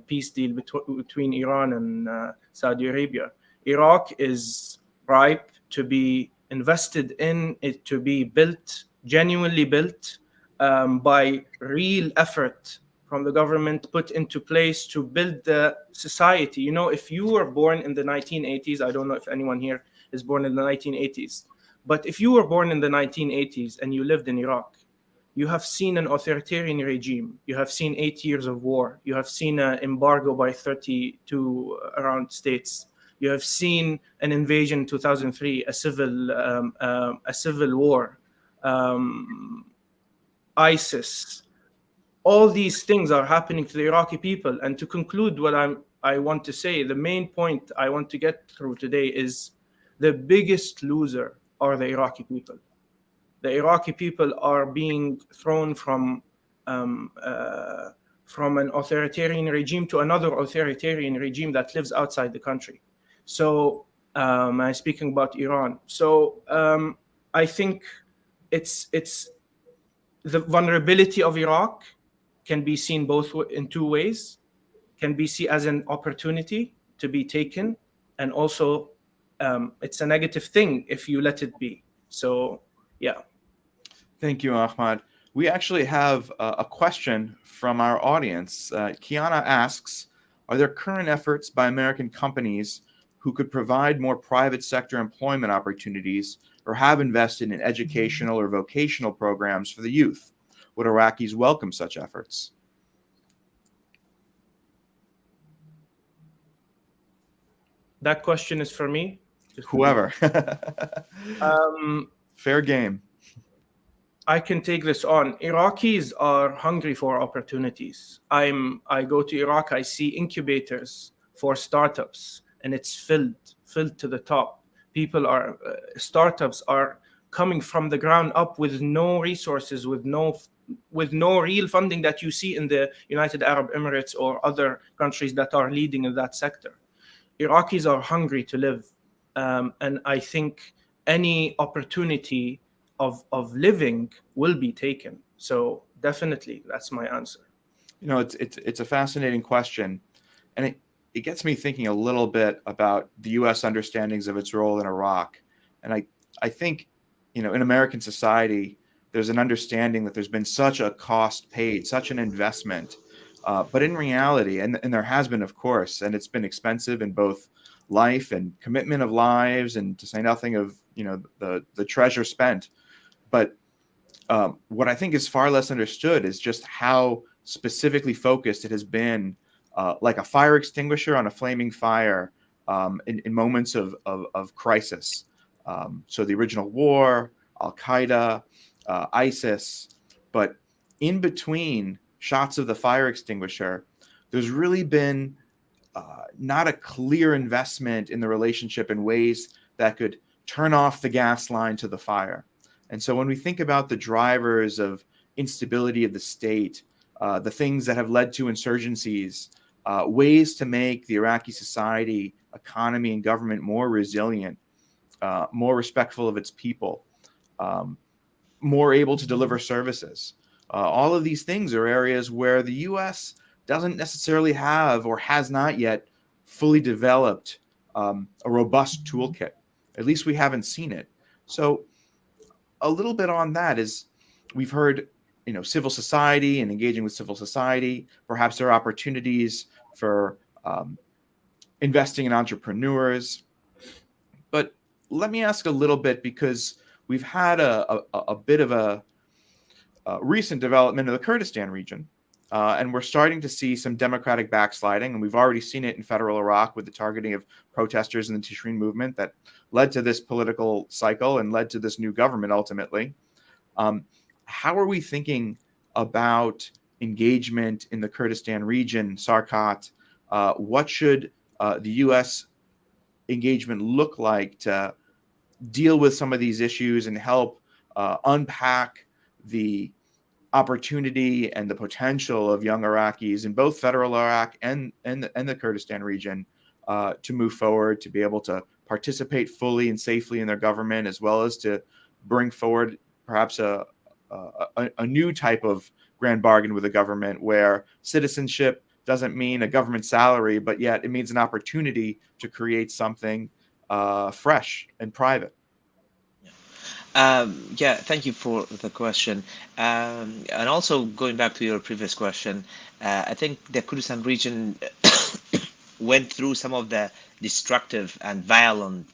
peace deal between Iran and Saudi Arabia. Iraq is ripe to be invested in, it to be built, genuinely built by real effort from the government put into place to build the society. You know, if you were born in the 1980s, I don't know if anyone here is born in the 1980s, but if you were born in the 1980s and you lived in Iraq, you have seen an authoritarian regime. You have seen 8 years of war. You have seen an embargo by 32 around states. You have seen an invasion in 2003, a civil war, ISIS. All these things are happening to the Iraqi people. And to conclude what I want to say, the main point I want to get through today is the biggest loser are the Iraqi people. The Iraqi people are being thrown from an authoritarian regime to another authoritarian regime that lives outside the country. So I'm speaking about Iran. So I think it's the vulnerability of Iraq can be seen both in two ways. Can be seen as an opportunity to be taken, and also it's a negative thing if you let it be. So yeah. Thank you, Ahmad. We actually have a question from our audience. Kiana asks, are there current efforts by American companies who could provide more private sector employment opportunities or have invested in educational or vocational programs for the youth? Would Iraqis welcome such efforts? That question is for me? Whoever. Fair game. I can take this on. Iraqis are hungry for opportunities. I go to Iraq, I see incubators for startups, and it's filled to the top. Startups are coming from the ground up with no resources, with no real funding that you see in the United Arab Emirates or other countries that are leading in that sector. Iraqis are hungry to live, and I think any opportunity of living will be taken. So definitely, that's my answer. You know, it's a fascinating question, and it gets me thinking a little bit about the U.S. understandings of its role in Iraq. And I think, you know, in American society, there's an understanding that there's been such a cost paid, such an investment. But in reality, and there has been, of course, and it's been expensive in both life and commitment of lives, and to say nothing of, you know, the treasure spent. But what I think is far less understood is just how specifically focused it has been like a fire extinguisher on a flaming fire in moments of crisis. So the original war, Al-Qaeda, ISIS, but in between shots of the fire extinguisher, there's really been not a clear investment in the relationship in ways that could turn off the gas line to the fire. And so when we think about the drivers of instability of the state, the things that have led to insurgencies, ways to make the Iraqi society, economy, and government more resilient, more respectful of its people, more able to deliver services. All of these things are areas where the U.S. doesn't necessarily have or has not yet fully developed a robust toolkit. At least we haven't seen it. So a little bit on that is we've heard, civil society and engaging with civil society. Perhaps there are opportunities for investing in entrepreneurs. But let me ask a little bit, because we've had a bit of a recent development in the Kurdistan region. And we're starting to see some democratic backsliding, and we've already seen it in federal Iraq with the targeting of protesters in the Tishreen movement that led to this political cycle and led to this new government ultimately. How are we thinking about engagement in the Kurdistan region, Sarkat? What should the U.S. engagement look like to deal with some of these issues and help unpack the opportunity and the potential of young Iraqis in both federal Iraq and the Kurdistan region to move forward, to be able to participate fully and safely in their government, as well as to bring forward perhaps a new type of grand bargain with the government, where citizenship doesn't mean a government salary, but yet it means an opportunity to create something fresh and private. Yeah, thank you for the question. And also going back to your previous question, I think the Kurdistan region went through some of the destructive and violent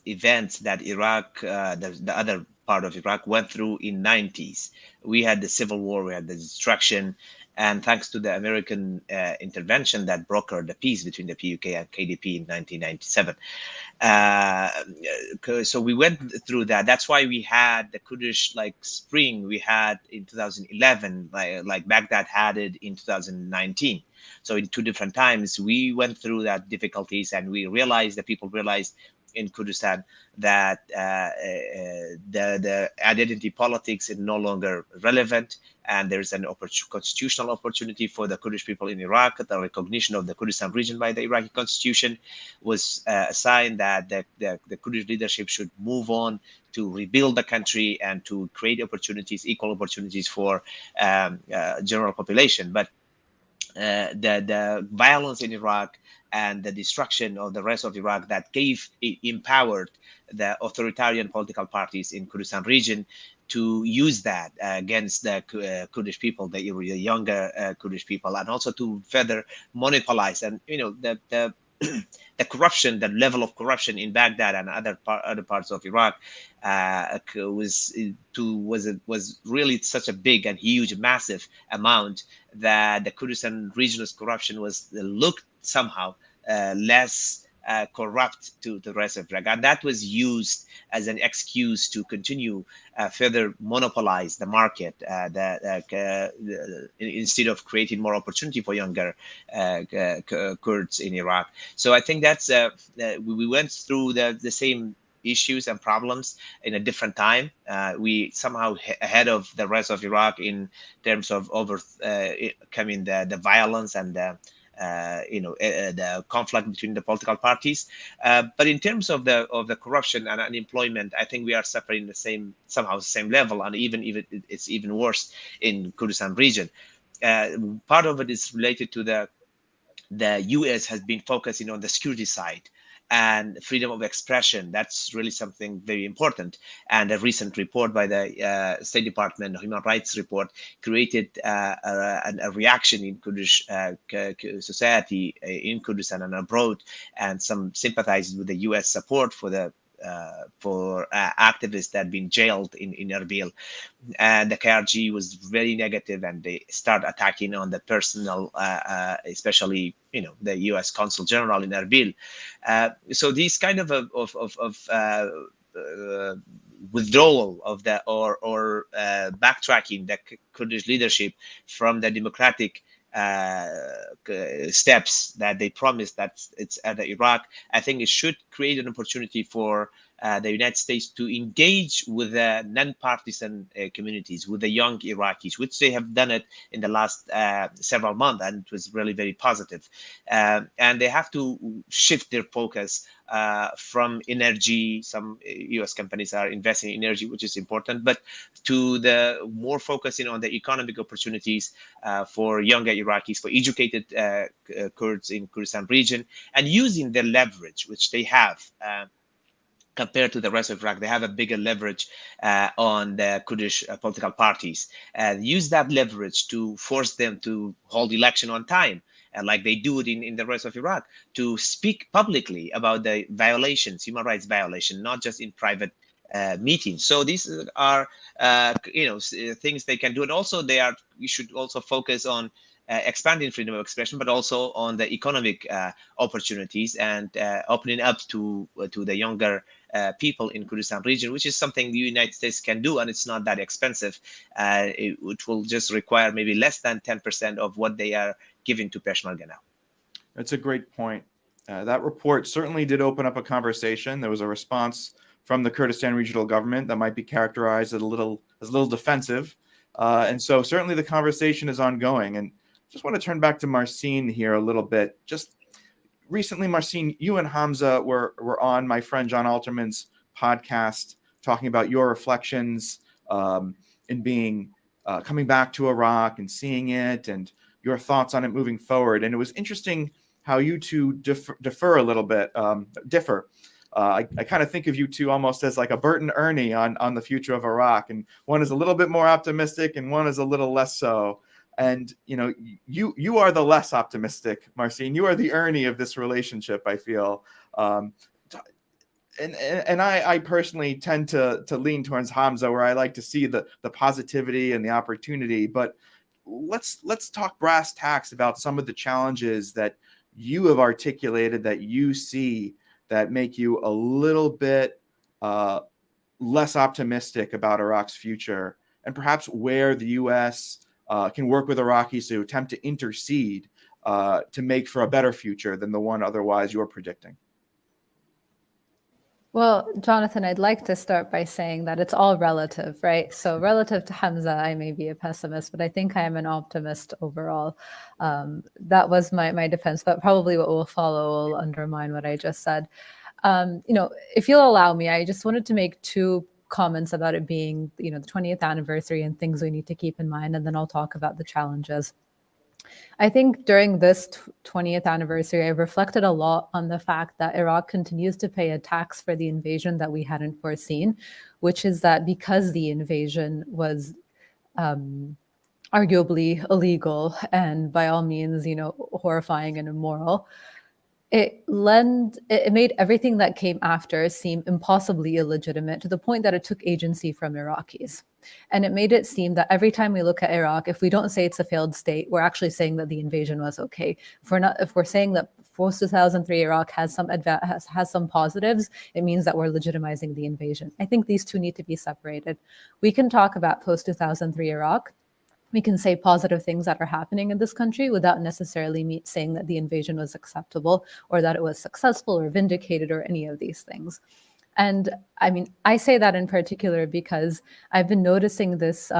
events that Iraq, the other part of Iraq, went through in 90s. We had the civil war, we had the destruction, and thanks to the American intervention that brokered the peace between the PUK and KDP in 1997. So we went through that. That's why we had the Kurdish spring we had in 2011, like Baghdad had it in 2019. So in two different times, we went through that difficulties, and we realized, that people realized in Kurdistan that the identity politics is no longer relevant, and there's an constitutional opportunity for the Kurdish people in Iraq. The recognition of the Kurdistan region by the Iraqi constitution was a sign that the Kurdish leadership should move on to rebuild the country and to create opportunities, equal opportunities for general population. But the violence in Iraq and the destruction of the rest of Iraq that empowered the authoritarian political parties in Kurdistan region to use that against the Kurdish people, the younger Kurdish people, and also to further monopolize. And the corruption, the level of corruption in Baghdad and other parts of Iraq was really such a big and huge, massive amount that the Kurdistan region's corruption was looked somehow less corrupt to the rest of Iraq, and that was used as an excuse to continue further monopolize the market, instead of creating more opportunity for younger Kurds in Iraq. So I think that's we went through the same issues and problems in a different time. We somehow ahead of the rest of Iraq in terms of overcoming the violence and the conflict between the political parties. But in terms of the corruption and unemployment, I think we are suffering the same level, and even if it's even worse in Kurdistan region. Part of it is related to the U.S. has been focusing on the security side and freedom of expression. That's really something very important. And a recent report by the State Department, Human Rights Report, created a reaction in Kurdish society in Kurdistan and abroad, and some sympathizes with the U.S. support for the activists that had been jailed in Erbil. And the KRG was very negative, and they start attacking on the personal, especially the U.S. Consul General in Erbil. So these kind of withdrawal of the or backtracking the Kurdish leadership from the democratic steps that they promised that it's at Iraq, I think it should create an opportunity for the United States to engage with the non-partisan communities, with the young Iraqis, which they have done it in the last several months, and it was really very positive. And they have to shift their focus from energy. Some U.S. companies are investing in energy, which is important, but to the more focusing on the economic opportunities for younger Iraqis, for educated Kurds in Kurdistan region, and using the leverage which they have compared to the rest of Iraq. They have a bigger leverage on the Kurdish political parties. Use that leverage to force them to hold election on time, like they do it in the rest of Iraq, to speak publicly about the violations, human rights violation, not just in private meetings. So these are things they can do, and also you should also focus on expanding freedom of expression, but also on the economic opportunities and opening up to the younger people in Kurdistan region, which is something the United States can do, and it's not that expensive. It will just require maybe less than 10% of what they are giving to Peshmerga now. That's a great point. That report certainly did open up a conversation. There was a response from the Kurdistan regional government that might be characterized as a little defensive. And so certainly the conversation is ongoing. And just want to turn back to Marcin here a little bit. Just recently, Marcin, you and Hamza were on my friend John Alterman's podcast talking about your reflections in being coming back to Iraq and seeing it, and your thoughts on it moving forward. And it was interesting how you two differ a little bit. I kind of think of you two almost as like a Bert and Ernie on the future of Iraq, and one is a little bit more optimistic and one is a little less so. And you are the less optimistic, Marcin. You are the Ernie of this relationship, I feel. And I personally tend to lean towards Hamza, where I like to see the positivity and the opportunity. But let's talk brass tacks about some of the challenges that you have articulated that you see that make you a little bit less optimistic about Iraq's future, and perhaps where the U.S. Can work with Iraqis to attempt to intercede to make for a better future than the one otherwise you're predicting. Well, Jonathan, I'd like to start by saying that it's all relative, right? So relative to Hamza, I may be a pessimist, but I think I am an optimist overall. That was my defense, but probably what will follow will undermine what I just said. If you'll allow me, I just wanted to make two comments about it being, the 20th anniversary and things we need to keep in mind, and then I'll talk about the challenges. I think during this 20th anniversary, I reflected a lot on the fact that Iraq continues to pay a tax for the invasion that we hadn't foreseen, which is that because the invasion was arguably illegal and by all means, horrifying and immoral, it made everything that came after seem impossibly illegitimate, to the point that it took agency from Iraqis. And it made it seem that every time we look at Iraq, if we don't say it's a failed state, we're actually saying that the invasion was okay. If we're saying that post-2003 Iraq has some positives, it means that we're legitimizing the invasion. I think these two need to be separated. We can talk about post-2003 Iraq. We can say positive things that are happening in this country without necessarily saying that the invasion was acceptable or that it was successful or vindicated or any of these things. And I say that in particular because I've been noticing this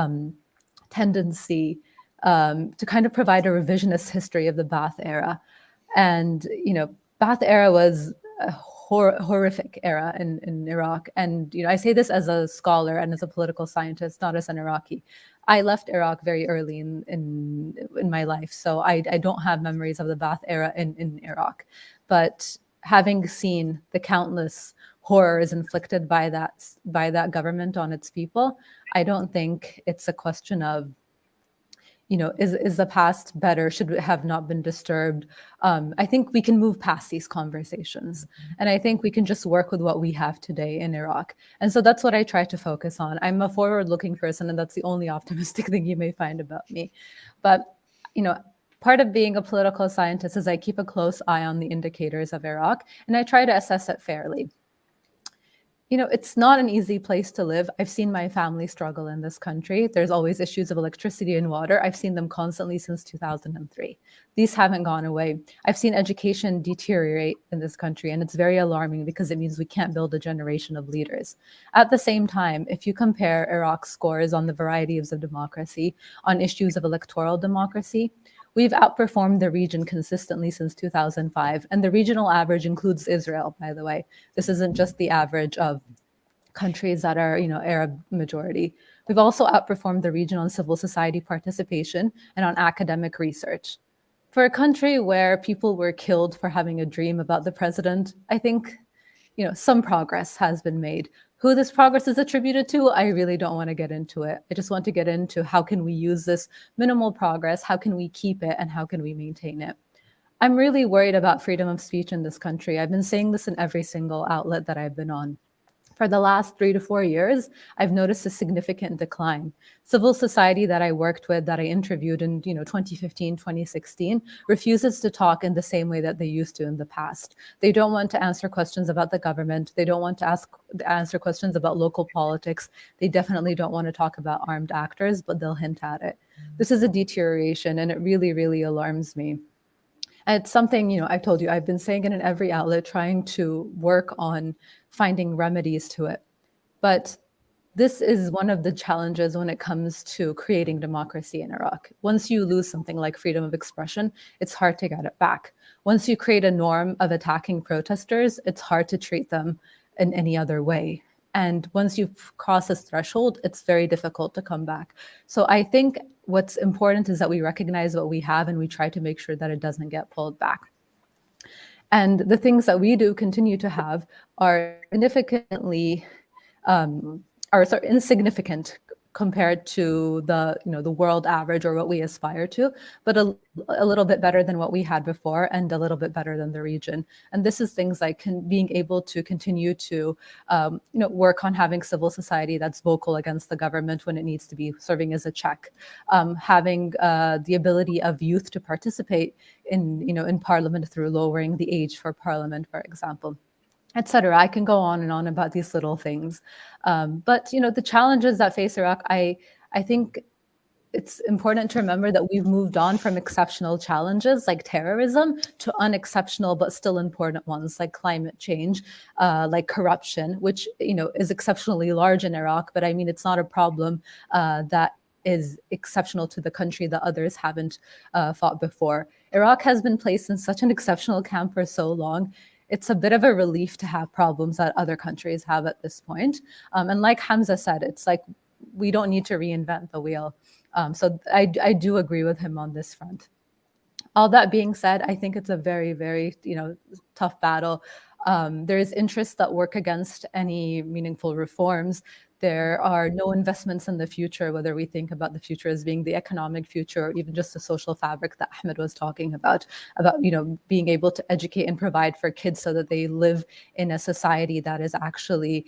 tendency to kind of provide a revisionist history of the Ba'ath era. And, Ba'ath era was a horrific era in Iraq. And, I say this as a scholar and as a political scientist, not as an Iraqi. I left Iraq very early in my life, so I don't have memories of the Ba'ath era in Iraq. But having seen the countless horrors inflicted by that government on its people, I don't think it's a question of, is the past better? Should it have not been disturbed? I think we can move past these conversations. And I think we can just work with what we have today in Iraq. And so that's what I try to focus on. I'm a forward-looking person, and that's the only optimistic thing you may find about me. But, part of being a political scientist is I keep a close eye on the indicators of Iraq, and I try to assess it fairly. It's not an easy place to live. I've seen my family struggle in this country. There's always issues of electricity and water. I've seen them constantly since 2003. These haven't gone away. I've seen education deteriorate in this country, and it's very alarming because it means we can't build a generation of leaders. At the same time, if you compare Iraq's scores on the varieties of democracy, on issues of electoral democracy, we've outperformed the region consistently since 2005. And the regional average includes Israel, by the way. This isn't just the average of countries that are, Arab majority. We've also outperformed the region on civil society participation and on academic research. For a country where people were killed for having a dream about the president, I think, some progress has been made. Who this progress is attributed to, I really don't want to get into it. I just want to get into how can we use this minimal progress, how can we keep it, and how can we maintain it. I'm really worried about freedom of speech in this country. I've been saying this in every single outlet that I've been on. For the last 3 to 4 years, I've noticed a significant decline. Civil society that I worked with, that I interviewed in 2015, 2016, refuses to talk in the same way that they used to in the past. They don't want to answer questions about the government. They don't want to answer questions about local politics. They definitely don't want to talk about armed actors, but they'll hint at it. This is a deterioration, and it really, really alarms me. And it's something, I've told you, I've been saying it in every outlet, trying to work on finding remedies to it. But this is one of the challenges when it comes to creating democracy in Iraq. Once you lose something like freedom of expression, it's hard to get it back. Once you create a norm of attacking protesters, it's hard to treat them in any other way. And once you cross this threshold, it's very difficult to come back. So I think what's important is that we recognize what we have and we try to make sure that it doesn't get pulled back. And the things that we do continue to have are significantly, insignificant compared to the world average or what we aspire to, but a little bit better than what we had before and a little bit better than the region. And this is things like being able to continue to work on having civil society that's vocal against the government when it needs to be, serving as a check, having the ability of youth to participate in parliament through lowering the age for parliament, for example, etc. I can go on and on about these little things. But the challenges that face Iraq, I think it's important to remember that we've moved on from exceptional challenges like terrorism to unexceptional but still important ones like climate change, like corruption, which is exceptionally large in Iraq. But I mean, it's not a problem that is exceptional to the country that others haven't fought before. Iraq has been placed in such an exceptional camp for so long. It's a bit of a relief to have problems that other countries have at this point. And like Hamza said, it's like we don't need to reinvent the wheel. So I do agree with him on this front. All that being said, I think it's a very, very tough battle. There is interests that work against any meaningful reforms. There are no investments in the future, whether we think about the future as being the economic future or even just the social fabric that Ahmed was talking about being able to educate and provide for kids so that they live in a society that is actually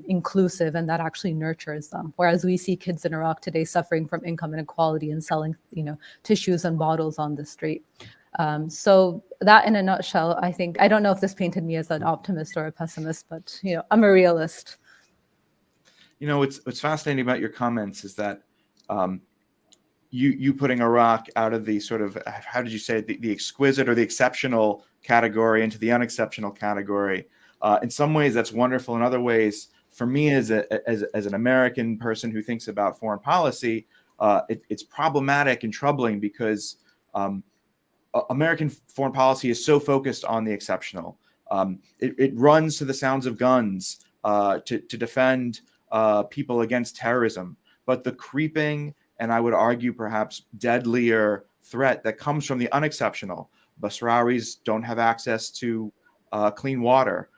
inclusive and that actually nurtures them. Whereas we see kids in Iraq today suffering from income inequality and selling tissues and bottles on the street. So that in a nutshell, I think, I don't know if this painted me as an optimist or a pessimist, but I'm a realist. What's fascinating about your comments is that you putting Iraq out of the sort of, how did you say it, the exquisite or the exceptional category into the unexceptional category. In some ways, that's wonderful. In other ways, for me as an American person who thinks about foreign policy, it's problematic and troubling because American foreign policy is so focused on the exceptional. It runs to the sounds of guns to defend people against terrorism, but the creeping and I would argue perhaps deadlier threat that comes from the unexceptional. Basraris don't have access to clean water,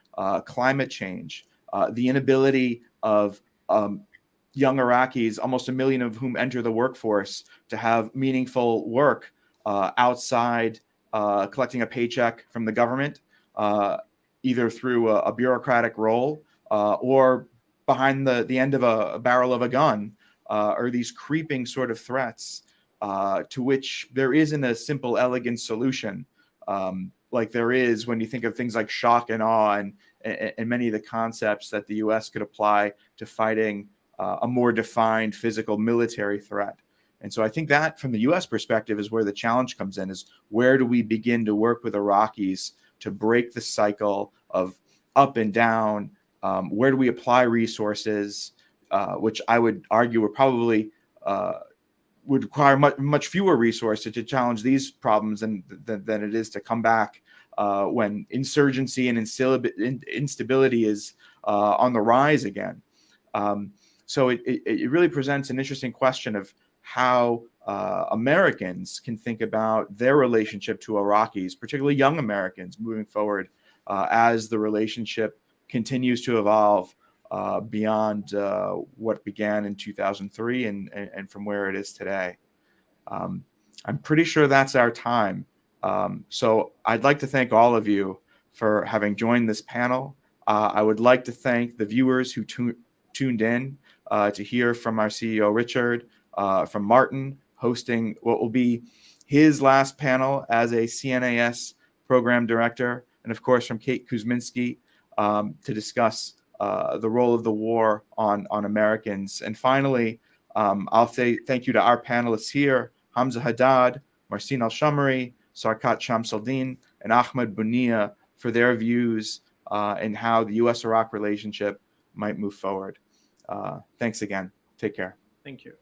climate change, the inability of young Iraqis, almost 1 million of whom enter the workforce, to have meaningful work outside collecting a paycheck from the government, either through a bureaucratic role or behind the end of a barrel of a gun, or these creeping sort of threats to which there isn't a simple, elegant solution, like there is when you think of things like shock and awe and many of the concepts that the U.S. could apply to fighting a more defined physical military threat. And so I think that from the U.S. perspective is where the challenge comes in, is where do we begin to work with Iraqis to break the cycle of up and down? Where do we apply resources, which I would argue are probably would require much fewer resources to challenge these problems than it is to come back when insurgency and instability is on the rise again. So it really presents an interesting question of how Americans can think about their relationship to Iraqis, particularly young Americans, moving forward as the relationship continues to evolve beyond what began in 2003 and from where it is today. I'm pretty sure that's our time. So I'd like to thank all of you for having joined this panel. I would like to thank the viewers who tuned in to hear from our CEO, Richard, from Martin, hosting what will be his last panel as a CNAS program director, and of course from Kate Kuzminski to discuss the role of the war on Americans. And finally, I'll say thank you to our panelists here, Hamza Haddad, Marcin Al-Shamari, Sarkat Shamsuddin, and Ahmed Bunia, for their views and how the U.S.-Iraq relationship might move forward. Thanks again. Take care. Thank you.